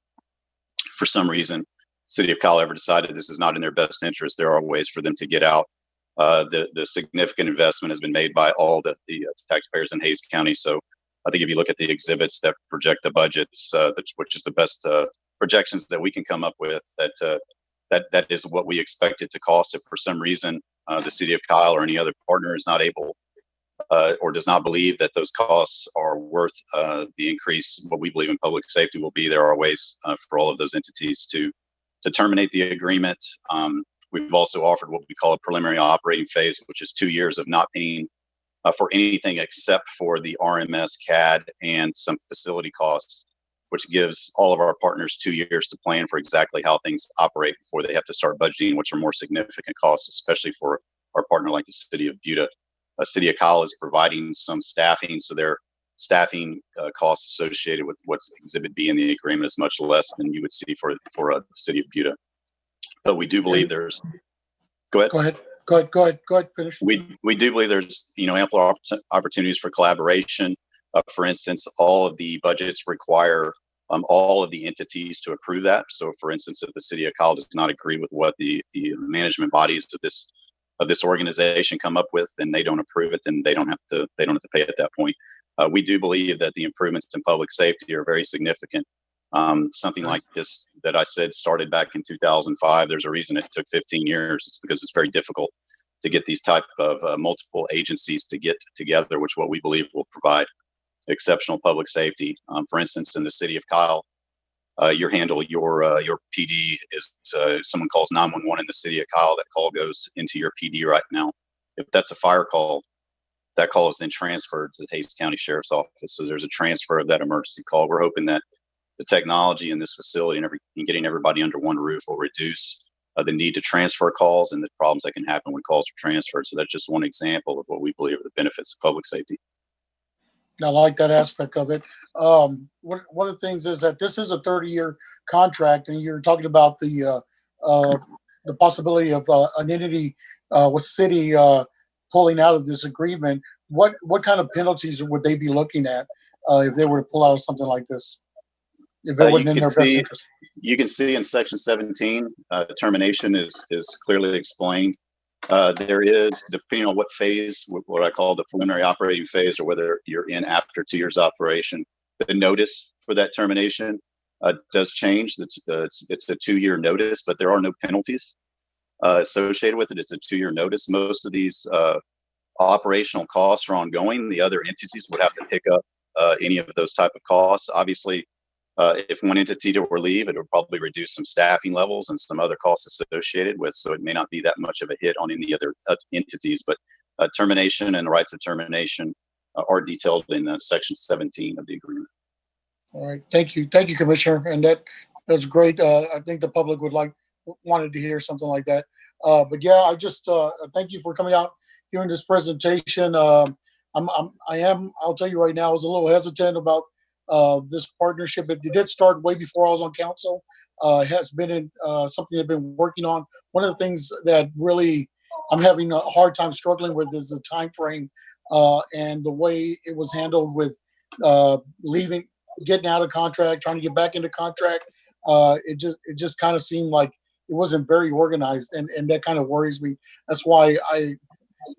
For some reason, City of Cayo ever decided this is not in their best interest, there are ways for them to get out. The significant investment has been made by all the taxpayers in Hays County. So I think if you look at the exhibits that project the budgets, which is the best projections that we can come up with, that is what we expect it to cost. If for some reason the City of Cayo or any other partner is not able or does not believe that those costs are worth the increase, what we believe in public safety will be, there are ways for all of those entities to terminate the agreement. We've also offered what we call a preliminary operating phase, which is 2 years of not paying for anything except for the RMS, CAD, and some facility costs, which gives all of our partners 2 years to plan for exactly how things operate before they have to start budgeting, which are more significant costs, especially for our partner like the City of Buda. City of Cayo is providing some staffing, so their staffing costs associated with what's Exhibit B in the agreement is much less than you would see for the City of Buda. But we do believe there's. Go ahead. Go ahead. Finish. We do believe there's ample opportunities for collaboration. For instance, all of the budgets require all of the entities to approve that. So, for instance, if the City of Cayo does not agree with what the management bodies of this organization come up with, and they don't approve it, then they don't have to pay at that point. We do believe that the improvements in public safety are very significant. Something like this that I said started back in 2005. There's a reason it took 15 years. It's because it's very difficult to get these type of multiple agencies to get together, which what we believe will provide exceptional public safety. For instance, in the City of Cayo, your PD is someone calls 911 in the City of Cayo. That call goes into your PD right now. If that's a fire call, that call is then transferred to the Hays County Sheriff's Office. So there's a transfer of that emergency call. We're hoping that the technology in this facility and getting everybody under one roof will reduce the need to transfer calls and the problems that can happen when calls are transferred. So that's just one example of what we believe are the benefits of public safety. I like that aspect of it. One of the things is that this is a 30-year contract, and you're talking about the possibility of an entity with city pulling out of this agreement. What kind of penalties would they be looking at if they were to pull out of something like this? If it wasn't in their best interest? You can see in Section 17, termination is clearly explained. There is, depending on what phase, what I call the preliminary operating phase, or whether you're in after 2 years operation, the notice for that termination does change. It's a 2-year notice, but there are no penalties associated with it. It's a 2-year notice. Most of these operational costs are ongoing. The other entities would have to pick up any of those type of costs. Obviously, if one entity were to leave, it would probably reduce some staffing levels and some other costs associated with, so it may not be that much of a hit on any other entities, but termination and the rights of termination are detailed in section 17 of the agreement. All right, thank you, Commissioner, and that's great. I think the public wanted to hear something like that. But yeah, I just thank you for coming out during this presentation. I'll tell you right now, I was a little hesitant about this partnership. It did start way before I was on council. It has been in something I've been working on. One of the things that really I'm having a hard time struggling with is the time frame and the way it was handled with leaving, getting out of contract, trying to get back into contract. It just kind of seemed like it wasn't very organized, and that kind of worries me. That's why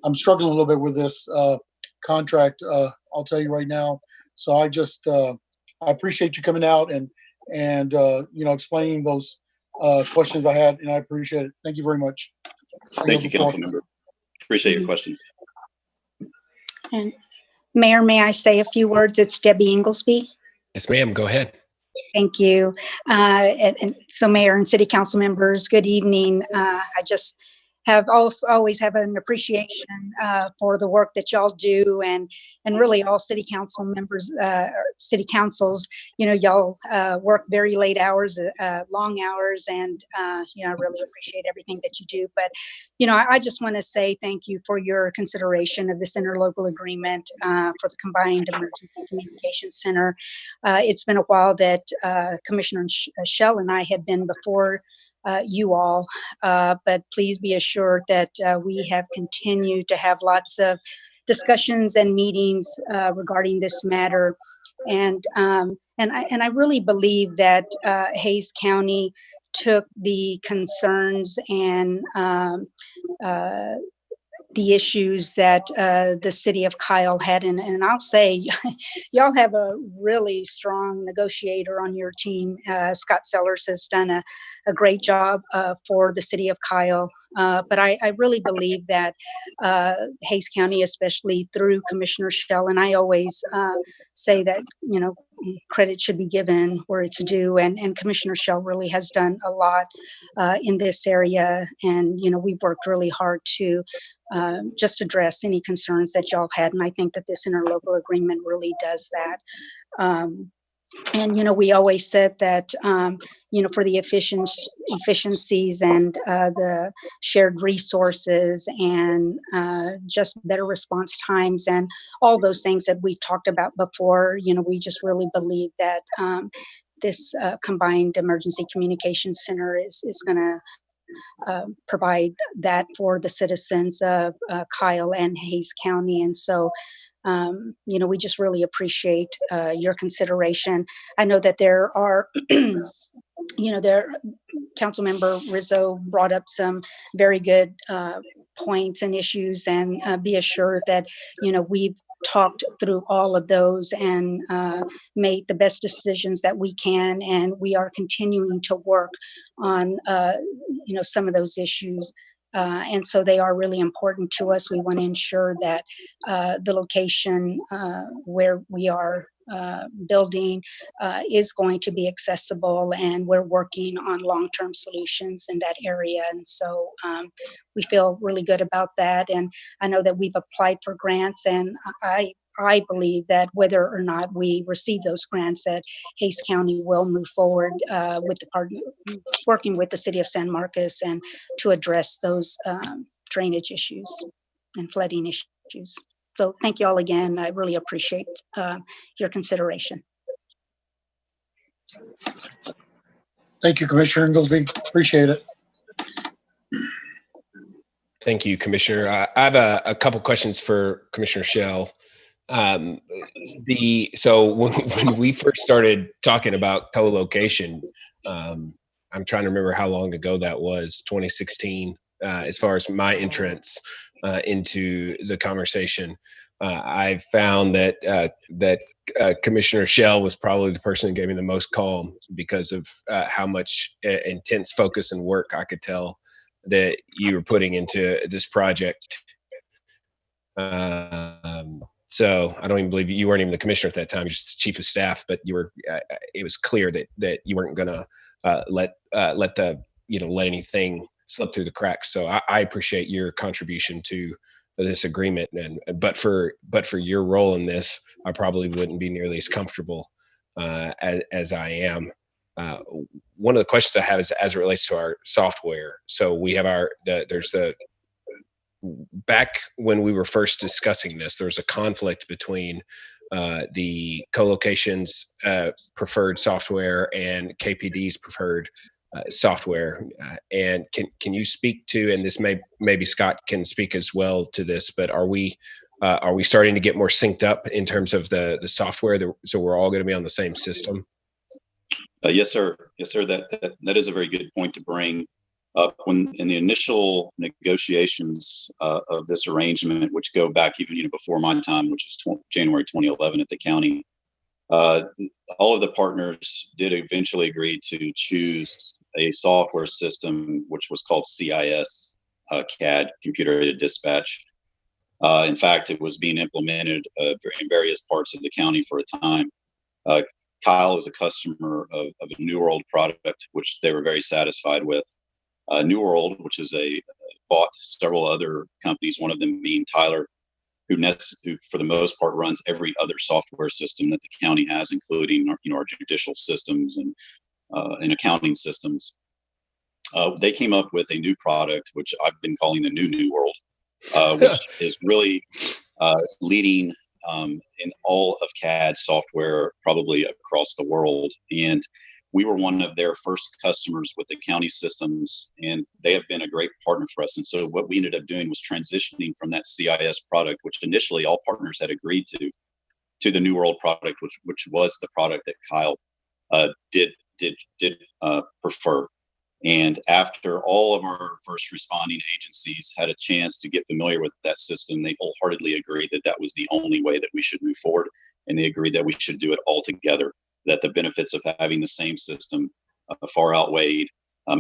I'm struggling a little bit with this contract. I'll tell you right now. So I just I appreciate you coming out and explaining those questions I had, and I appreciate it. Thank you very much. Thank you, council member. Appreciate your questions. And Mayor, may I say a few words? It's Debbie Inglesby. Yes, ma'am. Go ahead. Thank you. And so, Mayor and City Council members, good evening. I just have always have an appreciation for the work that y'all do, and really all city council members, city councils. Y'all work very late hours, long hours, and I really appreciate everything that you do. But I just want to say thank you for your consideration of this interlocal agreement for the Combined Emergency Communications Center. It's been a while that Commissioner Shell and I had been before you all, but please be assured that we have continued to have lots of discussions and meetings regarding this matter, and I really believe that Hays County took the concerns and the issues that the city of Kyle had, and I'll say, y'all have a really strong negotiator on your team. Scott Sellers has done a great job for the city of Kyle, but I really believe that Hays County, especially through Commissioner Shell, and I always say that credit should be given where it's due, and Commissioner Shell really has done a lot in this area, and we've worked really hard to just address any concerns that y'all had, and I think that this interlocal agreement really does that. And we always said that for the efficiencies and the shared resources and just better response times and all those things that we talked about before, we just really believe that this Combined Emergency Communications Center is going to provide that for the citizens of Kyle and Hays County. And so we just really appreciate your consideration. I know that there are, Councilmember Rizzo brought up some very good points and issues, and be assured that, we've talked through all of those and made the best decisions that we can, and we are continuing to work on, some of those issues. And so they are really important to us. We want to ensure that the location where we are building is going to be accessible, and we're working on long-term solutions in that area. And so we feel really good about that. And I know that we've applied for grants, and I believe that whether or not we receive those grants, that Hays County will move forward with working with the city of San Marcos and to address those drainage issues and flooding issues. So thank you all again. I really appreciate your consideration. Thank you, Commissioner Inglesby. Appreciate it. Thank you, Commissioner. I have a couple questions for Commissioner Shell. So when we first started talking about co-location, I'm trying to remember how long ago that was, 2016. as far as my entrance into the conversation. I found that Commissioner Shell was probably the person that gave me the most calm because of how much intense focus and work I could tell that you were putting into this project. So I don't even believe you weren't even the commissioner at that time, just the chief of staff, but you were. It was clear that you weren't going to let anything slip through the cracks. So I appreciate your contribution to this agreement, but for your role in this, I probably wouldn't be nearly as comfortable as I am. One of the questions I have is as it relates to our software. So we have back when we were first discussing this, there was a conflict between the co-location's preferred software and KPD's preferred software. And can you speak to, and this maybe Scott can speak as well to this, but are we starting to get more synced up in terms of the software, so we're all going to be on the same system? Yes, sir. Yes, sir. That is a very good point to bring up. When in the initial negotiations of this arrangement, which go back even before my time, which is January 2011 at the county, all of the partners did eventually agree to choose a software system which was called CIS, CAD, Computer Aided Dispatch. In fact, it was being implemented in various parts of the county for a time. Kyle is a customer of a New World product, which they were very satisfied with. New World, which is bought several other companies, one of them being Tyler, who for the most part runs every other software system that the county has, including our judicial systems and accounting systems. They came up with a new product, which I've been calling the New World, which is really leading in all of CAD software, probably across the world. And we were one of their first customers with the county systems, and they have been a great partner for us. And so what we ended up doing was transitioning from that CIS product, which initially all partners had agreed to the New World product, which was the product that Kyle did prefer. And after all of our first responding agencies had a chance to get familiar with that system, they wholeheartedly agreed that that was the only way that we should move forward. And they agreed that we should do it all together, that the benefits of having the same system far outweighed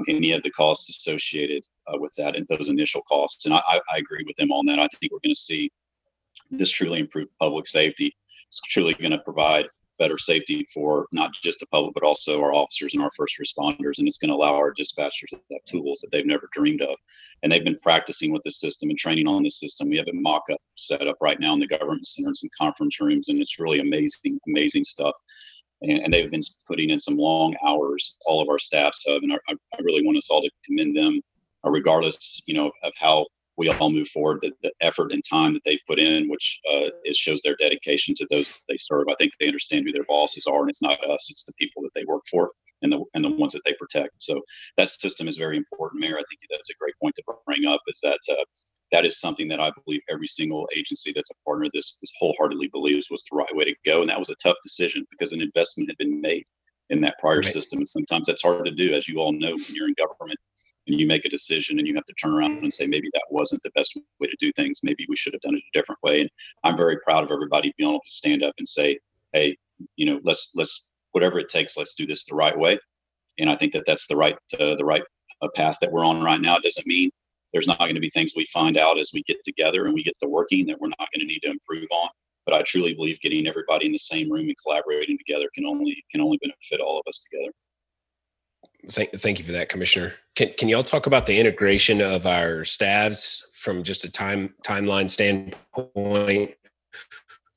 any of the costs associated with that and those initial costs. And I agree with them on that. I think we're going to see this truly improve public safety. It's truly going to provide better safety for not just the public, but also our officers and our first responders. And it's going to allow our dispatchers to have tools that they've never dreamed of. And they've been practicing with the system and training on this system. We have a mock-up set up right now in the government centers and conference rooms, and it's really amazing stuff. And they've been putting in some long hours, all of our staff have, and I really want us all to commend them, regardless, of how we all move forward, the effort and time that they've put in, which it shows their dedication to those that they serve. I think they understand who their bosses are, and it's not us, it's the people that they work for and the ones that they protect. So that system is very important, Mayor. I think that's a great point to bring up, is that that is something that I believe every single agency that's a partner of this wholeheartedly believes was the right way to go. And that was a tough decision because an investment had been made in that prior system. And sometimes that's hard to do, as you all know, when you're in government and you make a decision and you have to turn around and say, maybe that wasn't the best way to do things. Maybe we should have done it a different way. And I'm very proud of everybody being able to stand up and say, hey, let's whatever it takes, let's do this the right way. And I think that that's the right path that we're on right now. It doesn't mean there's not going to be things we find out as we get together and we get to working that we're not going to need to improve on. But I truly believe getting everybody in the same room and collaborating together can only benefit all of us together. Thank you for that, Commissioner. Can you all talk about the integration of our staffs from just a timeline standpoint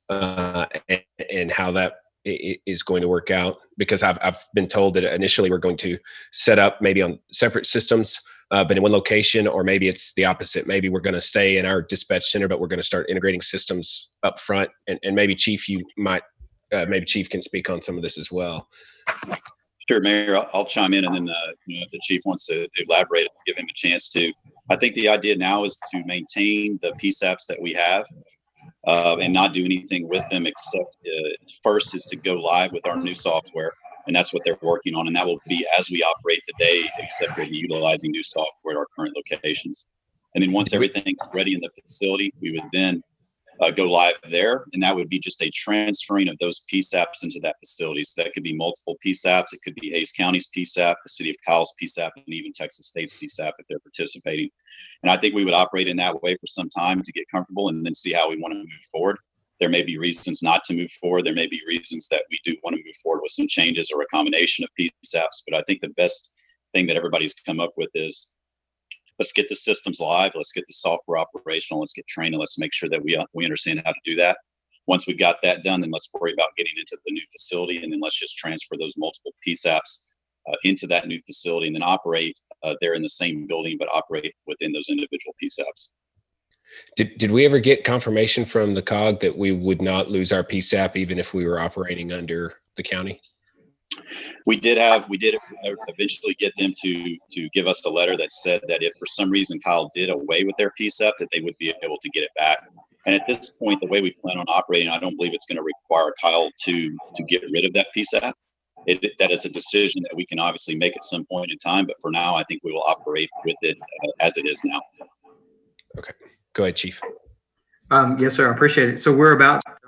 and how that is going to work out? Because I've been told that initially we're going to set up maybe on separate systems, but in one location, or maybe it's the opposite. Maybe we're going to stay in our dispatch center, but we're going to start integrating systems up front. And maybe Chief, maybe Chief can speak on some of this as well. Sure, Mayor, I'll chime in, and then if the chief wants to elaborate, give him a chance to. I think the idea now is to maintain the PSAPs that we have and not do anything with them except first is to go live with our new software. And that's what they're working on. And that will be as we operate today, except we'll be utilizing new software at our current locations. And then once everything's ready in the facility, we would then go live there. And that would be just a transferring of those PSAPs into that facility. So that could be multiple PSAPs. It could be Hays County's PSAP, the city of Kyle's PSAP, and even Texas State's PSAP if they're participating. And I think we would operate in that way for some time to get comfortable and then see how we want to move forward. There may be reasons not to move forward. There may be reasons that we do want to move forward with some changes or a combination of PSAPs. But I think the best thing that everybody's come up with is let's get the systems live. Let's get the software operational. Let's get trained, and let's make sure that we understand how to do that. Once we got that done, then let's worry about getting into the new facility, and then let's just transfer those multiple PSAPs into that new facility, and then operate there in the same building, but operate within those individual PSAPs. Did we ever get confirmation from the COG that we would not lose our PSAP even if we were operating under the county? We did eventually get them to give us a letter that said that if for some reason Kyle did away with their PSAP, that they would be able to get it back. And at this point, the way we plan on operating, I don't believe it's going to require Kyle to get rid of that PSAP. That is a decision that we can obviously make at some point in time, but for now, I think we will operate with it as it is now. Okay, go ahead, Chief. Yes, sir. I appreciate it. So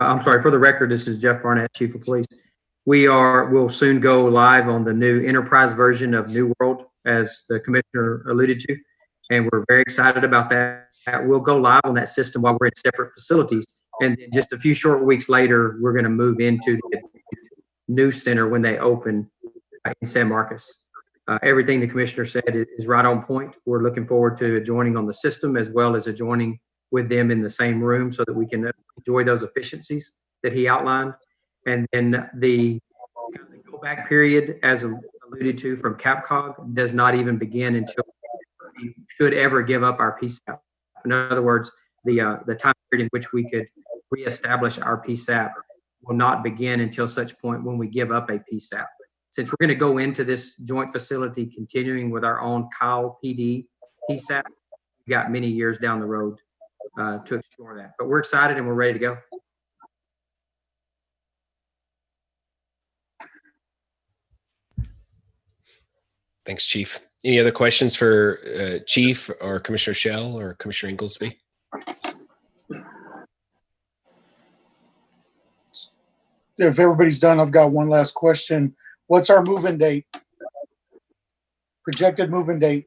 I'm sorry, for the record, this is Jeff Barnett, Chief of Police. We'll soon go live on the new enterprise version of New World, as the commissioner alluded to, and we're very excited about that. We'll go live on that system while we're in separate facilities, and then just a few short weeks later, we're going to move into the new center when they open in San Marcos. Everything the commissioner said is right on point. We're looking forward to adjoining on the system as well as adjoining with them in the same room so that we can enjoy those efficiencies that he outlined. And then the go back period, as alluded to from CapCog, does not even begin until we should ever give up our PSAP. In other words, the time period in which we could reestablish our PSAP will not begin until such point when we give up a PSAP. Since we're going to go into this joint facility continuing with our own Kyle PD PSAP, we've got many years down the road to explore that. But we're excited and we're ready to go. Thanks, Chief. Any other questions for Chief or Commissioner Schell or Commissioner Inglesby? If everybody's done, I've got one last question. What's our move-in date? Projected move-in date?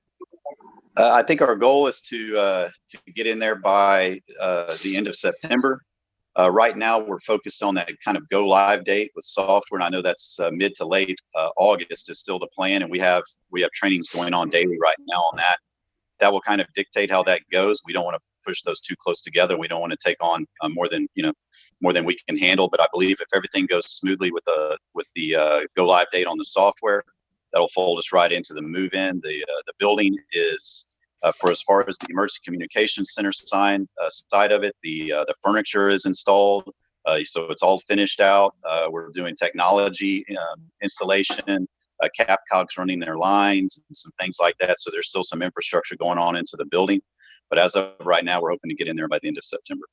I think our goal is to get in there by the end of September. Right now, we're focused on that kind of go live date with software, and I know that's mid to late August is still the plan, and we have trainings going on daily right now on that. That will kind of dictate how that goes. We don't want to push those too close together. We don't want to take on more than we can handle. But I believe if everything goes smoothly with the go live date on the software, that'll fold us right into the move in. The building is. For as far as the emergency communications center side of it, the furniture is installed, so it's all finished out. We're doing technology installation, CapCog's running their lines and some things like that. So there's still some infrastructure going on into the building, but as of right now, we're hoping to get in there by the end of September.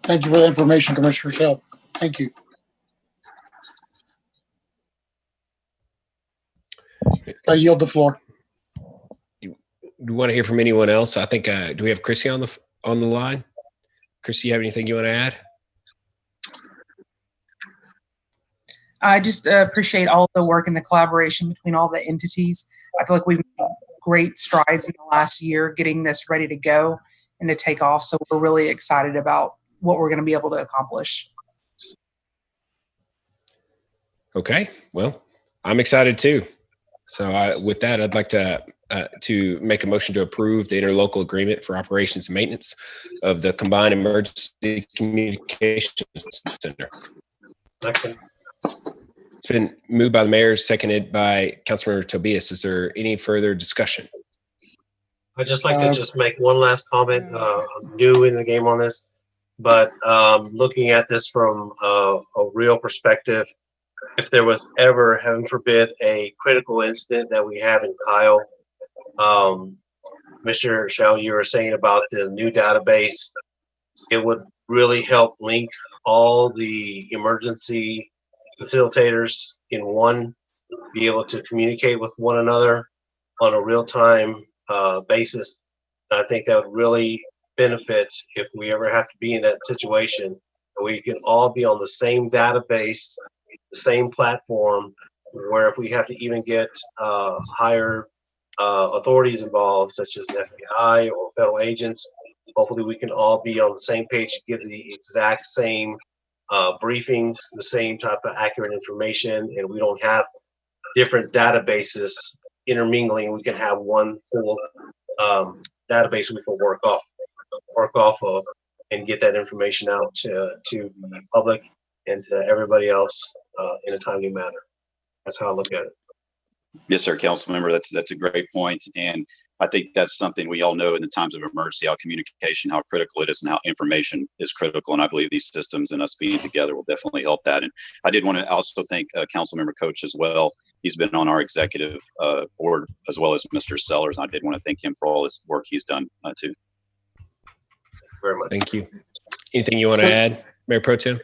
Thank you for the information, Commissioner Schell. Thank you. I yield the floor. Do you want to hear from anyone else? I think, do we have Chrissy on the line? Chrissy, you have anything you want to add? I just appreciate all the work and the collaboration between all the entities. I feel like we've made great strides in the last year getting this ready to go and to take off. So we're really excited about what we're going to be able to accomplish. Okay, well, I'm excited too. So with that, I'd like to make a motion to approve the interlocal agreement for operations and maintenance of the Combined Emergency Communications Center. Okay. It's been moved by the mayor, seconded by Councilmember Tobias. Is there any further discussion? I'd just like to just make one last comment. I'm new in the game on this, but looking at this from a real perspective, if there was ever, heaven forbid, a critical incident that we have in Kyle, Mr. Schell, you were saying about the new database, it would really help link all the emergency facilitators in one, be able to communicate with one another on a real-time basis. And I think that would really benefit if we ever have to be in that situation. We can all be on the same database, the same platform, where if we have to even get higher authorities involved, such as the FBI or federal agents, hopefully we can all be on the same page to give the exact same briefings, the same type of accurate information, and we don't have different databases intermingling. We can have one full database we can work off of and get that information out to the public and to everybody else in a timely manner. That's how I look at it. Yes, sir, council member. That's a great point. And I think that's something we all know in the times of emergency, how communication, how critical it is, and how information is critical. And I believe these systems and us being together will definitely help that. And I did want to also thank council member Coach as well. He's been on our executive board, as well as Mr. Sellers. And I did want to thank him for all his work he's done too. Very much. Thank you. Anything you want to add, Mayor Pro Tem?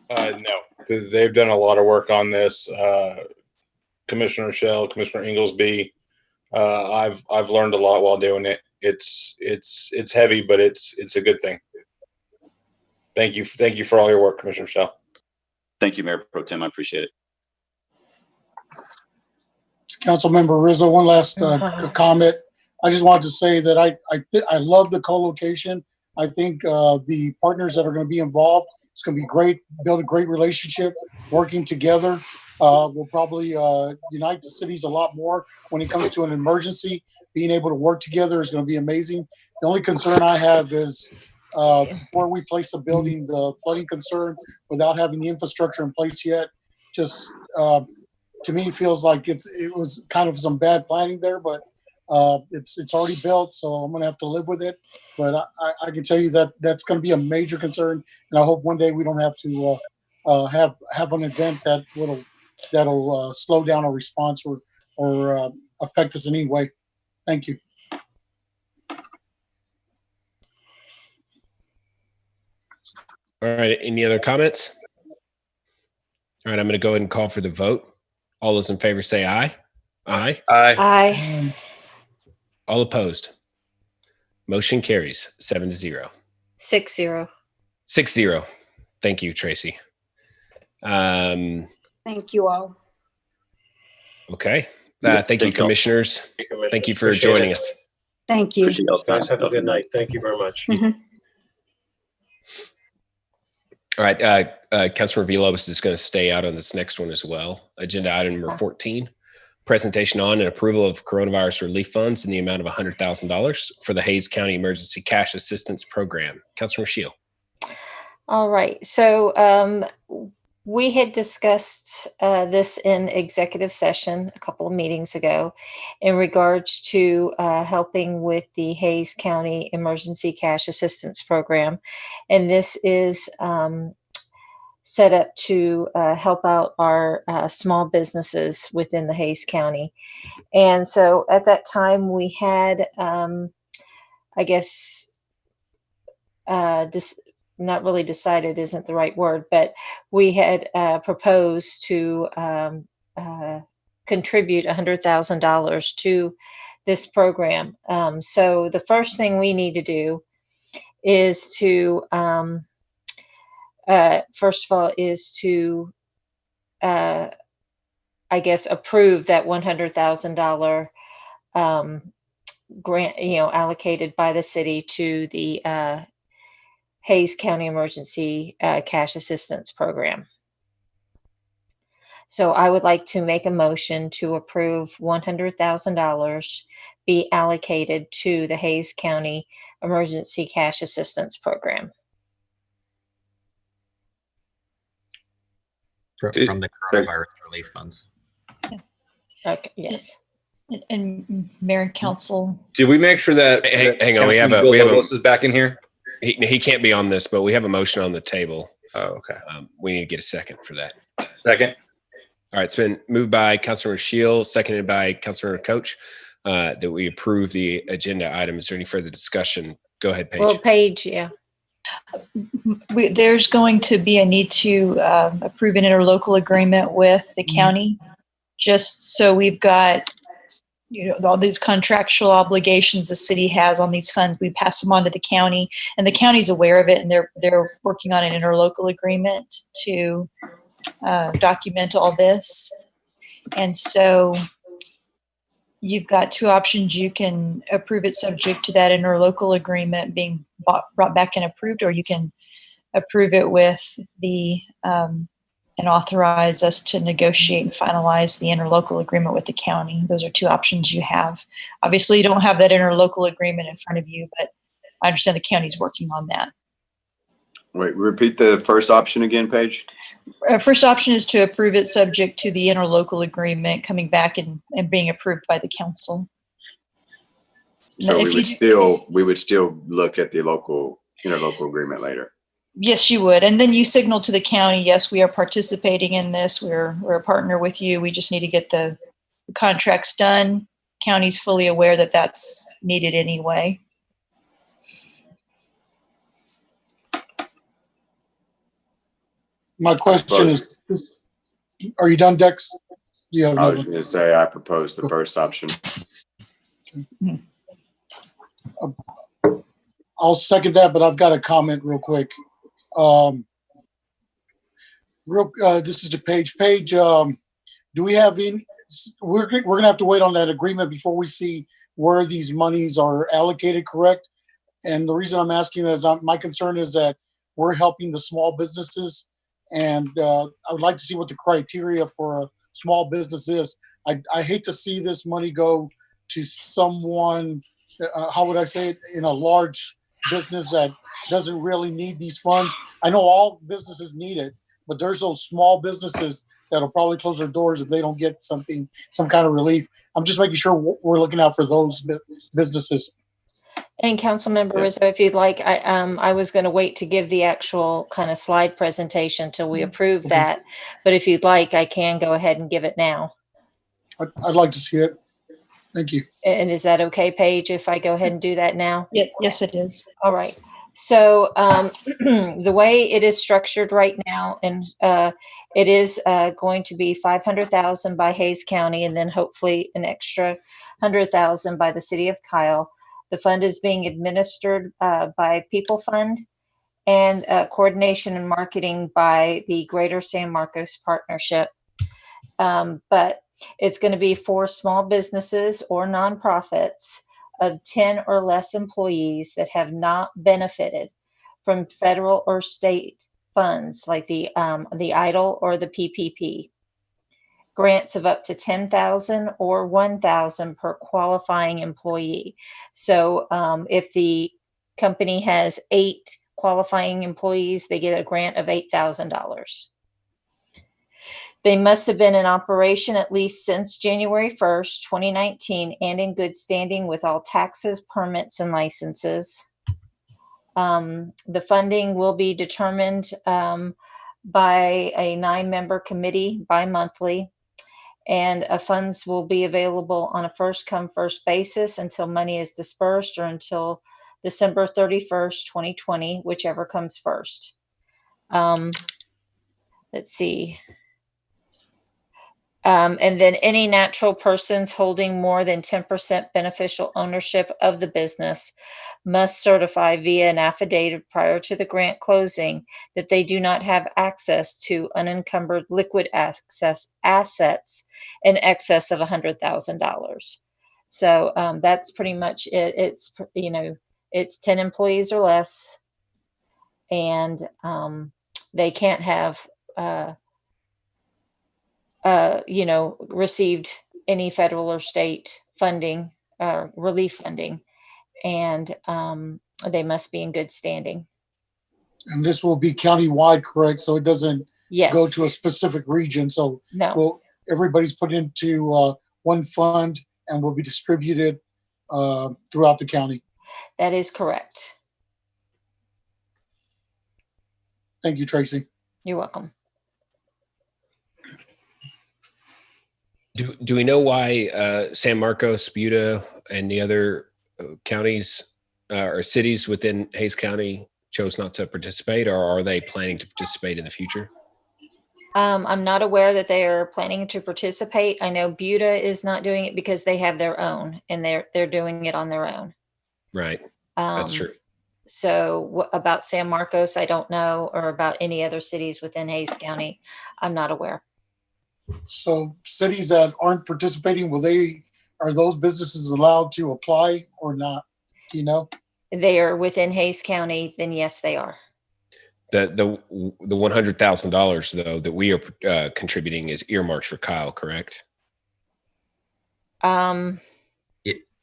No, they've done a lot of work on this. Commissioner Shell, Commissioner Inglesby. I've learned a lot while doing it. It's heavy, but it's a good thing. Thank you for all your work, Commissioner Shell. Thank you, Mayor Pro Tem. I appreciate it. Councilmember Rizzo, one last comment. I just wanted to say that I love the co-location. I think the partners that are going to be involved, it's going to be great, build a great relationship, working together. We'll probably unite the cities a lot more when it comes to an emergency. Being able to work together is going to be amazing. The only concern I have is where we place the building, the flooding concern, without having the infrastructure in place yet. Just to me, it feels like it was kind of some bad planning there, but it's already built, so I'm going to have to live with it. But I can tell you that that's going to be a major concern, and I hope one day we don't have to have an event that'll slow down our response or affect us in any way. Thank you. All right. Any other comments? All right. I'm going to go ahead and call for the vote. All those in favor say aye. Aye. Aye. Aye. All opposed. Motion carries 7-0. 6-0. 6-0. Thank you, Tracy. Thank you all. Okay. Thank you, commissioners. Thank you for joining us. Thank you. Guys, have a good night. Thank you very much. All right. Councilmember Villalobos is going to stay out on this next one as well. Agenda item number 14, presentation on and approval of coronavirus relief funds in the amount of $100,000 for the Hays County Emergency Cash Assistance Program. Councilmember Shield. All right. So we had discussed this in executive session a couple of meetings ago in regards to helping with the Hays County Emergency Cash Assistance Program. And this is set up to help out our small businesses within the Hays County. And so at that time we had, not really decided isn't the right word, but we had proposed to contribute $100,000 to this program. So the first thing we need to do is to, first of all, is to, approve that $100,000 grant, allocated by the city to the Hays County Emergency Cash Assistance Program. So I would like to make a motion to approve $100,000 be allocated to the Hays County Emergency Cash Assistance Program. From the coronavirus relief funds. Okay, yes. And Mayor and Council. Did we make sure that? Hang on, we have is back in here. He can't be on this, but we have a motion on the table. Oh, okay. We need to get a second for that. Second. All right. It's been moved by Councilmember Shield, seconded by Councilmember Coach, that we approve the agenda item. Is there any further discussion? Go ahead, Paige. Well, Paige, yeah. There's going to be a need to approve an interlocal agreement with the county, just so we've got, all these contractual obligations the city has on these funds. We pass them on to the county, and the county's aware of it, and they're working on an interlocal agreement to document all this. And so you've got two options. You can approve it subject to that interlocal agreement being brought back and approved, or you can approve it with the and authorize us to negotiate and finalize the interlocal agreement with the county. Those are two options you have. Obviously, you don't have that interlocal agreement in front of you, but I understand the county's working on that. Wait, repeat the first option again, Paige. First option is to approve it subject to the interlocal agreement coming back and being approved by the council. So we would still look at the interlocal agreement later. Yes, you would. And then you signal to the county, yes, we are participating in this. We're a partner with you. We just need to get the contracts done. County's fully aware that that's needed anyway. My question is, are you done, Dex? I was going to say I proposed the first option. I'll second that, but I've got a comment real quick. This is to Paige. Paige, do we have any? We're gonna have to wait on that agreement before we see where these monies are allocated, correct? And the reason I'm asking is my concern is that we're helping the small businesses, and I would like to see what the criteria for a small business is. I hate to see this money go to someone, how would I say it, in a large business that doesn't really need these funds. I know all businesses need it, but there's those small businesses that'll probably close their doors if they don't get some kind of relief. I'm just making sure we're looking out for those businesses. And Councilmember Rizzo, if you'd like, I was going to wait to give the actual kind of slide presentation till we approve that. But if you'd like, I can go ahead and give it now. I'd like to see it. Thank you. And is that okay, Paige, if I go ahead and do that now? Yes, it is. All right. So the way it is structured right now, and it is going to be $500,000 by Hays County, and then hopefully an extra $100,000 by the city of Kyle. The fund is being administered by People Fund, and coordination and marketing by the Greater San Marcos Partnership. But it's going to be for small businesses or nonprofits of 10 or less employees that have not benefited from federal or state funds like the EIDL or the PPP. Grants of up to $10,000 or $1,000 per qualifying employee. So if the company has 8 qualifying employees, they get a grant of $8,000. They must have been in operation at least since January 1st, 2019, and in good standing with all taxes, permits, and licenses. The funding will be determined by a 9-member committee bi-monthly, and funds will be available on a first-come, first basis until money is dispersed or until December 31st, 2020, whichever comes first. Let's see. And then any natural persons holding more than 10% beneficial ownership of the business must certify via an affidavit prior to the grant closing that they do not have access to unencumbered liquid assets in excess of $100,000. So that's pretty much it. It's 10 employees or less, and they can't have received any federal or state funding, relief funding, and they must be in good standing. And this will be countywide, correct? So it doesn't go to a specific region. So everybody's put into one fund and will be distributed throughout the county. That is correct. Thank you, Tracy. You're welcome. Do we know why San Marcos, Buda, and the other counties or cities within Hays County chose not to participate, or are they planning to participate in the future? I'm not aware that they are planning to participate. I know Buda is not doing it because they have their own, and they're doing it on their own. Right. That's Um, true. So about San Marcos, I don't know, or about any other cities within Hays County, I'm not aware. So cities that aren't participating, are those businesses allowed to apply or not? Do you know? They are within Hays County, then yes, they are. The $100,000 though that we are contributing is earmarked for Kyle, correct?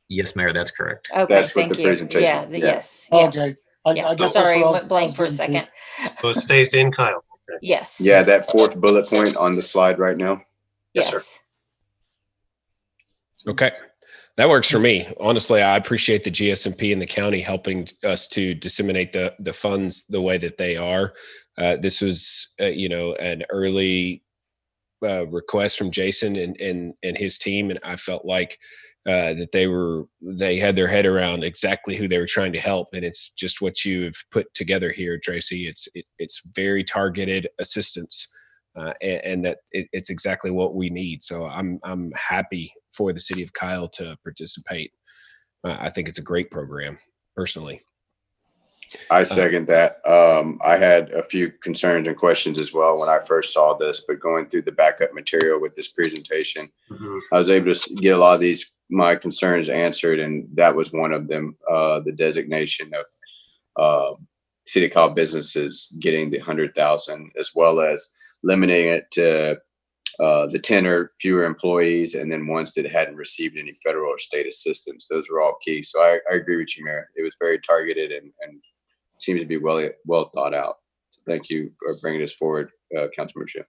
Yes, Mayor, that's correct. Okay, That's what thank the you. presentation. Yeah, yes. Okay. Yeah. I guess Sorry, that's what I went was blank for a getting to. second. So it stays in, Kyle. Okay. Yes. Yeah, that fourth bullet point on the slide right now. Yes, sir. Yes. Okay. That works for me. Honestly, I appreciate the GSMP and the county helping us to disseminate the funds the way that they are. This was, an early request from Jason and his team, and I felt like that they had their head around exactly who they were trying to help, and it's just what you've put together here, Tracy. It's very targeted assistance, and that it's exactly what we need. So I'm happy for the city of Kyle to participate. I think it's a great program, personally. I second that. I had a few concerns and questions as well when I first saw this, but going through the backup material with this presentation, I was able to get a lot of my concerns answered, and that was one of them, the designation of City of Kyle businesses getting the 100,000, as well as limiting it to the 10 or fewer employees, and then ones that hadn't received any federal or state assistance. Those were all key. So I agree with you, Mayor. It was very targeted and seems to be well thought out. So thank you for bringing this forward, Councilmember Shipp.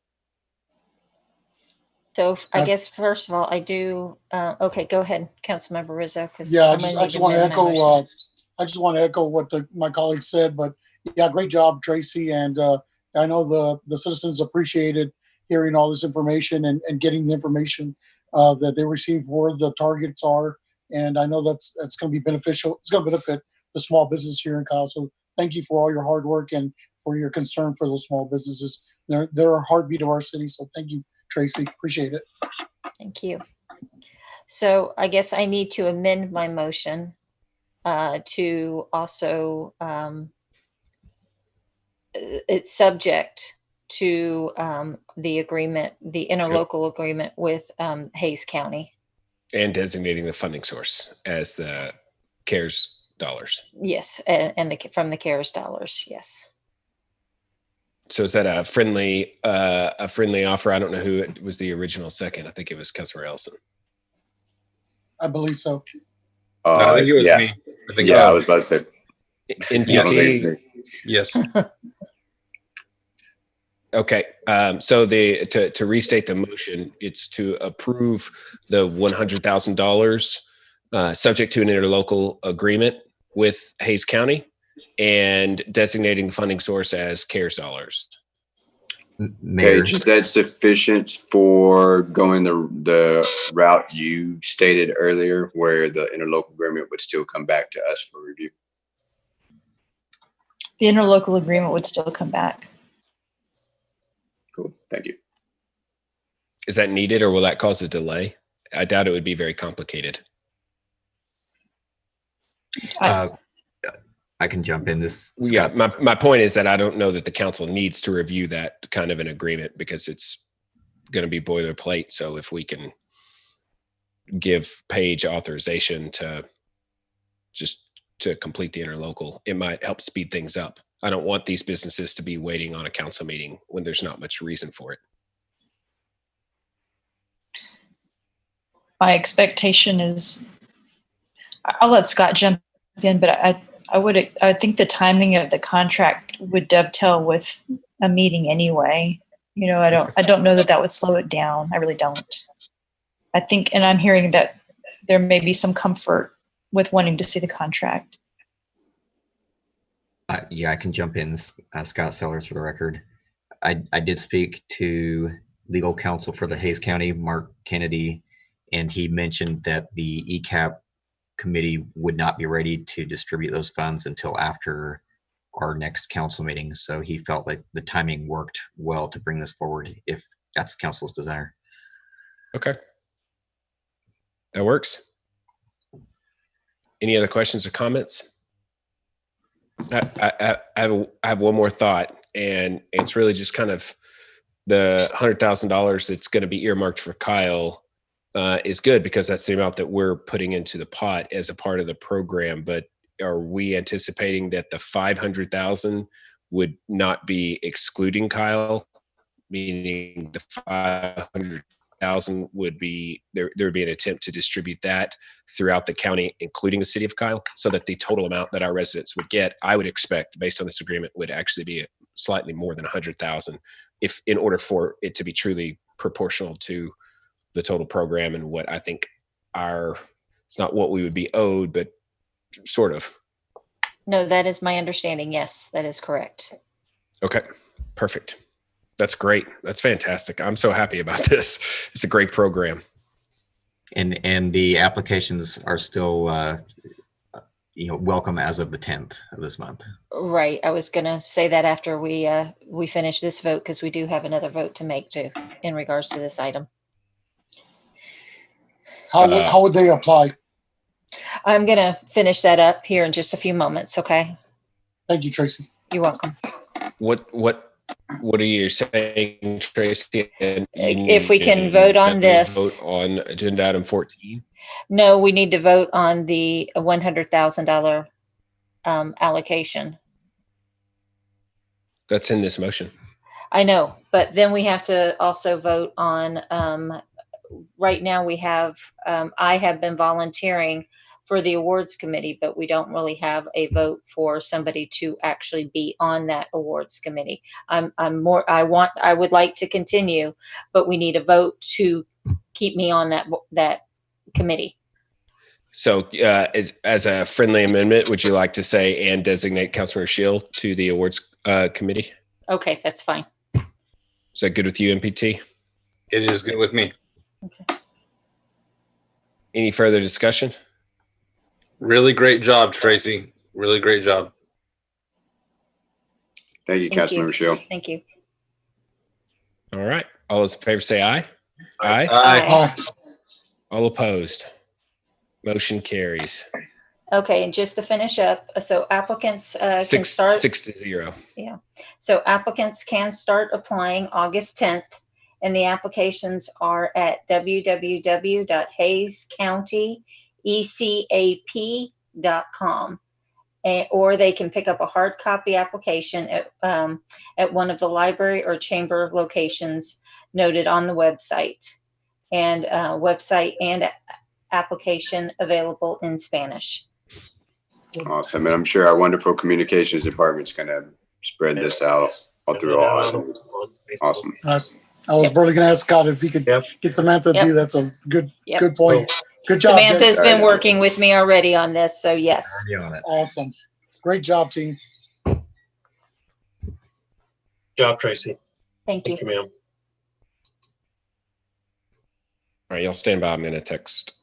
So I guess first of all, I do. Okay, go ahead, Councilmember Rizzo. Yeah, I just want to echo. I just want to echo what my colleague said. But yeah, great job, Tracy. And I know the citizens appreciated hearing all this information and getting the information that they received, where the targets are. And I know that's going to be beneficial. It's going to benefit the small business here in Kyle. So thank you for all your hard work and for your concern for those small businesses. They're a heartbeat of our city. So thank you, Tracy. Appreciate it. Thank you. So I guess I need to amend my motion to also, it's subject to the agreement, the interlocal agreement with Hays County. And designating the funding source as the CARES dollars. Yes, and from the CARES dollars, yes. So is that a friendly offer? I don't know who it was the original second. I think it was Councilor Ellison. I believe so. I think it was yeah. me. I was about to say. NPT. Yes. Okay. So to restate the motion, it's to approve the $100,000 subject to an interlocal agreement with Hays County and designating the funding source as CARES dollars. Mayor, Paige, is that sufficient for going the route you stated earlier, where the interlocal agreement would still come back to us for review? The interlocal agreement would still come back. Cool. Thank you. Is that needed, or will that cause a delay? I doubt it would be very complicated. I can jump in this. Yeah, my point is that I don't know that the council needs to review that kind of an agreement because it's going to be boilerplate. So if we can give Paige authorization to complete the interlocal, it might help speed things up. I don't want these businesses to be waiting on a council meeting when there's not much reason for it. My expectation is, I'll let Scott jump in, but I think the timing of the contract would dovetail with a meeting anyway. You know, I don't know that would slow it down. I really don't. I think, and I'm hearing that there may be some comfort with wanting to see the contract. Yeah, I can jump in. Scott Sellers for the record. I did speak to legal counsel for the Hays County, Mark Kennedy, and he mentioned that the ECAP committee would not be ready to distribute those funds until after our next council meeting. So he felt like the timing worked well to bring this forward if that's council's desire. Okay. That works. Any other questions or comments? I have one more thought, and it's really just kind of the $100,000 that's going to be earmarked for Kyle is good because that's the amount that we're putting into the pot as a part of the program. But are we anticipating that the 500,000 would not be excluding Kyle, meaning the 500,000 would be there would be an attempt to distribute that throughout the county, including the city of Kyle, so that the total amount that our residents would get, I would expect, based on this agreement, would actually be slightly more than 100,000, if in order for it to be truly proportional to the total program and what I think it's not what we would be owed, but sort of. No, that is my understanding. Yes, that is correct. Okay, perfect. That's great. That's fantastic. I'm so happy about this. It's a great program. And the applications are still welcome as of the 10th of this month. Right. I was going to say that after we finish this vote, because we do have another vote to make too in regards to this item. How would they apply? I'm going to finish that up here in just a few moments. Okay. Thank you, Tracy. You're welcome. What are you saying, Tracy? If we can vote on this. Vote on agenda item 14? No, we need to vote on the $100,000 allocation. That's in this motion. I know, but then we have to also vote on, right now we have, I have been volunteering for the awards committee, but we don't really have a vote for somebody to actually be on that awards committee. I would like to continue, but we need a vote to keep me on that committee. So as a friendly amendment, would you like to say and designate Councilmember Shield to the awards committee? Okay, that's fine. Is that good with you, MPT? It is good with me. Okay. Any further discussion? Really great job, Tracy. Really great job. Thank you, Councilmember Shield. Thank you. All right. All those in favor say aye. Aye. Aye. All opposed. Motion carries. Okay, and just to finish up, so applicants can start 6-0. Yeah. So applicants can start applying August 10th, and the applications are at www.hayscountyecap.com. Or they can pick up a hard copy application at one of the library or chamber locations noted on the website. And website and application available in Spanish. Awesome. And I'm sure our wonderful communications department's going to spread this out all through all. Awesome. I was really going to ask Scott if he could get Samantha to do that. So good point. Good job. Samantha's been working with me already on this, so yes. Awesome. Great job, team. Job, Tracy. Thank you. Thank you, ma'am. All right, y'all stand by. I'm going to text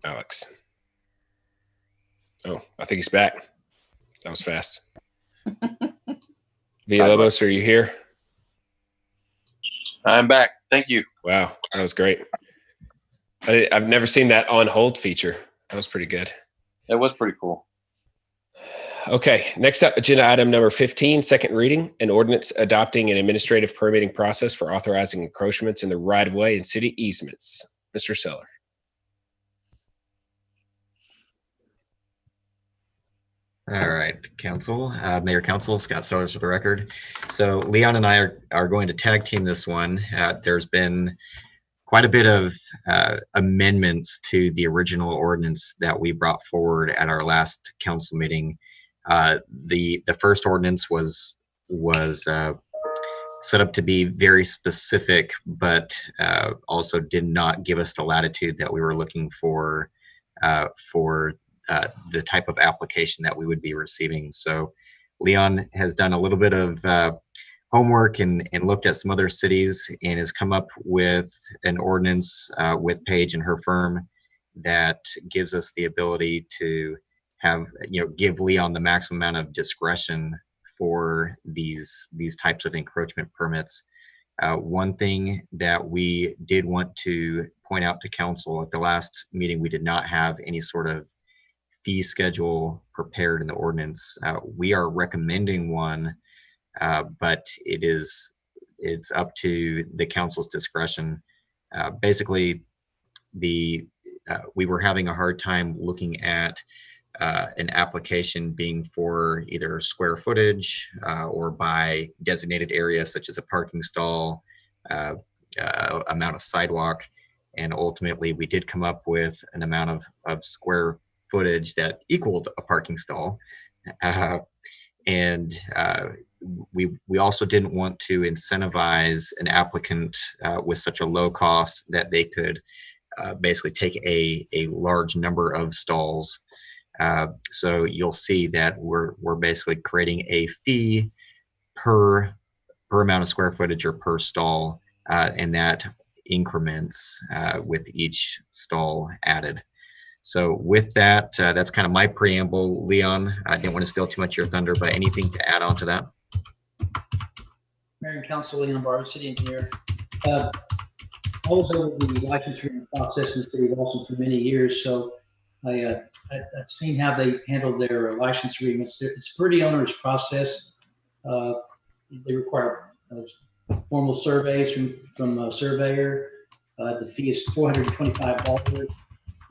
Alex. Oh, I think he's back. That was fast. Villalobos, are you here? I'm back. Thank you. Wow, that was great. I've never seen that on hold feature. That was pretty good. That was pretty cool. Okay, next up, agenda item number 15, second reading, an ordinance adopting an administrative permitting process for authorizing encroachments in the right-of-way and city easements. Mr. Seller. All right, Council, Mayor Council, Scott Sellers for the record. So Leon and I are going to tag team this one. There's been quite a bit of amendments to the original ordinance that we brought forward at our last council meeting. The first ordinance was set up to be very specific, but also did not give us the latitude that we were looking for the type of application that we would be receiving. So Leon has done a little bit of homework and looked at some other cities and has come up with an ordinance with Paige and her firm that gives us the ability to have, give Leon the maximum amount of discretion for these types of encroachment permits. One thing that we did want to point out to council at the last meeting, we did not have any sort of fee schedule prepared in the ordinance. We are recommending one, but it's up to the council's discretion. Basically, we were having a hard time looking at an application being for either square footage or by designated areas such as a parking stall, amount of sidewalk, and ultimately we did come up with an amount of square footage that equaled a parking stall. We also didn't want to incentivize an applicant with such a low cost that they could basically take a large number of stalls. So you'll see that we're basically creating a fee per amount of square footage or per stall, and that increments with each stall added. So with that, that's kind of my preamble. Leon, I didn't want to steal too much of your thunder, but anything to add on to that? Mayor and Council, Leon Barber, City Engineer. I was over the licensing process in the city of Austin for many years, so I've seen how they handle their license agreements. It's a pretty onerous process. They require formal surveys from a surveyor. The fee is $425.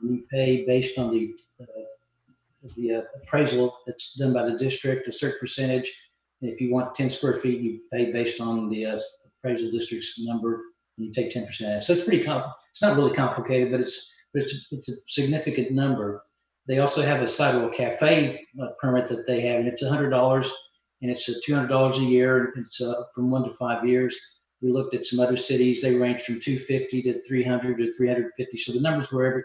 You pay based on the appraisal that's done by the district, a certain percentage. And if you want 10 square feet, you pay based on the appraisal district's number, and you take 10%. So it's pretty it's not really complicated, but it's a significant number. They also have a sidewalk cafe permit that they have, and it's $100, and it's $200 a year. It's from 1 to 5 years. We looked at some other cities; they range from $250 to $300 to $350. So the numbers were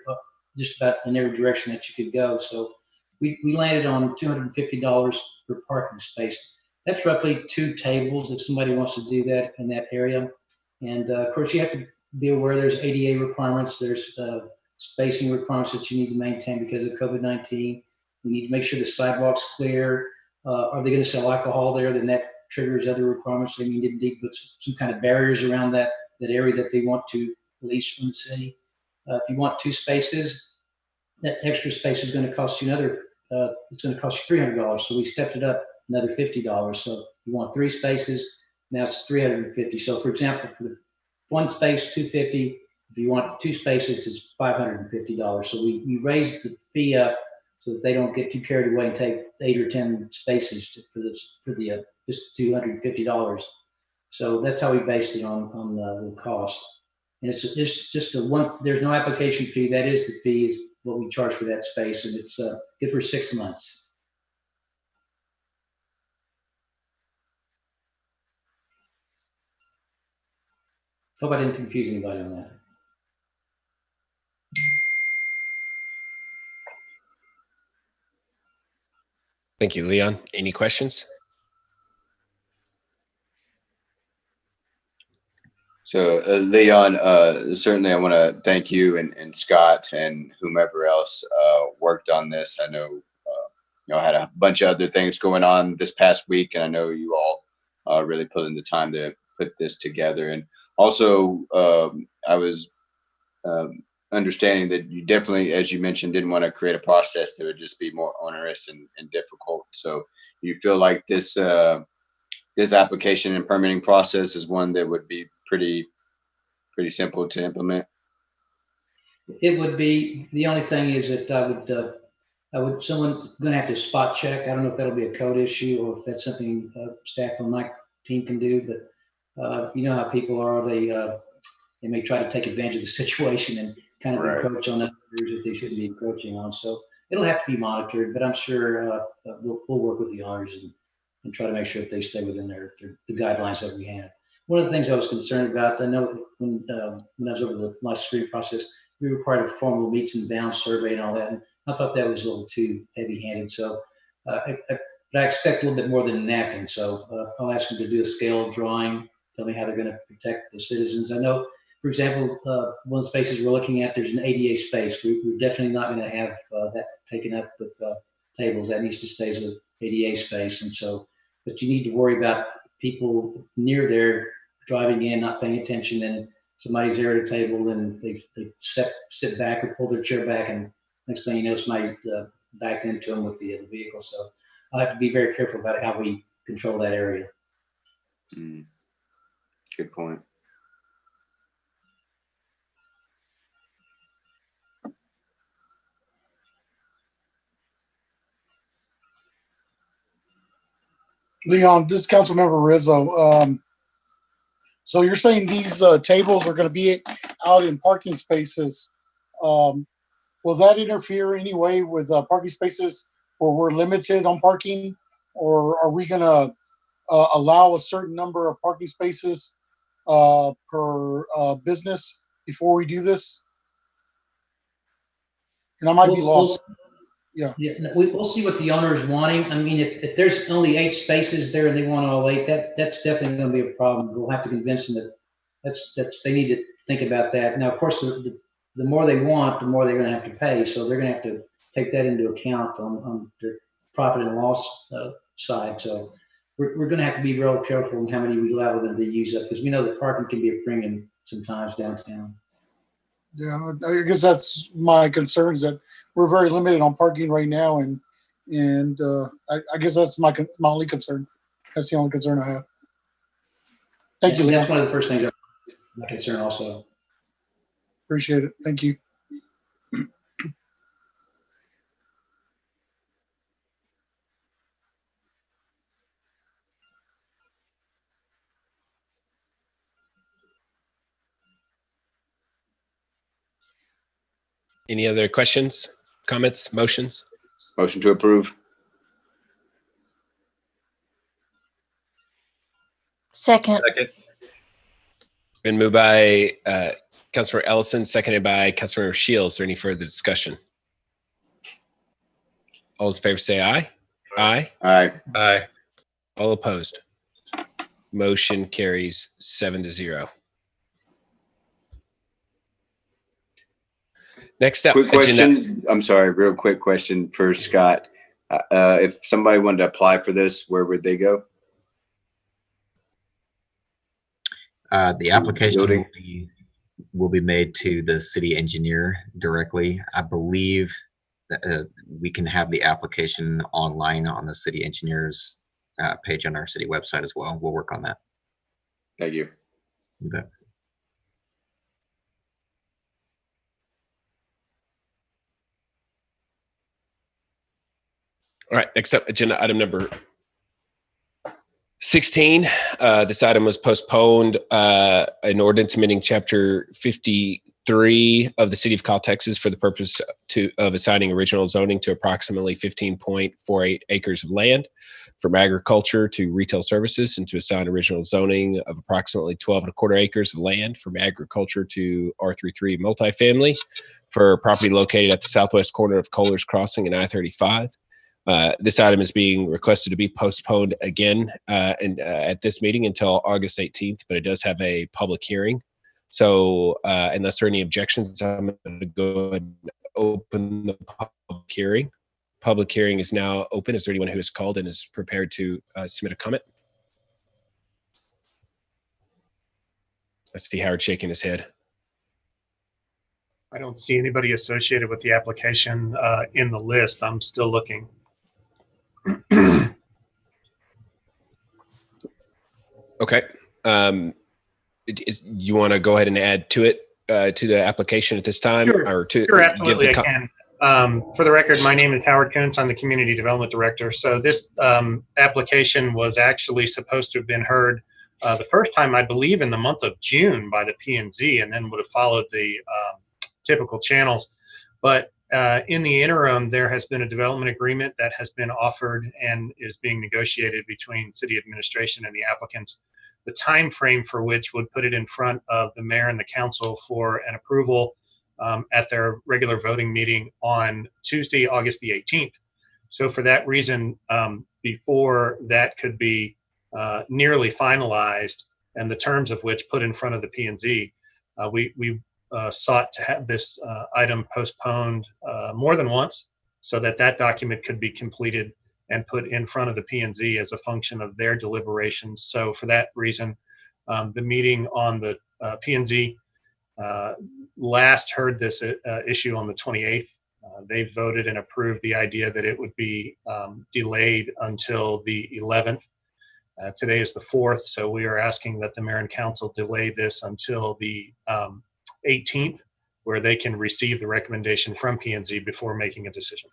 just about in every direction that you could go. So we landed on $250 per parking space. That's roughly 2 tables if somebody wants to do that in that area. And of course, you have to be aware there's ADA requirements. There's spacing requirements that you need to maintain because of COVID-19. You need to make sure the sidewalk's clear. Are they going to sell alcohol there? Then that triggers other requirements. They need to put some kind of barriers around that area that they want to lease from the city. If you want 2 spaces, that extra space is going to cost you it's going to cost you $300. So we stepped it up another $50. So you want 3 spaces, now it's $350. So for example, for the 1 space, $250. If you want 2 spaces, it's $550. So we raised the fee up so that they don't get too carried away and take 8 or 10 spaces for just $250. So that's how we based it on the cost. And it's just there's no application fee. That is the fee, is what we charge for that space. And it's good for 6 months. Hope I didn't confuse anybody on that. Thank you, Leon. Any questions? So Leon, certainly I want to thank you and Scott and whomever else worked on this. I know I had a bunch of other things going on this past week, and I know you all really put in the time to put this together. And also, I was understanding that you definitely, as you mentioned, didn't want to create a process that would just be more onerous and difficult. So you feel like this application and permitting process is one that would be pretty simple to implement? It would be. The only thing is that someone's going to have to spot check. I don't know if that'll be a code issue or if that's something staff on my team can do, but you know how people are. They may try to take advantage of the situation and kind of encroach on others that they shouldn't be encroaching on. So it'll have to be monitored, but I'm sure we'll work with the owners and try to make sure that they stay within the guidelines that we have. One of the things I was concerned about, I know when I was over the license screening process, we required a formal meets and bounds survey and all that. And I thought that was a little too heavy-handed. So I expect a little bit more than a napkin. So I'll ask them to do a scale drawing, tell me how they're going to protect the citizens. I know, for example, one of the spaces we're looking at, there's an ADA space. We're definitely not going to have that taken up with tables. That needs to stay as a ADA space. And so, but you need to worry about people near there driving in, not paying attention, and somebody's there at a table and they sit back or pull their chair back, and next thing you know, somebody's backed into them with the vehicle. So I have to be very careful about how we control that area. Good point. Leon, this is Councilmember Rizzo. So you're saying these tables are going to be out in parking spaces. Will that interfere any way with parking spaces where we're limited on parking? Or are we going to allow a certain number of parking spaces per business before we do this? And I might be lost. Yeah. We'll see what the owner is wanting. I mean, if there's only 8 spaces there and they want all 8, that's definitely going to be a problem. We'll have to convince them that they need to think about that. Now, of course, the more they want, the more they're going to have to pay. So they're going to have to take that into account on their profit and loss side. So we're going to have to be real careful in how many we allow them to use up, because we know that parking can be a premium sometimes downtown. Yeah, I guess that's my concern, is that we're very limited on parking right now, and I guess that's my only concern. That's the only concern I have. Thank you, Leon. That's one of the first things my concern also. Appreciate it. Thank you. Any other questions, comments, motions? Motion to approve. Second. Been moved by Councilor Ellison, seconded by Councilor Shields. Is there any further discussion? All those in favor say aye. Aye. Aye. Aye. All opposed. Motion carries 7-0. Next up, Quick question. I'm sorry, real quick question for Scott. If somebody wanted to apply for this, where would they go? The application will be made to the city engineer directly. I believe that we can have the application online on the city engineer's page on our city website as well. We'll work on that. Thank you. You bet. All right, next up, agenda item number 16. This item was postponed. An ordinance amending Chapter 53 of the City of Kyle, Texas, for the purpose of assigning original zoning to approximately 15.48 acres of land from agriculture to retail services, and to assign original zoning of approximately 12.25 acres of land from agriculture to R33 multifamily for property located at the southwest corner of Kohler's Crossing and I-35. This item is being requested to be postponed again at this meeting until August 18th, but it does have a public hearing. So unless there are any objections, I'm going to go ahead and open the public hearing. Public hearing is now open. Is there anyone who has called and is prepared to submit a comment? I see Howard shaking his head. I don't see anybody associated with the application in the list. I'm still looking. Okay. You want to go ahead and add to it, to the application at this time? Sure, or to sure, absolutely, give I can. For the record, my name is Howard Kuntz. I'm the Community Development Director. So this application was actually supposed to have been heard the first time, I believe, in the month of June by the P&Z, and then would have followed the typical channels. But in the interim, there has been a development agreement that has been offered and is being negotiated between city administration and the applicants. The time frame for which would put it in front of the mayor and the council for an approval at their regular voting meeting on Tuesday, August the 18th. So for that reason, before that could be nearly finalized, and the terms of which put in front of the P&Z, we sought to have this item postponed more than once. so that that document could be completed and put in front of the P&Z as a function of their deliberations. So for that reason, the meeting on the P&Z last heard this issue on the 28th. They voted and approved the idea that it would be delayed until the 11th. Today is the 4th, so we are asking that the mayor and council delay this until the 18th, where they can receive the recommendation from P&Z before making a decision.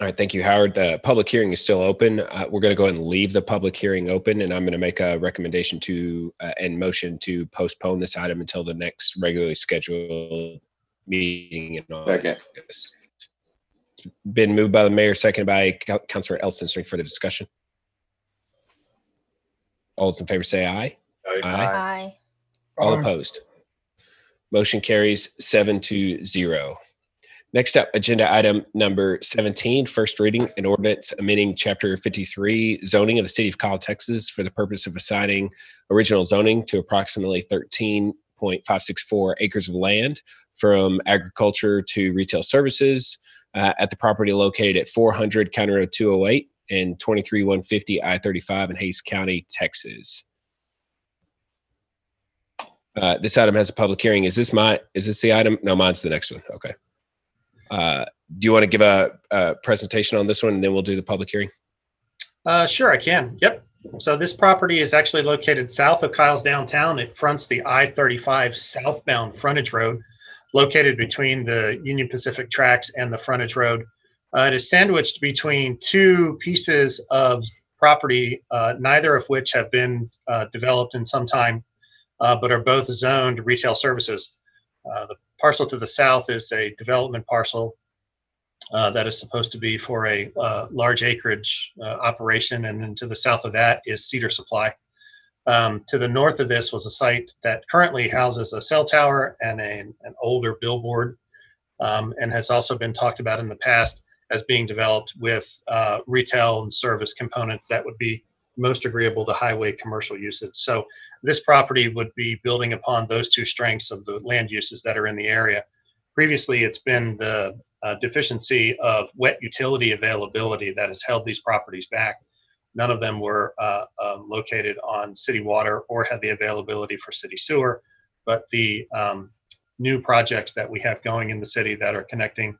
All right, thank you, Howard. The public hearing is still open. We're going to go ahead and leave the public hearing open, and I'm going to make a recommendation to and motion to postpone this item until the next regularly scheduled meeting in August. It's been moved by the mayor, seconded by Councilor Elston. Is there any further discussion? All those in favor say aye. Aye. Aye. All opposed. Motion carries 7-0. Next up, agenda item number 17, first reading, an ordinance amending Chapter 53 zoning of the City of Kyle, Texas for the purpose of assigning original zoning to approximately 13.564 acres of land from agriculture to retail services at the property located at 400 County Road 208 and 23150 I-35 in Hays County, Texas. This item has a public hearing. Is this the item? No, mine's the next one. Okay. Do you want to give a presentation on this one, and then we'll do the public hearing? Sure, I can. Yep. So this property is actually located south of Kyle's downtown. It fronts the I-35 southbound frontage road, located between the Union Pacific tracks and the frontage road. It is sandwiched between two pieces of property, neither of which have been developed in some time, but are both zoned retail services. The parcel to the south is a development parcel that is supposed to be for a large acreage operation, and then to the south of that is Cedar Supply. To the north of this was a site that currently houses a cell tower and an older billboard, and has also been talked about in the past as being developed with retail and service components that would be most agreeable to highway commercial usage. So this property would be building upon those two strengths of the land uses that are in the area. Previously, it's been the deficiency of wet utility availability that has held these properties back. None of them were located on city water or had the availability for city sewer, but the new projects that we have going in the city that are connecting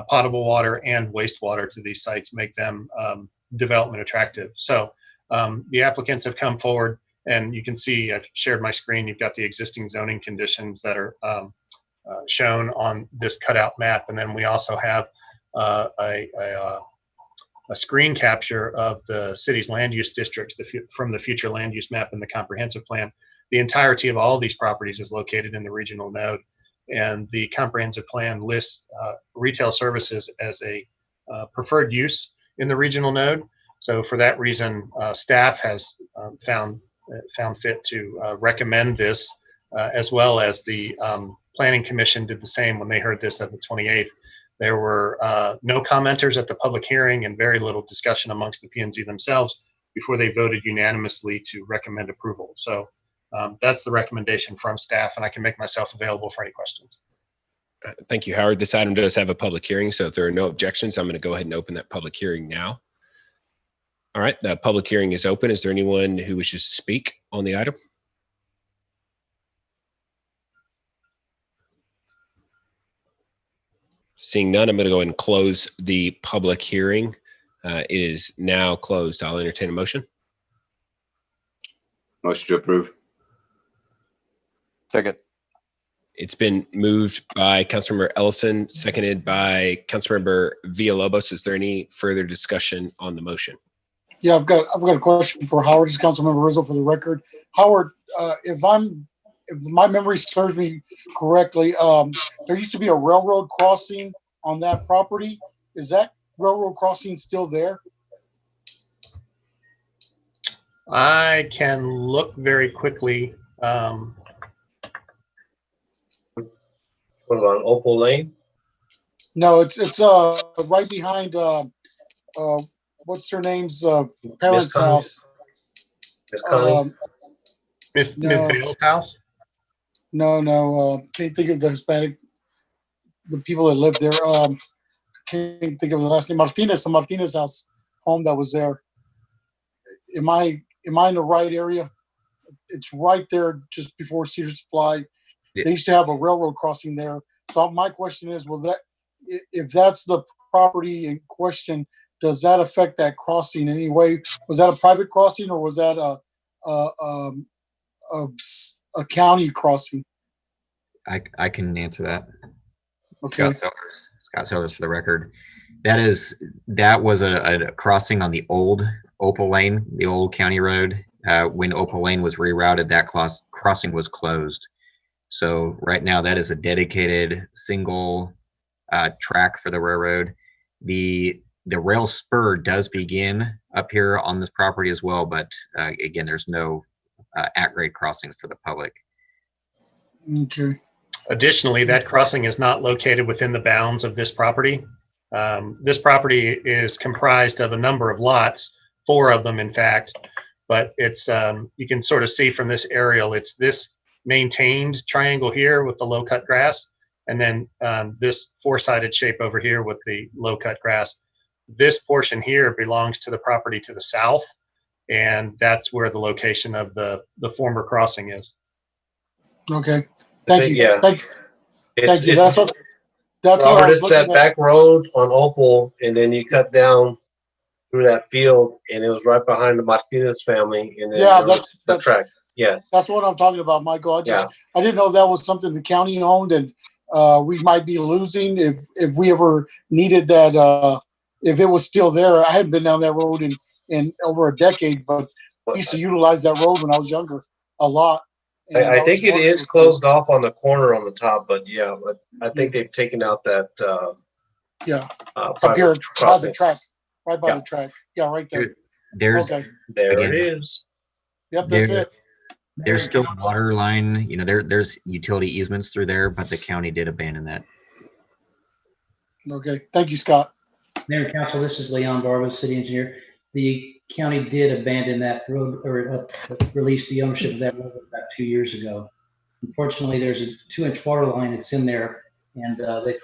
potable water and wastewater to these sites make them development attractive. So the applicants have come forward, and you can see, I've shared my screen. You've got the existing zoning conditions that are shown on this cutout map. And then we also have a screen capture of the city's land use districts from the future land use map and the comprehensive plan. The entirety of all of these properties is located in the regional node. And the comprehensive plan lists retail services as a preferred use in the regional node. So for that reason, staff has found fit to recommend this, as well as the Planning Commission did the same when they heard this at the 28th. There were no commenters at the public hearing and very little discussion amongst the P&Z themselves before they voted unanimously to recommend approval. So that's the recommendation from staff, and I can make myself available for any questions. Thank you, Howard. This item does have a public hearing, so if there are no objections, I'm going to go ahead and open that public hearing now. All right, the public hearing is open. Is there anyone who wishes to speak on the item? Seeing none, I'm going to go ahead and close the public hearing. It is now closed. I'll entertain a motion. Motion to approve. Second. It's been moved by Councilmember Ellison, seconded by Councilmember Villalobos. Is there any further discussion on the motion? Yeah, I've got a question for Howard. This is Councilmember Rizzo for the record. Howard, if my memory serves me correctly, there used to be a railroad crossing on that property. Is that railroad crossing still there? I can look very quickly. What about Opal Lane? No, it's right behind what's her name's parents' house. Miss Connie? Miss Bale's house? No, can't think of the Hispanic. the people that lived there. Can't think of the last name. Martinez, the Martinez house home that was there. Am I in the right area? It's right there just before Cedar Supply. Yeah. They used to have a railroad crossing there. So my question is, will that, if that's the property in question, does that affect that crossing in any way? Was that a private crossing or was that a county crossing? I can answer that. Okay. Scott Sellers for the record. That was a crossing on the old Opal Lane, the old county road. When Opal Lane was rerouted, that crossing was closed. So right now that is a dedicated single track for the railroad. The rail spur does begin up here on this property as well, but again, there's no at-grade crossings for the public. Okay. Additionally, that crossing is not located within the bounds of this property. This property is comprised of a number of lots, 4 of them, in fact, but it's you can sort of see from this aerial, it's this maintained triangle here with the low cut grass, and then this 4-sided shape over here with the low cut grass. This portion here belongs to the property to the south, and that's where the location of the former crossing is. Okay. Thank you. Yeah. Thank you. That's what Robert, I was it's that looking at. back road on Opal, and then you cut down through that field, and it was right behind the Martinez family, and then Yeah, there was the that's track. Yes. That's what I'm talking about, Michael. I didn't know that was something the county owned, and we might be losing if we ever needed that. If it was still there, I hadn't been down that road in over a decade, but I used to utilize that road when I was younger a lot. And I think was it wondering is closed off on the corner on the top, but yeah, I think they've taken out that up here by the track, right by the track. Yeah, right there. There's okay. There again, it is. Yep, that's it. There's still water line, there's utility easements through there, but the county did abandon that. Okay, thank you, Scott. Mayor and Council, this is Leon Barba, City Engineer. The county did abandon that road, or release the ownership of that road about 2 years ago. Unfortunately, there's a 2-inch water line that's in there, and they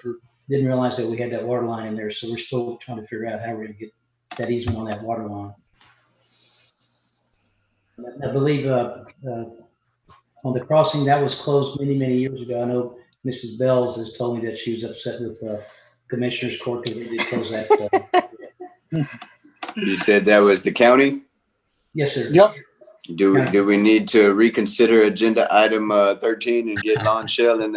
didn't realize that we had that water line in there, so we're still trying to figure out how we're going to get that easement on that water line. I believe on the crossing that was closed many, many years ago. I know Mrs. Bells has told me that she was upset with Commissioner's Court because they did close that. You said that was the county? Yes, sir. Yep. Do we need to reconsider agenda item 13 and get Lon Shell and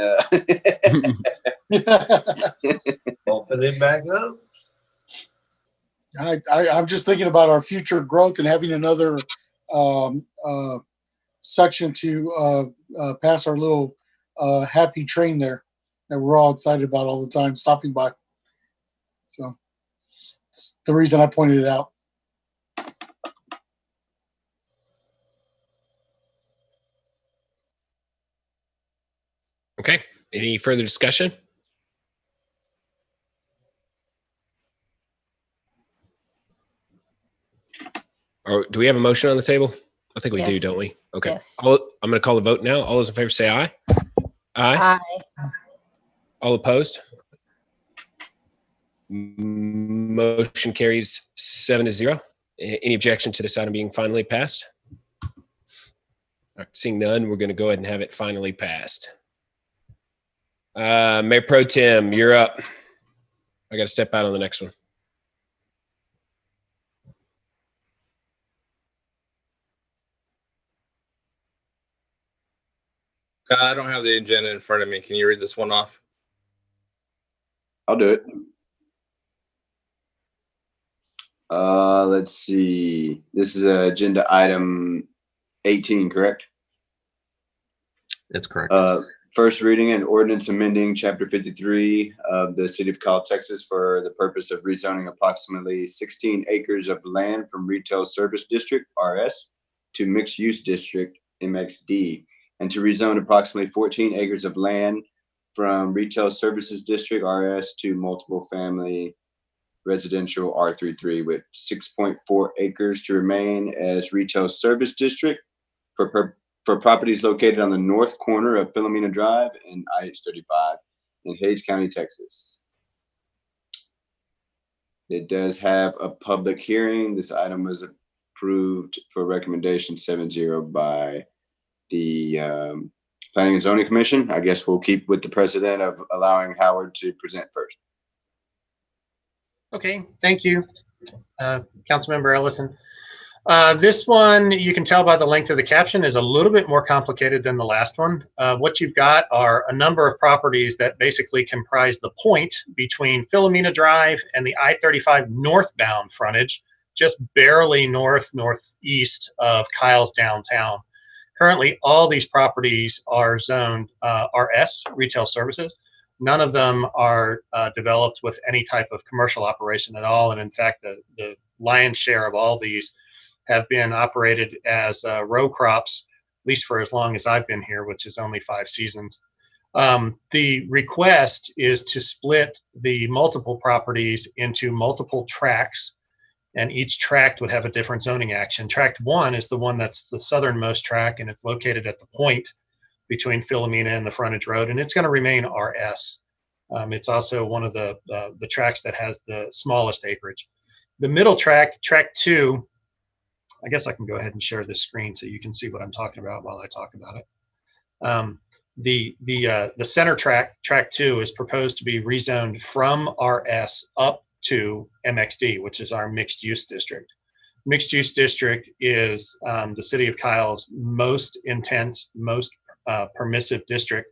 open it back up? I'm just thinking about our future growth and having another section to pass our little happy train there that we're all excited about all the time stopping by. So it's the reason I pointed it out. Okay. Any further discussion? Or do we have a motion on the table? I think we do, don't we? Okay. Yes. I'm going to call the vote now. All those in favor say aye. Aye. Aye. All opposed? Motion carries 7-0. Any objection to this item being finally passed? All right, seeing none, we're going to go ahead and have it finally passed. Mayor Pro Tem, you're up. I got to step out on the next one. I don't have the agenda in front of me. Can you read this one off? I'll do it. Let's see. This is agenda item 18, correct? That's correct. First reading and ordinance amending Chapter 53 of the City of Kyle, Texas for the purpose of rezoning approximately 16 acres of land from Retail Service District, RS, to Mixed Use District, MXD, and to rezone approximately 14 acres of land from Retail Services District, RS, to Multiple Family Residential, R33, with 6.4 acres to remain as Retail Service District for properties located on the north corner of Philomena Drive and IH-35, in Hays County, Texas. It does have a public hearing. This item was approved for recommendation 7-0 by the Planning and Zoning Commission. I guess we'll keep with the precedent of allowing Howard to present first. Okay, thank you, Councilmember Ellison. This one, you can tell by the length of the caption, is a little bit more complicated than the last one. What you've got are a number of properties that basically comprise the point between Philomena Drive and the I-35 northbound frontage, just barely northeast of Kyle's downtown. Currently, all these properties are zoned RS, retail services. None of them are developed with any type of commercial operation at all. And in fact, the lion's share of all these have been operated as row crops, at least for as long as I've been here, which is only 5 seasons. The request is to split the multiple properties into multiple tracts, and each tract would have a different zoning action. Tract 1 is the one that's the southernmost tract, and it's located at the point between Philomena and the frontage road, and it's going to remain RS. It's also one of the tracts that has the smallest acreage. The middle tract, tract 2, I guess I can go ahead and share this screen so you can see what I'm talking about while I talk about it. The center tract, tract 2, is proposed to be rezoned from RS up to MXD, which is our mixed use district. Mixed use district is the city of Kyle's most intense, most permissive district,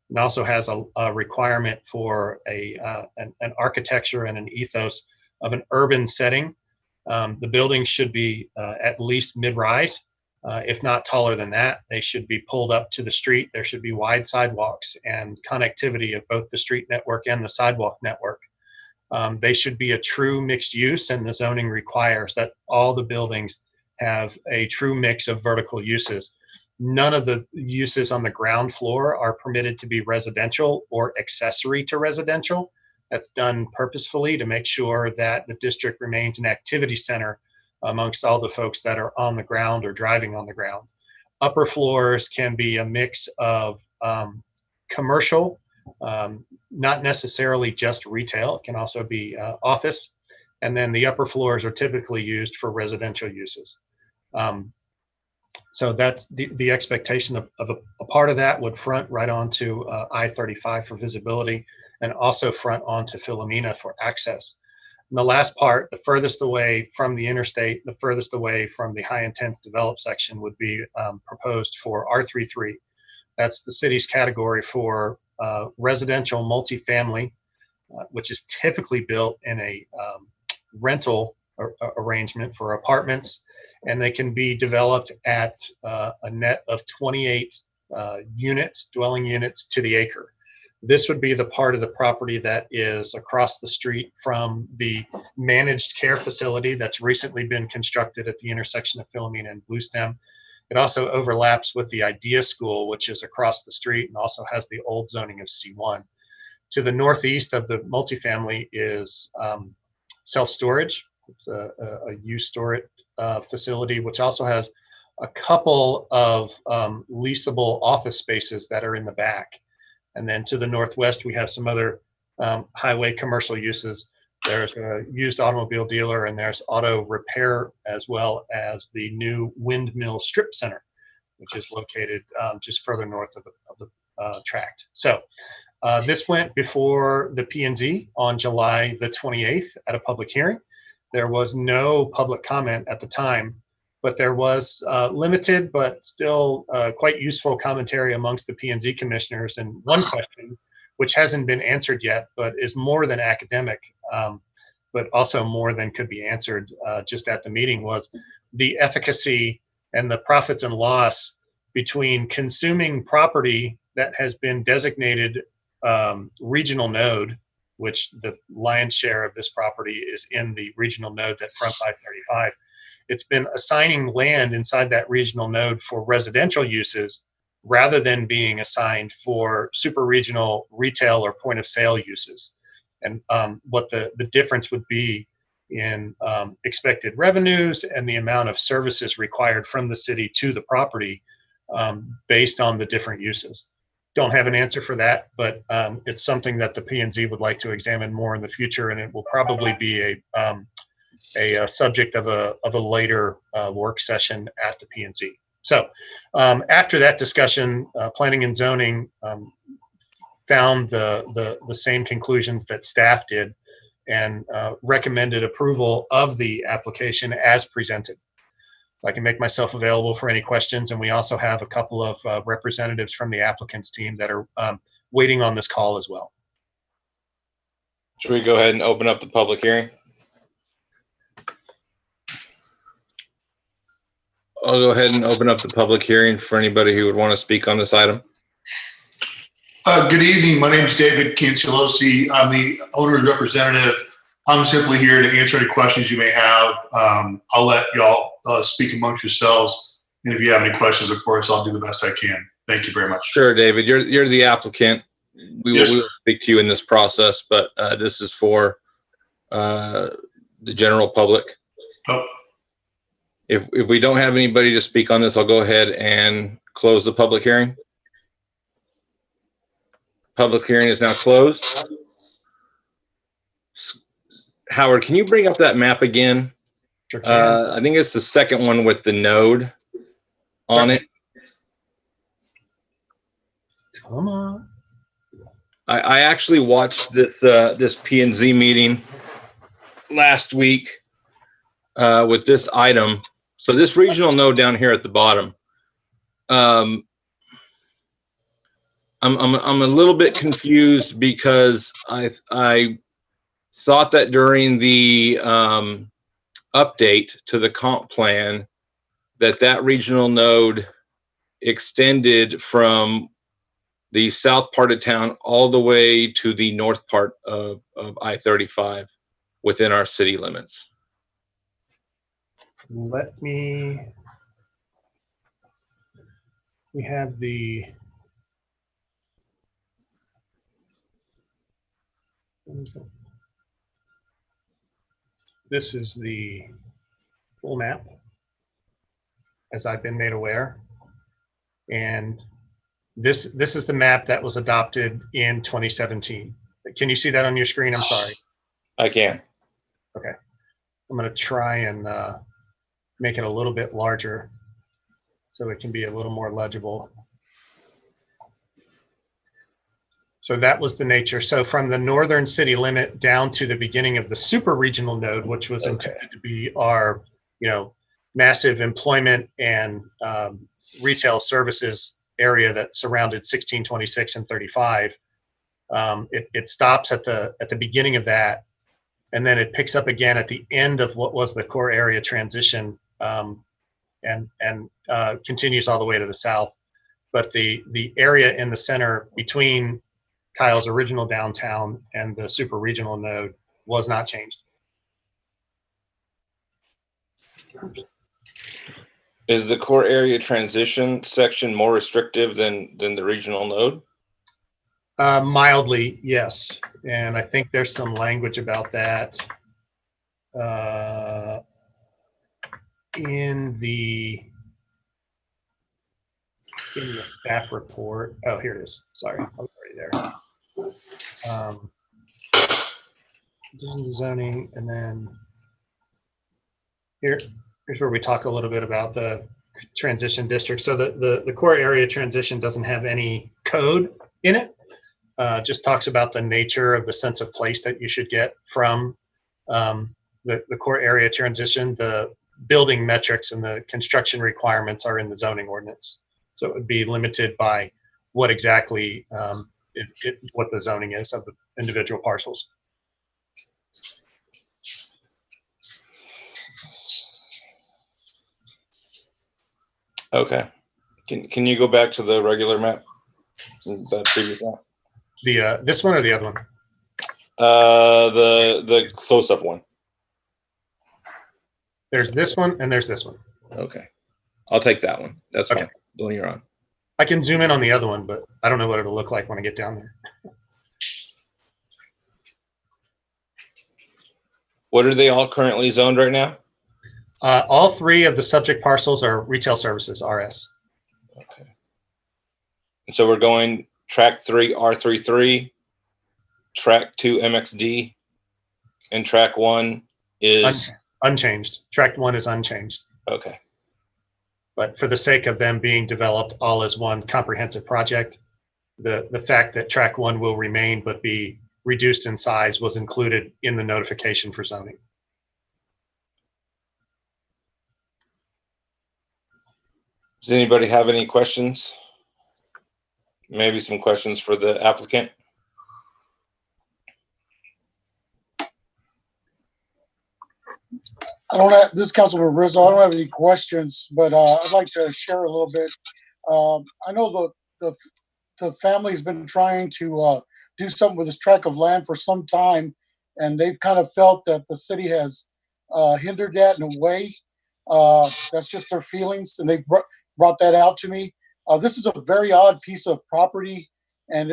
and also has a requirement for an architecture and an ethos of an urban setting. The buildings should be at least mid-rise, if not taller than that. They should be pulled up to the street. There should be wide sidewalks and connectivity of both the street network and the sidewalk network. They should be a true mixed use, and the zoning requires that all the buildings have a true mix of vertical uses. None of the uses on the ground floor are permitted to be residential or accessory to residential. That's done purposefully to make sure that the district remains an activity center amongst all the folks that are on the ground or driving on the ground. Upper floors can be a mix of commercial, not necessarily just retail. It can also be office. And then the upper floors are typically used for residential uses. So that's the expectation of a part of that would front right onto I-35 for visibility, and also front onto Philomena for access. And the last part, the furthest away from the interstate, the furthest away from the high intense developed section, would be proposed for R33. That's the city's category for residential multifamily, which is typically built in a rental arrangement for apartments, and they can be developed at a net of 28 units, dwelling units to the acre. This would be the part of the property that is across the street from the managed care facility that's recently been constructed at the intersection of Philomena and Bluestem. It also overlaps with the Idea School, which is across the street and also has the old zoning of C1. To the northeast of the multifamily is self-storage. It's a U-Storage facility, which also has a couple of leasable office spaces that are in the back. And then to the northwest, we have some other highway commercial uses. There's a used automobile dealer, and there's auto repair, as well as the new Windmill Strip Center, which is located just further north of the tract. So this went before the P&Z on July the 28th at a public hearing. There was no public comment at the time, but there was limited but still quite useful commentary amongst the P&Z commissioners. And one question, which hasn't been answered yet, but is more than academic, but also more than could be answered just at the meeting, was the efficacy and the profits and loss between consuming property that has been designated regional node, which the lion's share of this property is in the regional node that fronts I-35. It's been assigning land inside that regional node for residential uses rather than being assigned for super regional retail or point of sale uses. And what the difference would be in expected revenues and the amount of services required from the city to the property based on the different uses. don't have an answer for that, but it's something that the P&Z would like to examine more in the future, and it will probably be a subject of a later work session at the P&Z. So after that discussion, planning and zoning found the same conclusions that staff did and recommended approval of the application as presented. So I can make myself available for any questions, and we also have a couple of representatives from the applicants team that are waiting on this call as well. Should we go ahead and open up the public hearing? I'll go ahead and open up the public hearing for anybody who would want to speak on this item. Good evening. My name is David Cancialosi. I'm the owner's representative. I'm simply here to answer any questions you may have. I'll let y'all speak amongst yourselves. And if you have any questions, of course, I'll do the best I can. Thank you very much. Sure, David. You're the applicant. We will speak to you in this process, but this is for the general public. Oh. If we don't have anybody to speak on this, I'll go ahead and close the public hearing. Public hearing is now closed. Howard, can you bring up that map again? Sure can. I think it's the second one with the node on it. Come on. I actually watched this this P&Z meeting last week with this item. So this regional node down here at the bottom. I'm a little bit confused because I thought that during the update to the comp plan that regional node extended from the south part of town all the way to the north part of I-35 within our city limits. Let me, we have this is the full map as I've been made aware. And this is the map that was adopted in 2017. Can you see that on your screen? I'm sorry. I can. Okay. I'm going to try and make it a little bit larger so it can be a little more legible. So that was the nature. So from the northern city limit down to the beginning of the super regional node, which was intended to be our, massive employment and retail services area that surrounded 1626 and 35. It stops at the beginning of that, and then it picks up again at the end of what was the core area transition, and continues all the way to the south. But the area in the center between Kyle's original downtown and the super regional node was not changed. Is the core area transition section more restrictive than the regional node? Mildly, yes. And I think there's some language about that in the staff report. Oh, here it is. Sorry, I was already there. Zoning, and then here's where we talk a little bit about the transition district. So the core area transition doesn't have any code in it. Just talks about the nature of the sense of place that you should get from the core area transition. The building metrics and the construction requirements are in the zoning ordinance. So it would be limited by what exactly what the zoning is of the individual parcels. Okay. Can you go back to the regular map? That previous map? The this one or the other one? The close-up one. There's this one and there's this one. Okay. I'll take that one. That's Okay. fine. The one you're on. I can zoom in on the other one, but I don't know what it'll look like when I get down there. What are they all currently zoned right now? All three of the subject parcels are retail services, RS. Okay. So we're going track 3 R33, track 2 MXD, and track 1 is unchanged. Track 1 is unchanged. Okay. But for the sake of them being developed all as one comprehensive project, the fact that track 1 will remain but be reduced in size was included in the notification for zoning. Does anybody have any questions? Maybe some questions for the applicant? I don't have, this is Councilman Rizzo, I don't have any questions, but I'd like to share a little bit. I know the family's been trying to do something with this tract of land for some time, and they've kind of felt that the city has hindered that in a way. That's just their feelings, and they've brought that out to me. This is a very odd piece of property, and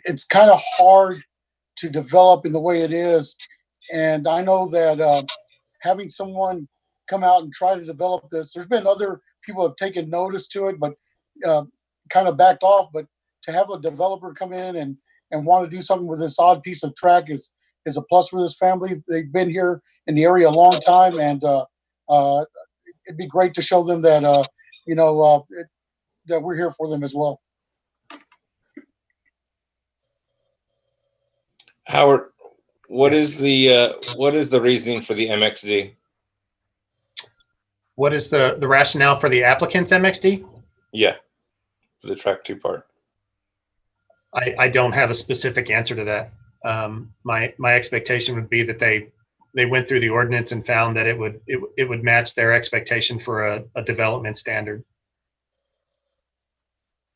it's kind of hard to develop in the way it is. And I know that having someone come out and try to develop this, there's been other people have taken notice to it, but kind of backed off. But to have a developer come in and want to do something with this odd piece of track is a plus for this family. They've been here in the area a long time, and it'd be great to show them that that we're here for them as well. Howard, what is the reasoning for the MXD? What is the rationale for the applicant's MXD? Yeah, for the track 2 part. I don't have a specific answer to that. My expectation would be that they went through the ordinance and found that it would match their expectation for a development standard.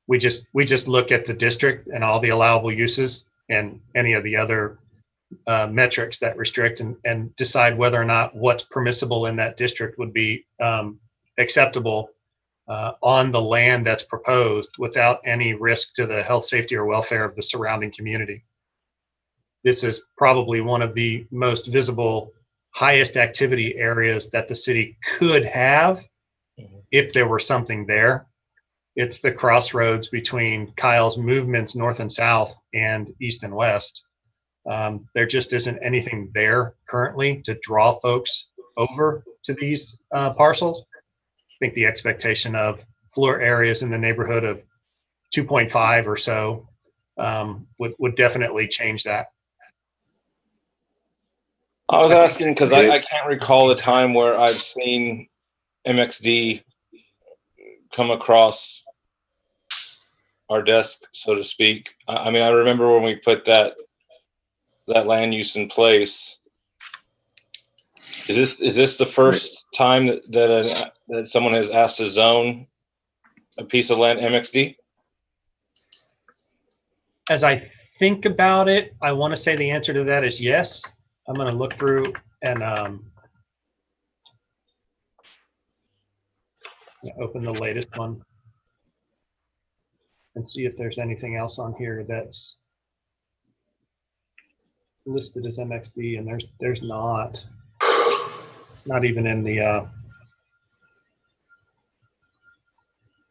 We just look at the district and all the allowable uses and any of the other metrics that restrict and decide whether or not what's permissible in that district would be acceptable on the land that's proposed without any risk to the health, safety, or welfare of the surrounding community. This is probably one of the most visible, highest activity areas that the city could have if there were something there. It's the crossroads between Kyle's movements north and south and east and west. There just isn't anything there currently to draw folks over to these parcels. I think the expectation of floor areas in the neighborhood of 2.5 or so would definitely change that. I was asking because I can't recall a time where I've seen MXD come across our desk, so to speak. I mean, I remember when we put that land use in place. Is this the first time that someone has asked to zone a piece of land MXD? As I think about it, I want to say the answer to that is yes. I'm going to look through and open the latest one and see if there's anything else on here that's listed as MXD, and there's not even in the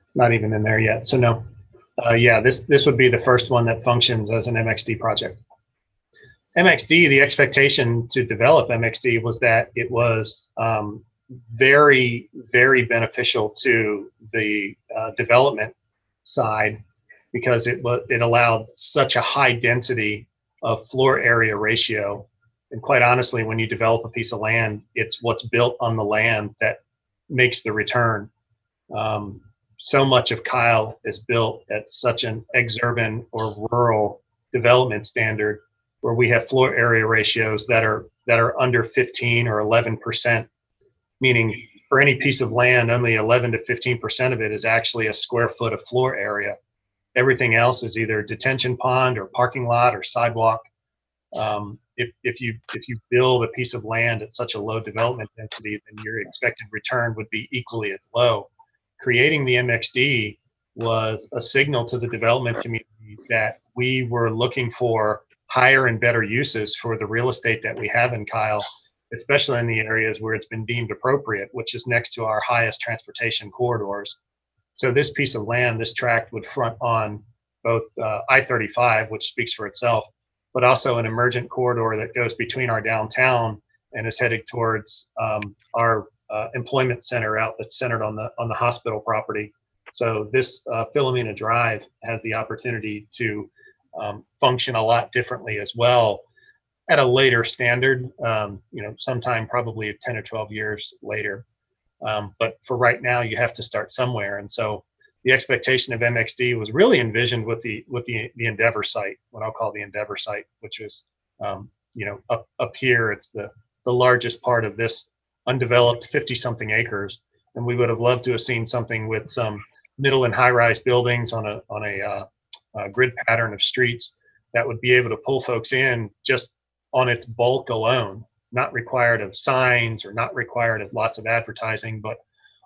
it's not even in there yet. So no, yeah, this would be the first one that functions as an MXD project. MXD, the expectation to develop MXD was that it was very, very beneficial to the development side because it allowed such a high density of floor area ratio. And quite honestly, when you develop a piece of land, it's what's built on the land that makes the return. So much of Kyle is built at such an exurban or rural development standard where we have floor area ratios that are under 15 or 11%, meaning for any piece of land, only 11 to 15% of it is actually a square foot of floor area. Everything else is either detention pond or parking lot or sidewalk. If you build a piece of land at such a low development density, then your expected return would be equally as low. Creating the MXD was a signal to the development community that we were looking for higher and better uses for the real estate that we have in Kyle, especially in the areas where it's been deemed appropriate, which is next to our highest transportation corridors. So this piece of land, this tract would front on both I-35, which speaks for itself, but also an emergent corridor that goes between our downtown and is headed towards our employment center out that's centered on the hospital property. So this Philomena Drive has the opportunity to function a lot differently as well at a later standard, sometime probably 10 or 12 years later. But for right now, you have to start somewhere. And so the expectation of MXD was really envisioned with the Endeavor site, what I'll call the Endeavor site, which is, up here. It's the largest part of this undeveloped 50-something acres. And we would have loved to have seen something with some middle and high-rise buildings on a grid pattern of streets that would be able to pull folks in just on its bulk alone, not required of signs or not required of lots of advertising, but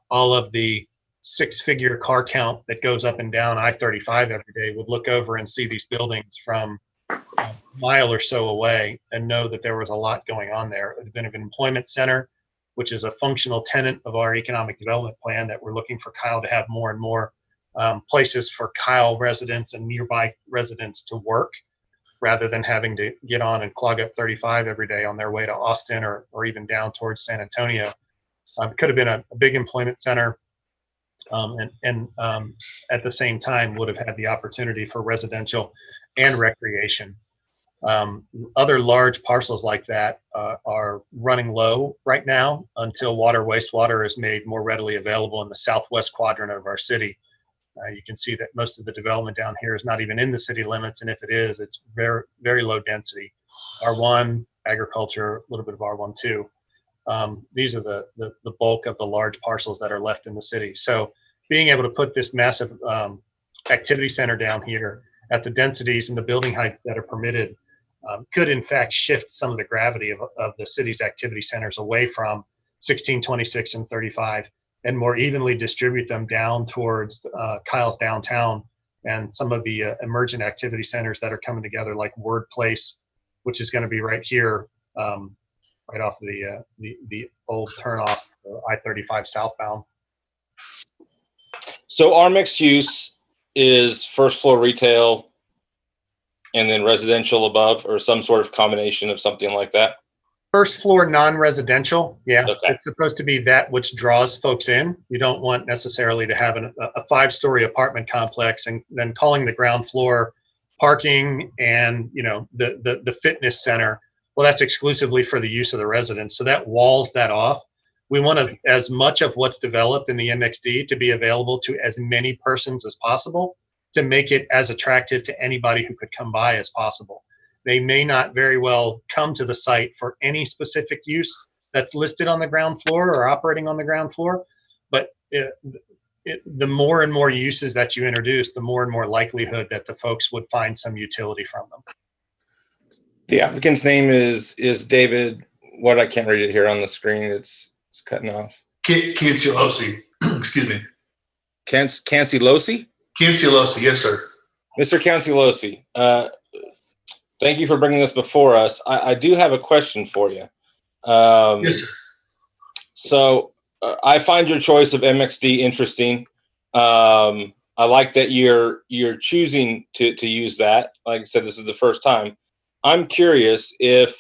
all of the six-figure car count that goes up and down I-35 every day would look over and see these buildings from a mile or so away and know that there was a lot going on there. It would have been an employment center, which is a functional tenet of our economic development plan that we're looking for Kyle to have more and more places for Kyle residents and nearby residents to work, rather than having to get on and clog up 35 every day on their way to Austin or even down towards San Antonio. It could have been a big employment center, and at the same time would have had the opportunity for residential and recreation. Other large parcels like that are running low right now until wastewater is made more readily available in the southwest quadrant of our city. You can see that most of the development down here is not even in the city limits, and if it is, it's very, very low density. R1, agriculture, a little bit of R1 too. These are the bulk of the large parcels that are left in the city. So being able to put this massive activity center down here at the densities and the building heights that are permitted could in fact shift some of the gravity of the city's activity centers away from 16, 26, and 35 and more evenly distribute them down towards Kyle's downtown and some of the emergent activity centers that are coming together, like Word Place, which is going to be right here, right off the old turnoff I-35 southbound. So our mixed use is first floor retail and then residential above, or some sort of combination of something like that? First floor non-residential, yeah. Okay. It's supposed to be that which draws folks in. You don't want necessarily to have a 5-story apartment complex and then calling the ground floor parking and the fitness center. Well, that's exclusively for the use of the residents. So that walls that off. We want as much of what's developed in the MXD to be available to as many persons as possible to make it as attractive to anybody who could come by as possible. They may not very well come to the site for any specific use that's listed on the ground floor or operating on the ground floor, but the more and more uses that you introduce, the more and more likelihood that the folks would find some utility from them. The applicant's name is David. What, I can't read it here on the screen. It's cutting off. Cancilosi. Excuse me. Cancilosi? Cancilosi, yes, sir. Mr. Cancilosi, thank you for bringing this before us. I do have a question for you. Yes, sir. So I find your choice of MXD interesting. I like that you're choosing to use that. Like I said, this is the first time. I'm curious if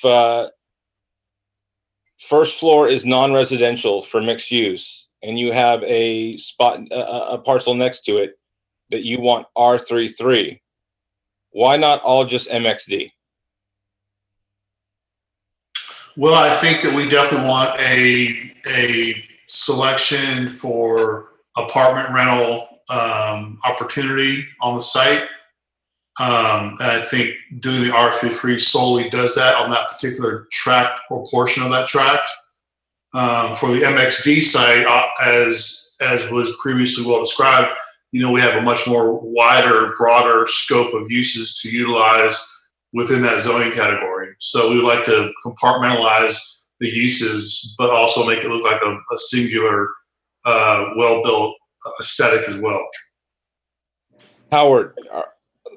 first floor is non-residential for mixed use, and you have a parcel next to it that you want R33. Why not all just MXD? Well, I think that we definitely want a selection for apartment rental opportunity on the site. And I think doing the R33 solely does that on that particular tract or portion of that tract. For the MXD site, as was previously well described, we have a much more wider, broader scope of uses to utilize within that zoning category. So we would like to compartmentalize the uses, but also make it look like a singular, well-built aesthetic as well. Howard,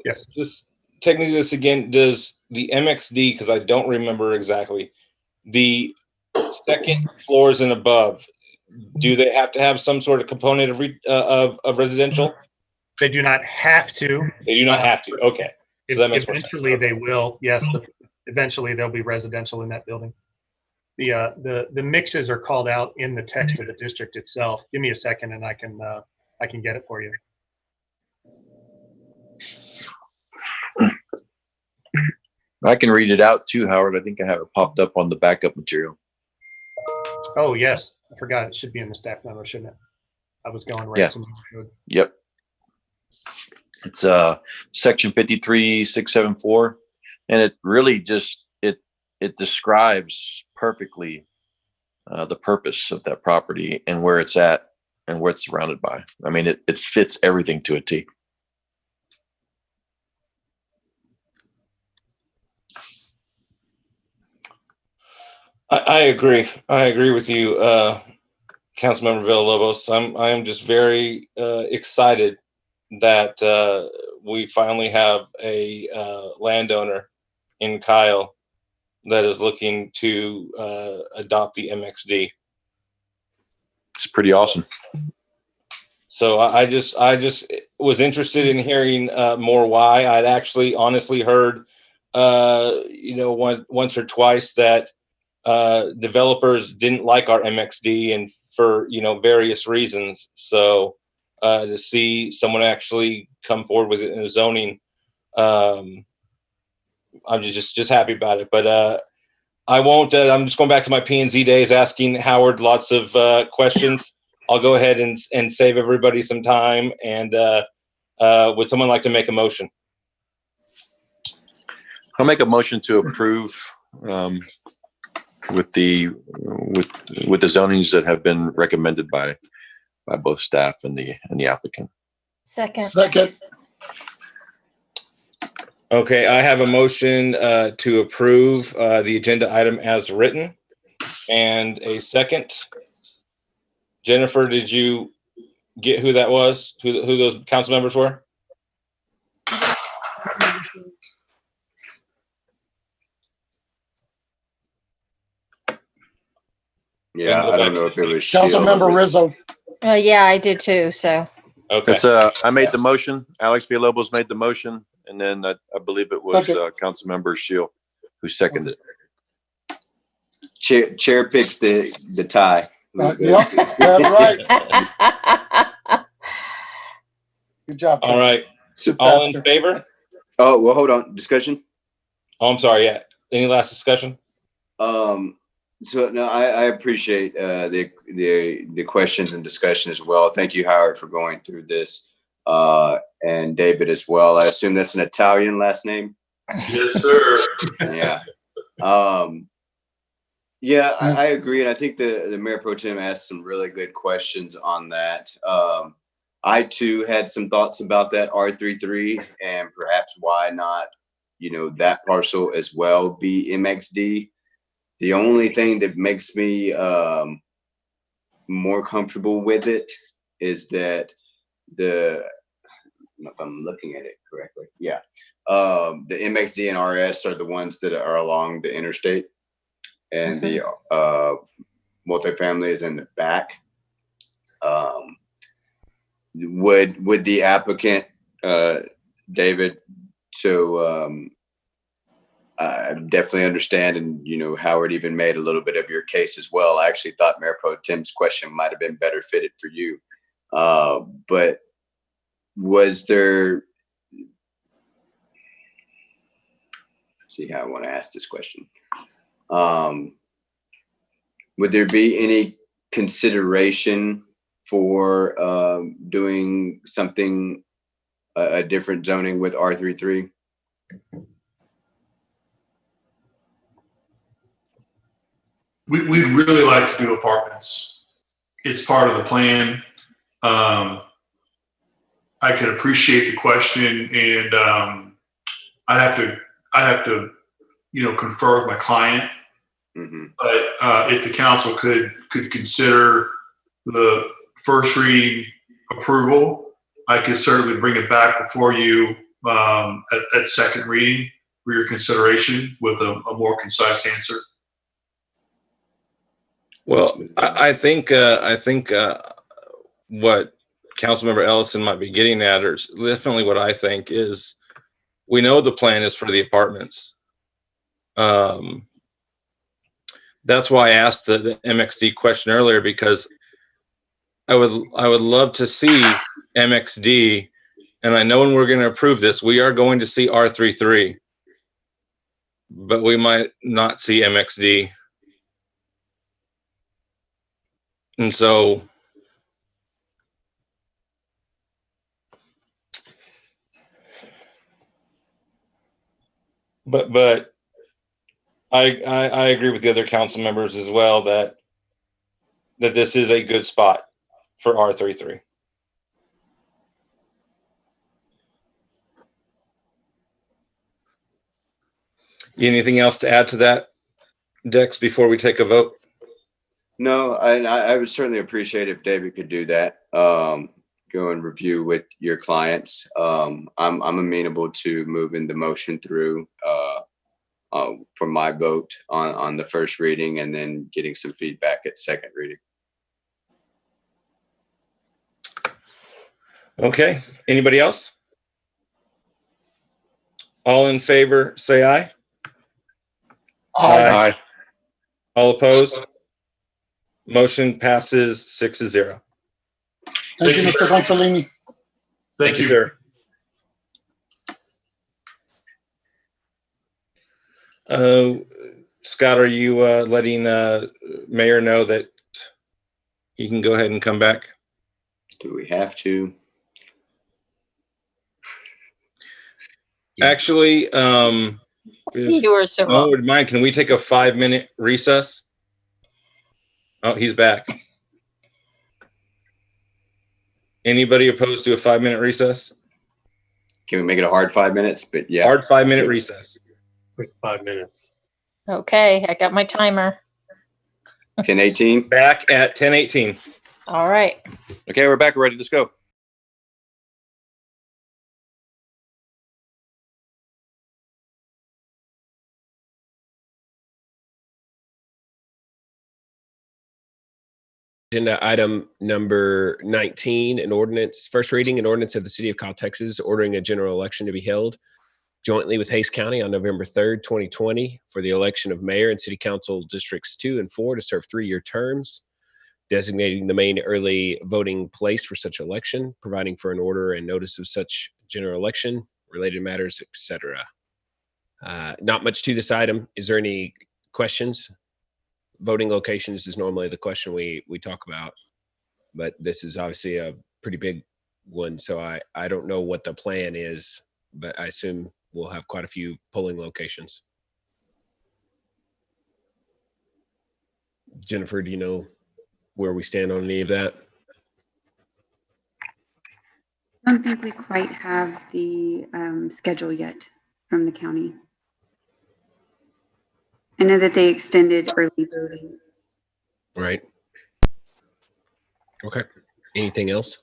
yes. Just take me to this again. Does the MXD, because I don't remember exactly, the second floors and above, do they have to have some sort of component of residential? They do not have to. They do not have to. Okay. So that makes more sense. Eventually they will. Yes. Eventually they'll be residential in that building. The mixes are called out in the text of the district itself. Give me a second and I can get it for you. I can read it out too, Howard. I think I have it popped up on the backup material. Oh yes, I forgot. It should be in the staff memo, shouldn't it? I was going right to my code. Yep. It's section 53674, and it really just it describes perfectly the purpose of that property and where it's at and where it's surrounded by. I mean, it fits everything to a T. I agree. I agree with you, Councilmember Villalobos. I am just very excited that we finally have a landowner in Kyle that is looking to adopt the MXD. It's pretty awesome. So I just was interested in hearing more why. I'd actually honestly heard, once or twice that developers didn't like our MXD and for, various reasons. So to see someone actually come forward with it in a zoning, I'm just happy about it. But I won't, I'm just going back to my P&Z days asking Howard lots of questions. I'll go ahead and save everybody some time. And would someone like to make a motion? I'll make a motion to approve with the zonings that have been recommended by both staff and the applicant. Second. Okay, I have a motion to approve the agenda item as written, and a second. Jennifer, did you get who that was? Who those council members were? Yeah, I don't know if it was Councilmember Rizzo. Yeah, I did too. So. Okay. It's, I made the motion. Alex Villalobos made the motion, and then I believe it was Councilmember Shield who seconded it. Chair picks the tie. Yep, that's right. Good job. All right. All in favor? Oh, well, hold on. Discussion? Oh, I'm sorry. Yeah. Any last discussion? So no, I appreciate the questions and discussion as well. Thank you, Howard, for going through this, and David as well. I assume that's an Italian last name. Yes, sir. Yeah. Yeah, I agree, and I think the Mayor Pro Tem asked some really good questions on that. I too had some thoughts about that R33 and perhaps why not, that parcel as well be MXD. The only thing that makes me more comfortable with it is that if I'm looking at it correctly, yeah, the MXD and RS are the ones that are along the interstate, and the multifamily is in the back. Would the applicant, David, I definitely understand, and Howard even made a little bit of your case as well. I actually thought Mayor Pro Tem's question might have been better fitted for you, but was there? Let's see how I want to ask this question. Would there be any consideration for doing something a different zoning with R33? We'd really like to do apartments. It's part of the plan. I can appreciate the question, and I'd have to, confer with my client. Mm-hmm. But if the council could consider the first reading approval, I could certainly bring it back before you at second reading for your consideration with a more concise answer. Well, I think what Councilmember Ellison might be getting at, or definitely what I think is, we know the plan is for the apartments. That's why I asked the MXD question earlier, because I would love to see MXD, and I know when we're going to approve this, we are going to see R33, but we might not see MXD. And so but I agree with the other council members as well that this is a good spot for R33. Anything else to add to that, Dex, before we take a vote? No, I would certainly appreciate if David could do that. Go and review with your clients. I'm amenable to moving the motion through for my vote on the first reading, and then getting some feedback at second reading. Okay. Anybody else? All in favor, say aye. Aye. Aye. All opposed? Motion passes 6-0. Thank you, Mr. Gonzalini. Thank you, sir. Scott, are you letting Mayor know that he can go ahead and come back? Do we have to? Actually, You were so oh, would mind, can we take a 5-minute recess? Oh, he's back. Anybody opposed to a 5-minute recess? Can we make it a hard 5 minutes? But yeah. Hard 5-minute recess. Quick 5 minutes. Okay, I got my timer. 10:18. Back at 10:18. All right. Okay, we're back. We're ready. Let's go. Agenda item number 19, an ordinance, first reading, an ordinance of the City of Kyle, Texas, ordering a general election to be held jointly with Hays County on November 3rd, 2020 for the election of mayor and city council districts 2 and 4 to serve 3-year terms, designating the main early voting place for such election, providing for an order and notice of such general election, related matters, etc. Not much to this item. Is there any questions? Voting locations is normally the question we talk about, but this is obviously a pretty big one. So I don't know what the plan is, but I assume we'll have quite a few polling locations. Jennifer, do you know where we stand on any of that? I don't think we quite have the schedule yet from the county. I know that they extended early voting. Right. Okay. Anything else?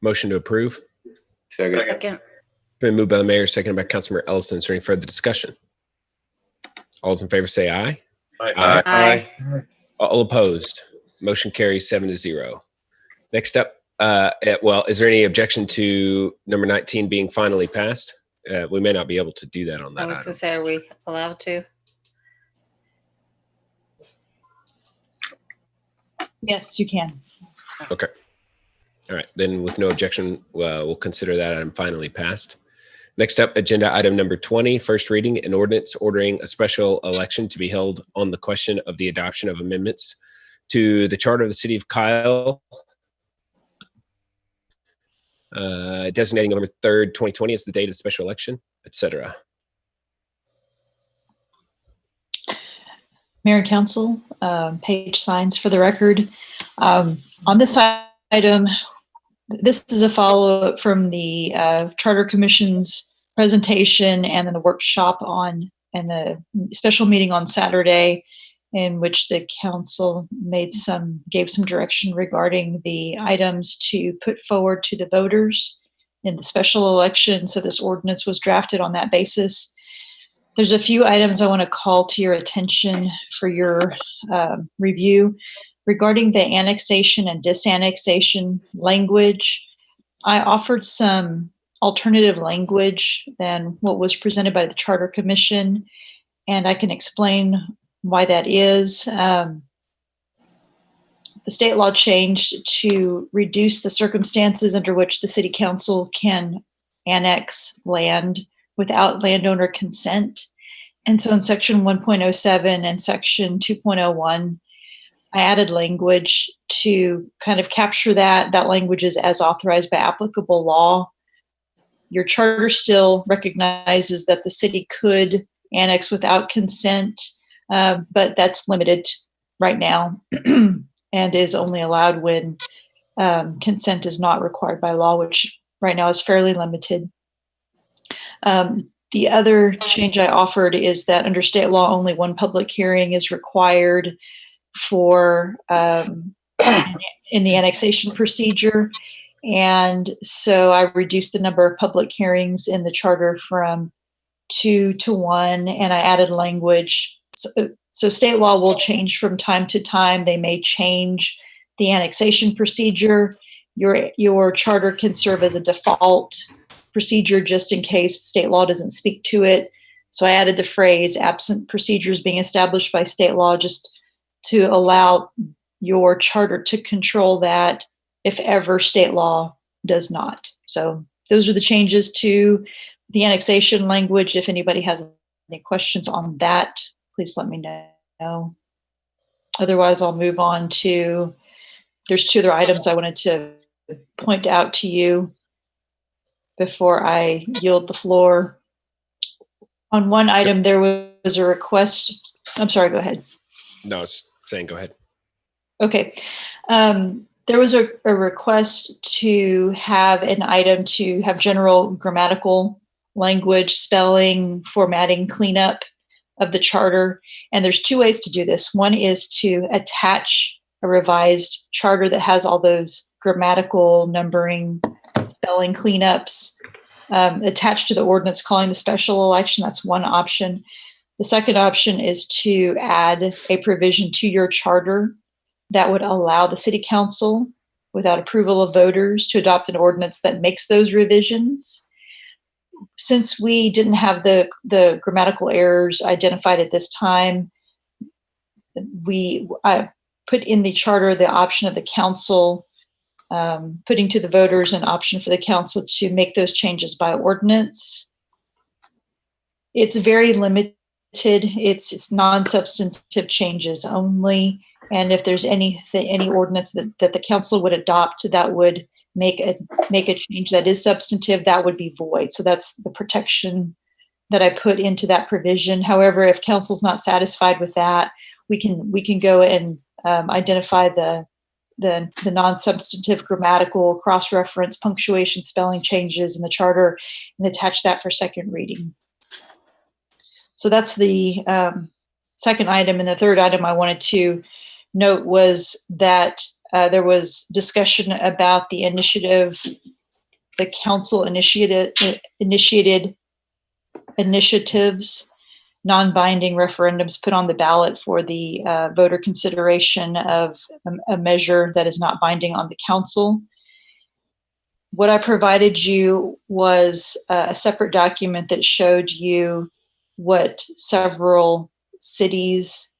Motion to approve. Second. Been moved by the mayor, seconded by Councilmember Ellison. Is there any further discussion? All those in favor say aye. Aye. Aye. All opposed. Motion carries 7-0. Next up, well, is there any objection to number 19 being finally passed? We may not be able to do that on that I was item. going to say, are we allowed to? Yes, you can. Okay. All right. Then with no objection, we'll consider that item finally passed. Next up, agenda item number 20, first reading, an ordinance ordering a special election to be held on the question of the adoption of amendments to the charter of the City of Kyle, designating November 3rd, 2020 as the date of the special election, etc. Mayor and Council, page signs for the record. On this item, this is a follow-up from the Charter Commission's presentation and then the workshop and the special meeting on Saturday, in which the council gave some direction regarding the items to put forward to the voters in the special election. So this ordinance was drafted on that basis. There's a few items I want to call to your attention for your review. Regarding the annexation and disannexation language, I offered some alternative language than what was presented by the Charter Commission, and I can explain why that is. The state law changed to reduce the circumstances under which the city council can annex land without landowner consent. And so in section 1.07 and section 2.01, I added language to kind of capture that. That language is as authorized by applicable law. Your charter still recognizes that the city could annex without consent, but that's limited right now and is only allowed when consent is not required by law, which right now is fairly limited. The other change I offered is that under state law, only one public hearing is required for in the annexation procedure. And so I reduced the number of public hearings in the charter from 2 to 1, and I added language. So state law will change from time to time. They may change the annexation procedure. Your charter can serve as a default procedure just in case state law doesn't speak to it. So I added the phrase absent procedures being established by state law just to allow your charter to control that if ever state law does not. So those are the changes to the annexation language. If anybody has any questions on that, please let me know. Otherwise, I'll move on to, there's 2 other items I wanted to point out to you before I yield the floor. On one item, there was a request. I'm sorry, go ahead. No, it's saying go ahead. Okay. There was a request to have an item to have general grammatical language, spelling, formatting, cleanup of the charter. And there's 2 ways to do this. One is to attach a revised charter that has all those grammatical, numbering, spelling cleanups attached to the ordinance calling the special election. That's one option. The second option is to add a provision to your charter that would allow the city council, without approval of voters, to adopt an ordinance that makes those revisions. Since we didn't have the grammatical errors identified at this time, I put in the charter the option of the council putting to the voters an option for the council to make those changes by ordinance. It's very limited. It's non-substantive changes only. And if there's any ordinance that the council would adopt that would make a change that is substantive, that would be void. So that's the protection that I put into that provision. However, if council's not satisfied with that, we can go and identify the non-substantive grammatical, cross-reference, punctuation, spelling changes in the charter and attach that for second reading. So that's the second item. And the third item I wanted to note was that there was discussion about the initiative, the council initiated initiatives, non-binding referendums put on the ballot for the voter consideration of a measure that is not binding on the council. What I provided you was a separate document that showed you what several cities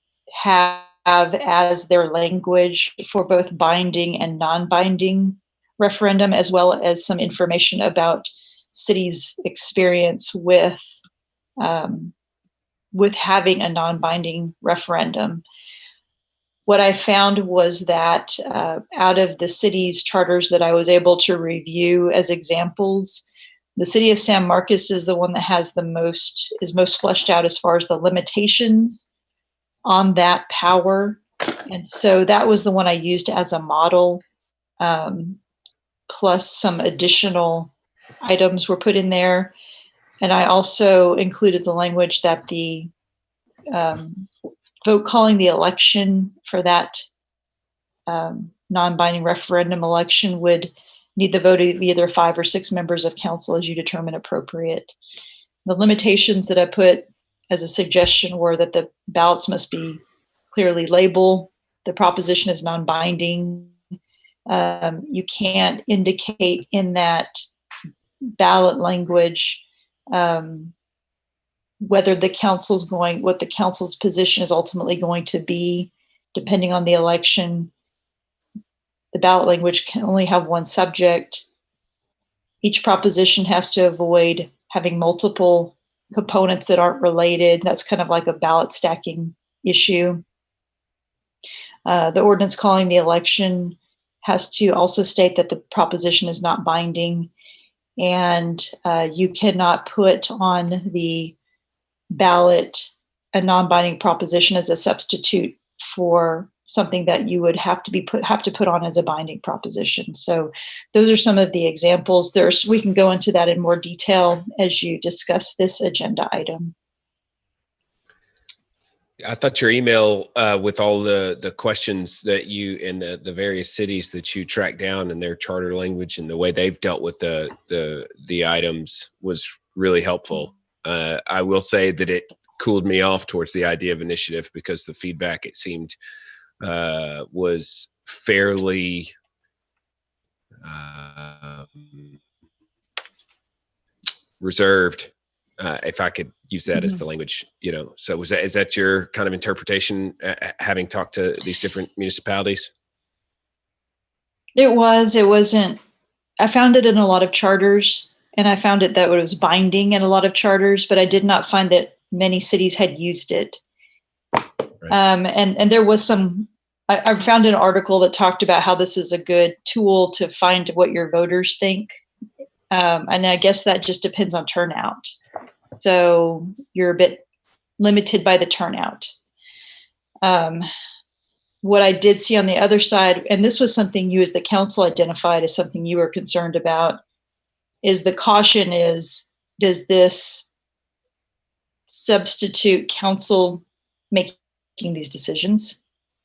have as their language for both binding and non-binding referendum, as well as some information about cities' experience with having a non-binding referendum. What I found was that out of the cities' charters that I was able to review as examples, the city of San Marcos is the one that has is most fleshed out as far as the limitations on that power. And so that was the one I used as a model, plus some additional items were put in there. And I also included the language that the vote calling the election for that non-binding referendum election would need the vote of either 5 or 6 members of council as you determine appropriate. The limitations that I put as a suggestion were that the ballots must be clearly labeled the proposition is non-binding. You can't indicate in that ballot language whether the council's what the council's position is ultimately going to be, depending on the election. The ballot language can only have one subject. Each proposition has to avoid having multiple components that aren't related. That's kind of like a ballot stacking issue. The ordinance calling the election has to also state that the proposition is not binding, and you cannot put on the ballot a non-binding proposition as a substitute for something that you would have to put on as a binding proposition. So those are some of the examples. We can go into that in more detail as you discuss this agenda item. I thought your email with all the questions that you and the various cities that you tracked down in their charter language and the way they've dealt with the items was really helpful. I will say that it cooled me off towards the idea of initiative because the feedback, it seemed, was fairly reserved, if I could use that as the language, So is that your kind of interpretation, having talked to these different municipalities? It wasn't. I found it in a lot of charters, and I found that it was binding in a lot of charters, but I did not find that many cities had used it. Right. And there was I found an article that talked about how this is a good tool to find what your voters think. And I guess that just depends on turnout. So you're a bit limited by the turnout. What I did see on the other side, and this was something you as the council identified as something you were concerned about, is the caution is, does this substitute council making these decisions?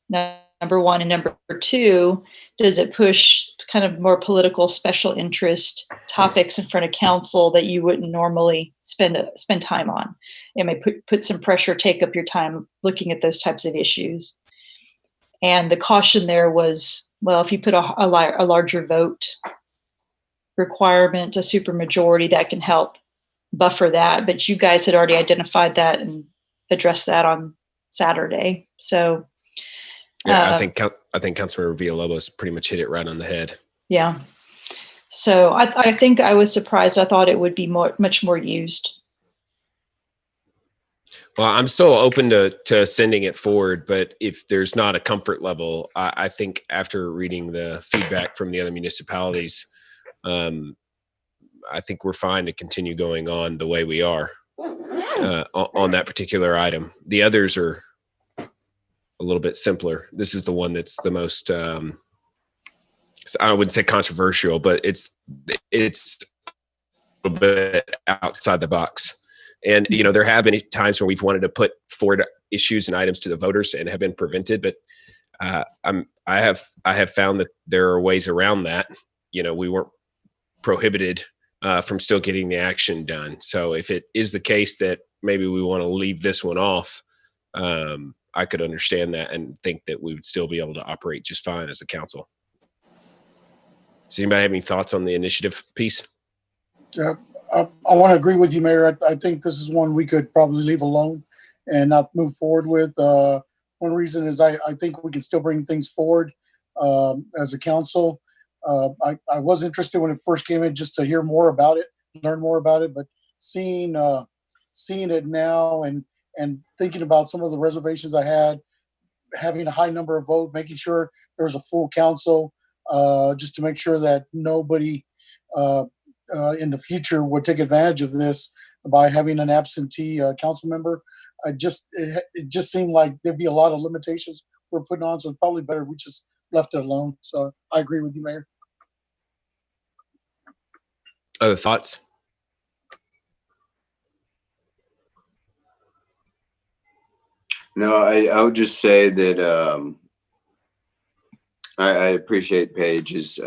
Number one. And number two, does it push kind of more political special interest topics in front of council that you wouldn't normally spend time on? It may put some pressure, take up your time looking at those types of issues. And the caution there was, well, if you put a larger vote requirement, a supermajority, that can help buffer that. But you guys had already identified that and addressed that on Saturday. So yeah, I think Councilmember Villalobos pretty much hit it right on the head. Yeah. So I think I was surprised. I thought it would be much more used. Well, I'm still open to sending it forward, but if there's not a comfort level, I think after reading the feedback from the other municipalities, I think we're fine to continue going on the way we are on that particular item. The others are a little bit simpler. This is the one that's the most, I wouldn't say controversial, but it's a little bit outside the box. And, there have been times where we've wanted to put forward issues and items to the voters and have been prevented, but I have found that there are ways around that. We weren't prohibited from still getting the action done. So if it is the case that maybe we want to leave this one off, I could understand that and think that we would still be able to operate just fine as a council. Does anybody have any thoughts on the initiative piece? Yeah, I want to agree with you, Mayor. I think this is one we could probably leave alone and not move forward with. One reason is I think we can still bring things forward as a council. I was interested when it first came in just to hear more about it, learn more about it, but seeing it now and thinking about some of the reservations I had, having a high number of votes, making sure there was a full council, just to make sure that nobody in the future would take advantage of this by having an absentee council member. It just seemed like there'd be a lot of limitations we're putting on, so it's probably better we just left it alone. So I agree with you, Mayor. Other thoughts? No, I would just say that I appreciate Paige's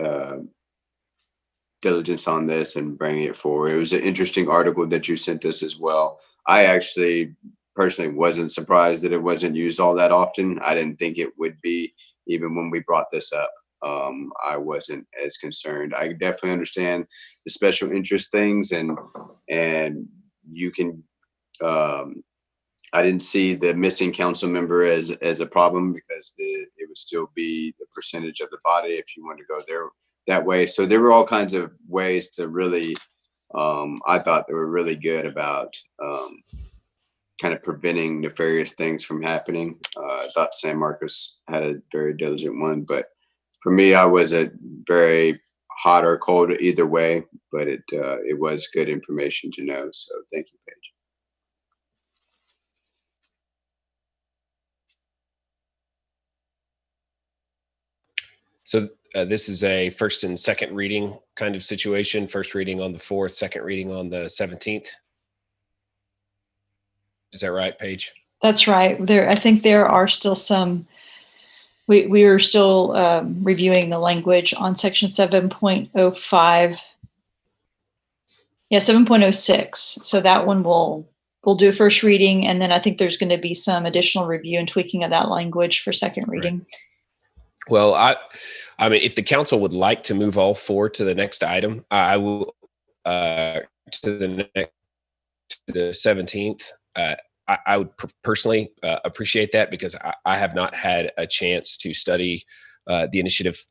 diligence on this and bringing it forward. It was an interesting article that you sent us as well. I actually personally wasn't surprised that it wasn't used all that often. I didn't think it would be, even when we brought this up. I wasn't as concerned. I definitely understand the special interest things, and you can. I didn't see the missing council member as a problem, because it would still be the percentage of the body if you want to go there that way. So there were all kinds of ways to really. I thought they were really good about kind of preventing nefarious things from happening. I thought San Marcos had a very diligent one, but for me, I wasn't very hot or cold either way, but it was good information to know. So thank you, Paige. So this is a first and second reading kind of situation. First reading on the 4th, second reading on the 17th. Is that right, Paige? That's right. I think there are still some. We are still reviewing the language on section 7.05. Yeah, 7.06. So that one we'll do a first reading, and then I think there's going to be some additional review and tweaking of that language for second reading. Right. Well, I mean, if the council would like to move all 4 to the next item, I will to the 17th. I would personally appreciate that, because I have not had a chance to study the initiative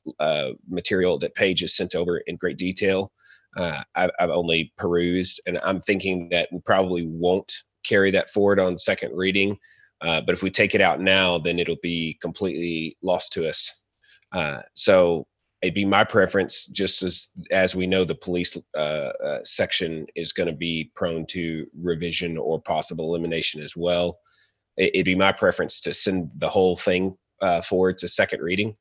material that Paige has sent over in great detail. I've only perused, and I'm thinking that we probably won't carry that forward on second reading. But if we take it out now, then it'll be completely lost to us. So it'd be my preference, just as we know the police section is going to be prone to revision or possible elimination as well. It'd be my preference to send the whole thing forward to second reading.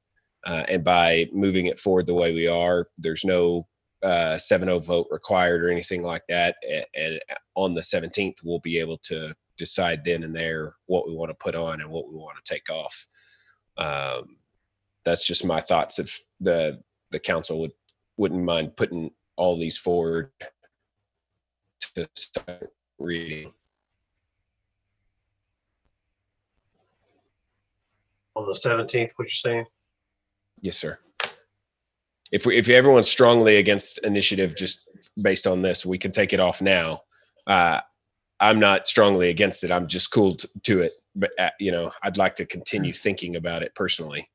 And by moving it forward the way we are, there's no 7-0 vote required or anything like that. And on the 17th, we'll be able to decide then and there what we want to put on and what we want to take off. That's just my thoughts. If the council wouldn't mind putting all these forward to start reading. On the 17th, what you're saying? Yes, sir. If everyone's strongly against initiative just based on this, we can take it off now. I'm not strongly against it. I'm just cool to it. But, I'd like to continue thinking about it personally.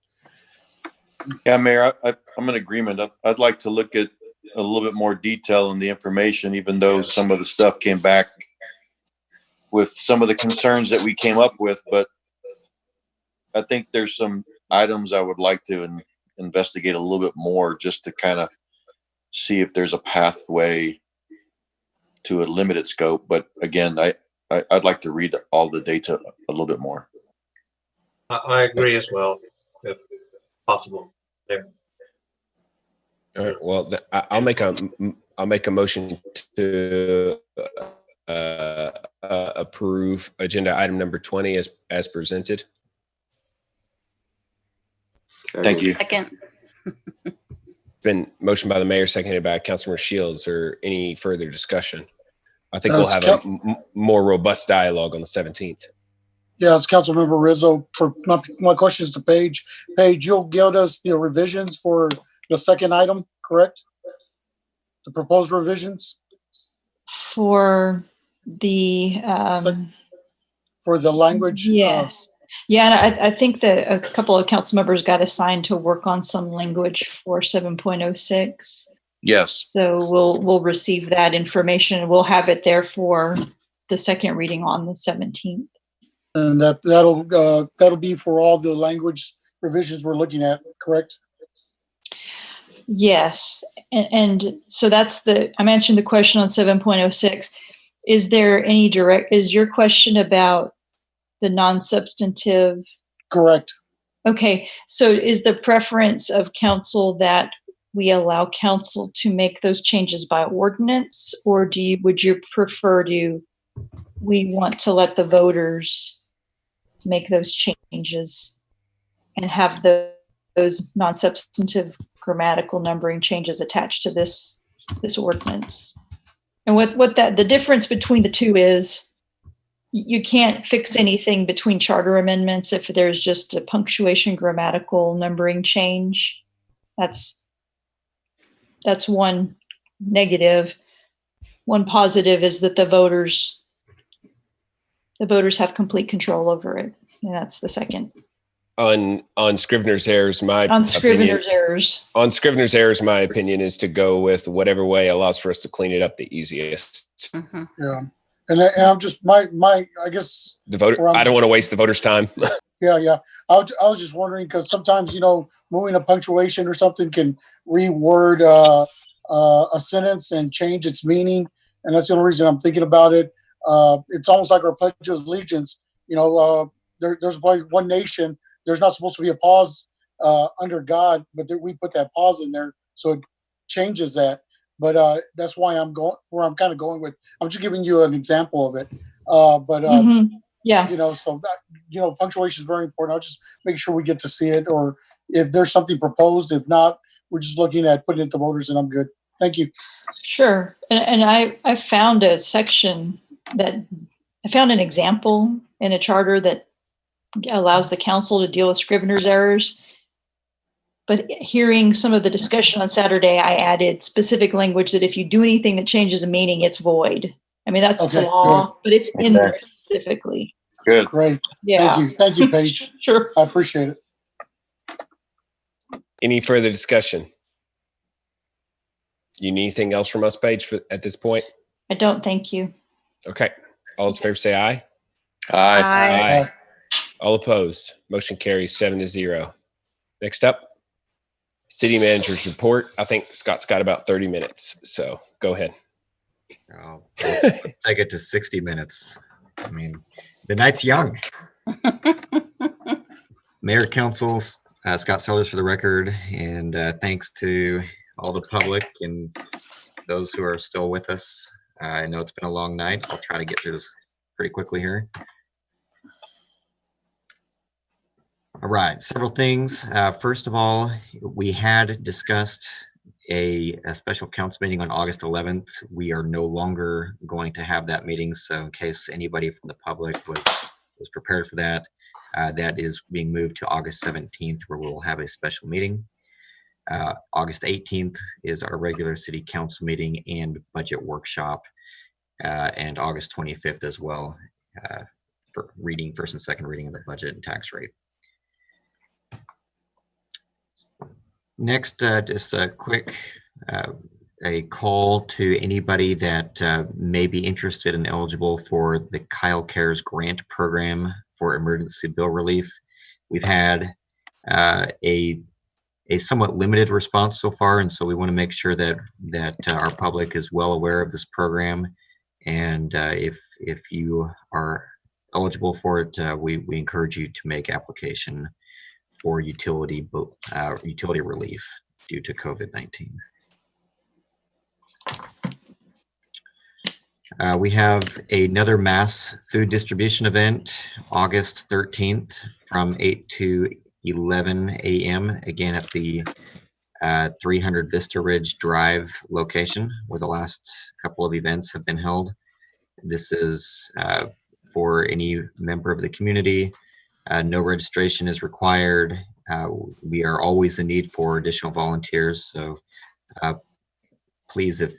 Yeah, Mayor, I'm in agreement. I'd like to look at a little bit more detail in the information, even though some of the stuff came back with some of the concerns that we came up with. But I think there's some items I would like to investigate a little bit more, just to kind of see if there's a pathway to a limited scope. But again, I'd like to read all the data a little bit more. I agree as well, if possible. Yeah. All right. Well, I'll make a motion to approve agenda item number 20 as presented. Thank you. Second. Been motioned by the mayor, seconded by Councilmember Shields. Or any further discussion? I think we'll have a more robust dialogue on the 17th. Yeah, it's Councilmember Rizzo. For my question is to Paige. Paige, you'll give us the revisions for the second item, correct? The proposed revisions For the language. Yes. Yeah, I think that a couple of council members got assigned to work on some language for 7.06. Yes. So we'll receive that information, and we'll have it there for the second reading on the 17th. And that'll be for all the language revisions we're looking at, correct? Yes. And so I'm answering the question on 7.06. Is there any is your question about the non-substantive? Correct. Okay. So is the preference of council that we allow council to make those changes by ordinance, or would you prefer we want to let the voters make those changes and have those non-substantive grammatical numbering changes attached to this ordinance? And what the difference between the two is, you can't fix anything between charter amendments if there's just a punctuation, grammatical, numbering change. That's one negative. One positive is that the voters have complete control over it. And that's the second. On Scrivener's errors, On Scrivener's errors. On Scrivener's errors, my opinion is to go with whatever way allows for us to clean it up the easiest. Yeah. And I'm just, I guess. The voter, I don't want to waste the voters' time. Yeah. I was just wondering, because sometimes, moving a punctuation or something can reword a sentence and change its meaning. And that's the only reason I'm thinking about it. It's almost like our Pledge of Allegiance. There's probably one nation. There's not supposed to be a pause under God, but we put that pause in there, so it changes that. But that's why I'm kind of going with. I'm just giving you an example of it. Yeah. So that, punctuation is very important. I'll just make sure we get to see it, or if there's something proposed. If not, we're just looking at putting it to voters, and I'm good. Thank you. Sure. And I found a section I found an example in a charter that allows the council to deal with Scrivener's errors. But hearing some of the discussion on Saturday, I added specific language that if you do anything that changes a meaning, it's void. I mean, that's the law, but it's in there specifically. Good. Great. Yeah. Thank you, Paige. Sure. I appreciate it. Any further discussion? You need anything else from us, Paige, at this point? I don't. Thank you. Okay. All those in favor say aye. Aye. Aye. All opposed. Motion carries 7-0. Next up, city manager's report. I think Scott's got about 30 minutes, so go ahead. Oh, let's take it to 60 minutes. I mean, the night's young. Mayor, council, Scott Sellers for the record, and thanks to all the public and those who are still with us. I know it's been a long night. I'll try to get through this pretty quickly here. All right, several things. First of all, we had discussed a special council meeting on August 11th. We are no longer going to have that meeting, so in case anybody from the public was prepared for that, that is being moved to August 17th, where we'll have a special meeting. August 18th is our regular city council meeting and budget workshop, and August 25th as well, for first and second reading of the budget and tax rate. Next, just a quick a call to anybody that may be interested and eligible for the Kyle Cares grant program for emergency bill relief. We've had a somewhat limited response so far, and so we want to make sure that our public is well aware of this program. And if you are eligible for it, we encourage you to make application for utility relief due to COVID-19. We have another mass food distribution event, August 13th from 8 to 11 a.m. again at the 300 Vista Ridge Drive location, where the last couple of events have been held. This is for any member of the community. No registration is required. We are always in need for additional volunteers, so please, if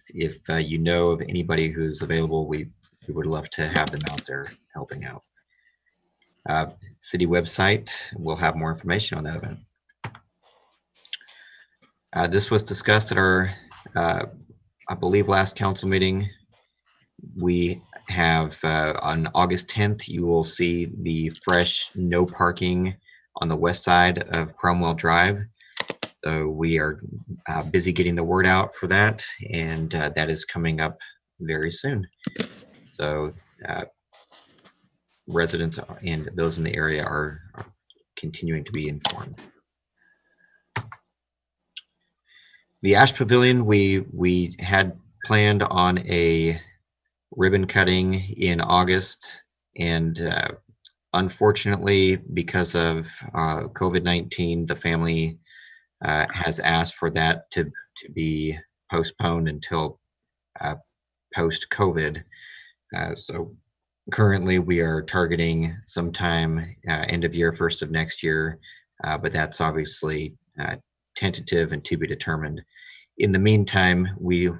you know of anybody who's available, we would love to have them out there helping out. City website will have more information on that event. This was discussed at our, I believe, last council meeting. We have on August 10th, you will see the fresh no parking on the west side of Cromwell Drive. So we are busy getting the word out for that, and that is coming up very soon. So residents and those in the area are continuing to be informed. The Ash Pavilion, we had planned on a ribbon cutting in August, and unfortunately, because of COVID-19, the family has asked for that to be postponed until post-COVID. So Currently, we are targeting sometime end of year, first of next year, but that's obviously tentative and to be determined. In the meantime, we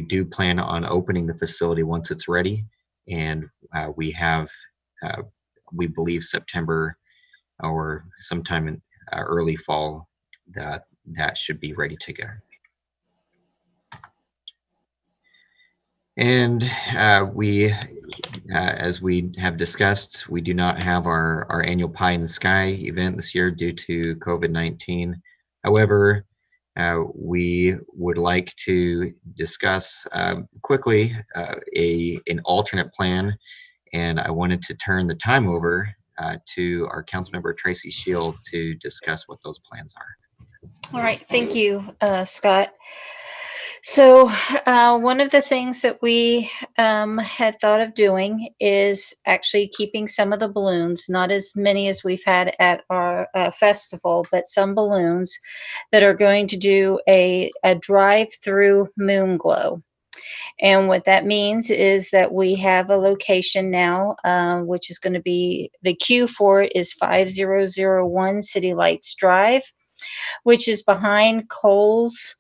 do plan on opening the facility once it's ready, and we have, we believe, September or sometime in early fall that should be ready to go. And as we have discussed, we do not have our annual Pie in the Sky event this year due to COVID-19. However, we would like to discuss quickly an alternate plan, and I wanted to turn the time over to our Councilmember Tracy Shield to discuss what those plans are. All right, thank you, Scott. So one of the things that we had thought of doing is actually keeping some of the balloons, not as many as we've had at our festival, but some balloons that are going to do a drive-through moon glow. And what that means is that we have a location now, which is going to be, the queue for it is 5001 City Lights Drive, which is behind Kohl's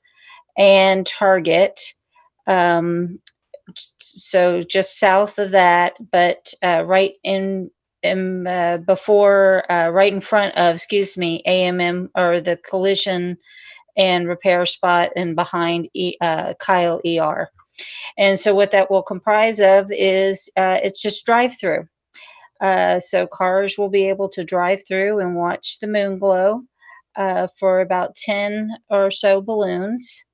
and Target. So just south of that, but right in before, right in front of, AMM, or the collision and repair spot, and behind Kyle ER. And so what that will comprise of is it's just drive-through. So cars will be able to drive through and watch the moon glow for about 10 or so balloons.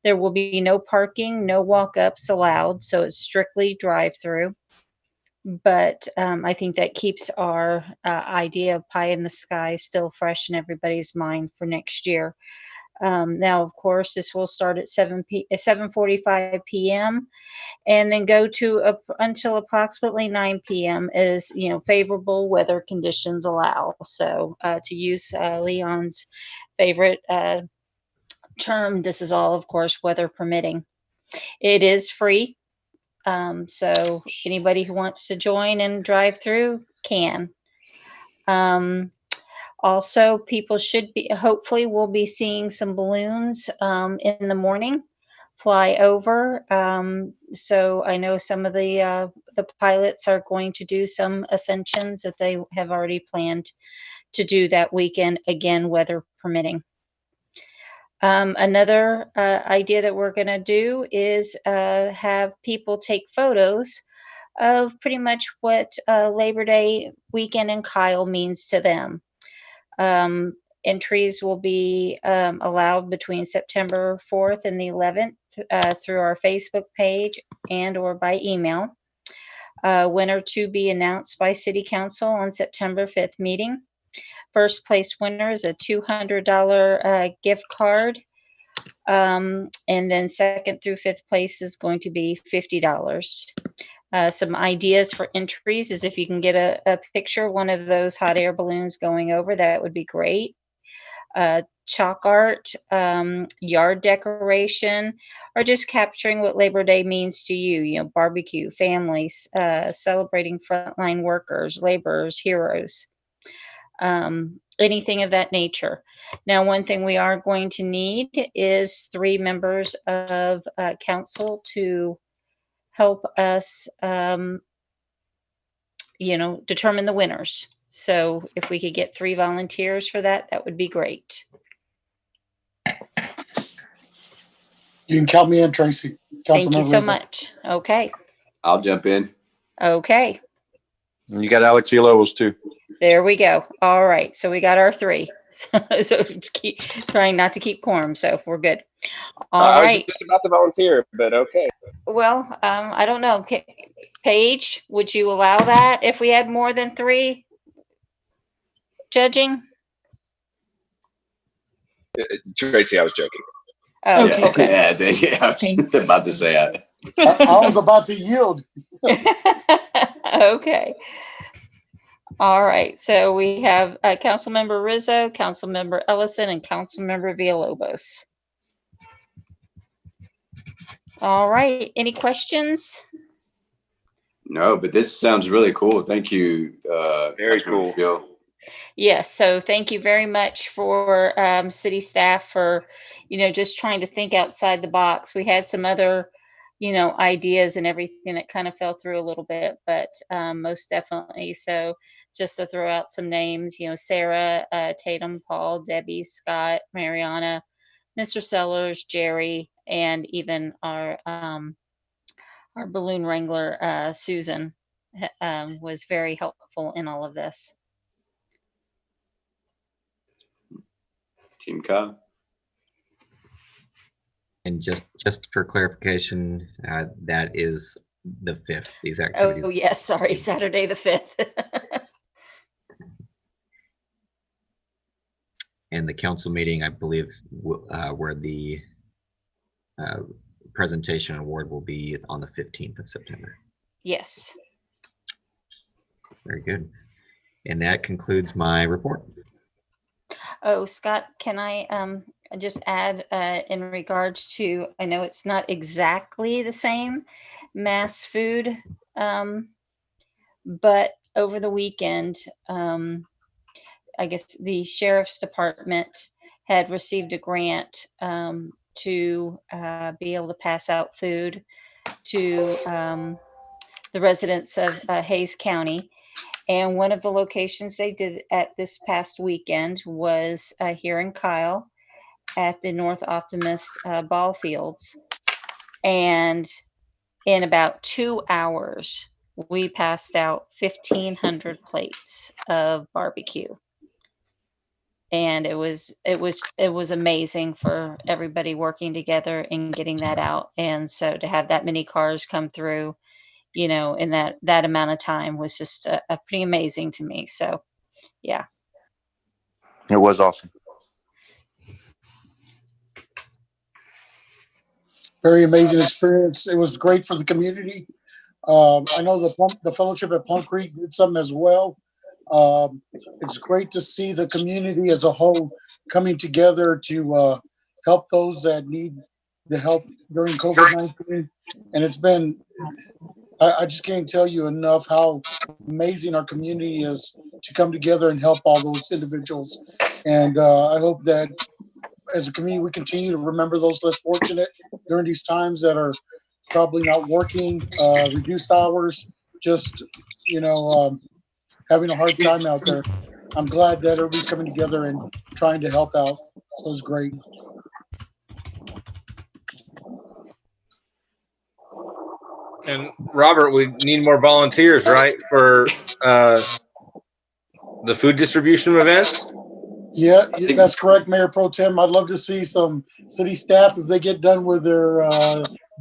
There will be no parking, no walk-ups allowed, so it's strictly drive-through. But I think that keeps our idea of Pie in the Sky still fresh in everybody's mind for next year. Now, of course, this will start at 7:45 p.m. and then go to until approximately 9 p.m. as favorable weather conditions allow. So to use Leon's favorite term, this is all, of course, weather permitting. It is free, so anybody who wants to join and drive through can. Also, people hopefully we'll be seeing some balloons in the morning fly over. So I know some of the pilots are going to do some ascensions that they have already planned to do that weekend, again, weather permitting. Another idea that we're going to do is have people take photos of pretty much what Labor Day weekend in Kyle means to them. Entries will be allowed between September 4th and the 11th through our Facebook page and or by email. Winner to be announced by City Council on September 5th meeting. First place winner is a $200 gift card. And then second through fifth place is going to be $50. Some ideas for entries is if you can get a picture of one of those hot air balloons going over, that would be great. Chalk art, yard decoration, or just capturing what Labor Day means to you, barbecue, families, celebrating frontline workers, laborers, heroes. Anything of that nature. Now, one thing we are going to need is 3 members of council to help us, determine the winners. So if we could get 3 volunteers for that, that would be great. You can count me in, Tracy. Thank you so much. Okay. I'll jump in. Okay. And you got Alex Villalobos too. There we go. All right. So we got our 3. So keep trying not to keep quorum. So we're good. All right. I was just about to volunteer, but okay. Well, I don't know. Paige, would you allow that if we had more than 3 judging? Tracy, I was joking. Oh, yeah, okay. Yeah, I was about to say I was about to yield. Okay. All right. So we have Councilmember Rizzo, Councilmember Ellison, and Councilmember Villalobos. All right. Any questions? No, but this sounds really cool. Thank you. Very Councilmember cool. Shill. Yes, so thank you very much for city staff for, just trying to think outside the box. We had some other, ideas and everything that kind of fell through a little bit, but most definitely. So just to throw out some names, Sarah, Tatum, Paul, Debbie, Scott, Mariana, Mr. Sellers, Jerry, and even our balloon wrangler, Susan, was very helpful in all of this. Team Cobb. And just for clarification, that is the 5th, these activities. Oh, yes, sorry, Saturday the 5th. And the council meeting, I believe, where the presentation award will be on the 15th of September. Yes. Very good. And that concludes my report. Oh, Scott, can I just add in regards to, I know it's not exactly the same mass food, but over the weekend, I guess the sheriff's department had received a grant to be able to pass out food to the residents of Hays County. And one of the locations they did at this past weekend was here in Kyle at the North Optimus ball fields. And in about 2 hours, we passed out 1,500 plates of barbecue. And it was amazing for everybody working together and getting that out. And so to have that many cars come through, in that amount of time was just a pretty amazing to me. So, yeah. It was awesome. Very amazing experience. It was great for the community. I know the fellowship at Plum Creek did something as well. It's great to see the community as a whole coming together to help those that need the help during COVID-19. And it's been, I just can't tell you enough how amazing our community is to come together and help all those individuals. And I hope that as a community, we continue to remember those less fortunate during these times that are probably not working, reduced hours, just, having a hard time out there. I'm glad that everybody's coming together and trying to help out. So it was great. And Robert, we need more volunteers, right, for the food distribution events? Yeah, that's correct, Mayor Pro Tem. I'd love to see some city staff, if they get done with their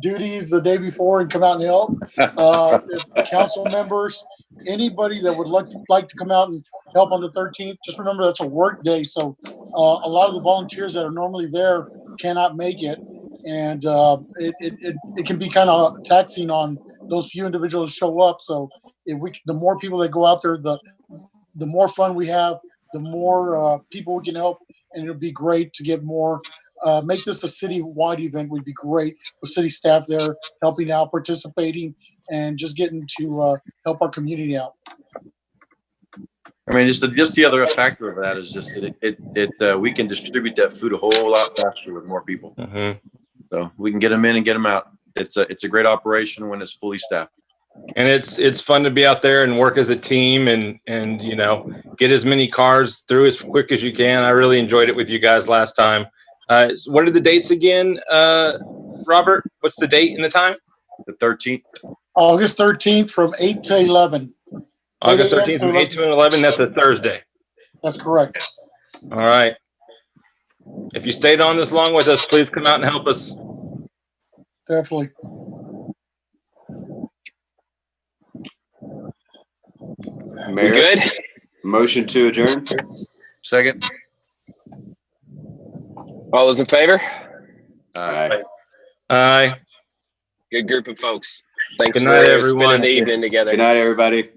duties the day before and come out and help. If council members, anybody that would like to come out and help on the 13th, just remember that's a work day. So a lot of the volunteers that are normally there cannot make it. And it can be kind of taxing on those few individuals show up. So the more people that go out there, the more fun we have, the more people we can help, and it'll be great to get more. Make this a city-wide event would be great with city staff there helping out, participating, and just getting to help our community out. I mean, just the other factor of that is just that we can distribute that food a whole lot faster with more people. Mm-hmm. So we can get them in and get them out. It's a great operation when it's fully staffed. And it's fun to be out there and work as a team and get as many cars through as quick as you can. I really enjoyed it with you guys last time. What are the dates again, Robert? What's the date and the time? The 13th. August 13th from 8 to 11. August 13th from 8 to 11. That's a Thursday. That's correct. All right. If you stayed on this long with us, please come out and help us. Definitely. Mayor, good? Motion to adjourn. Second. All those in favor? Aye. Aye. Good group of folks. Thanks Good night, for everyone. spending the evening together. Good night, everybody.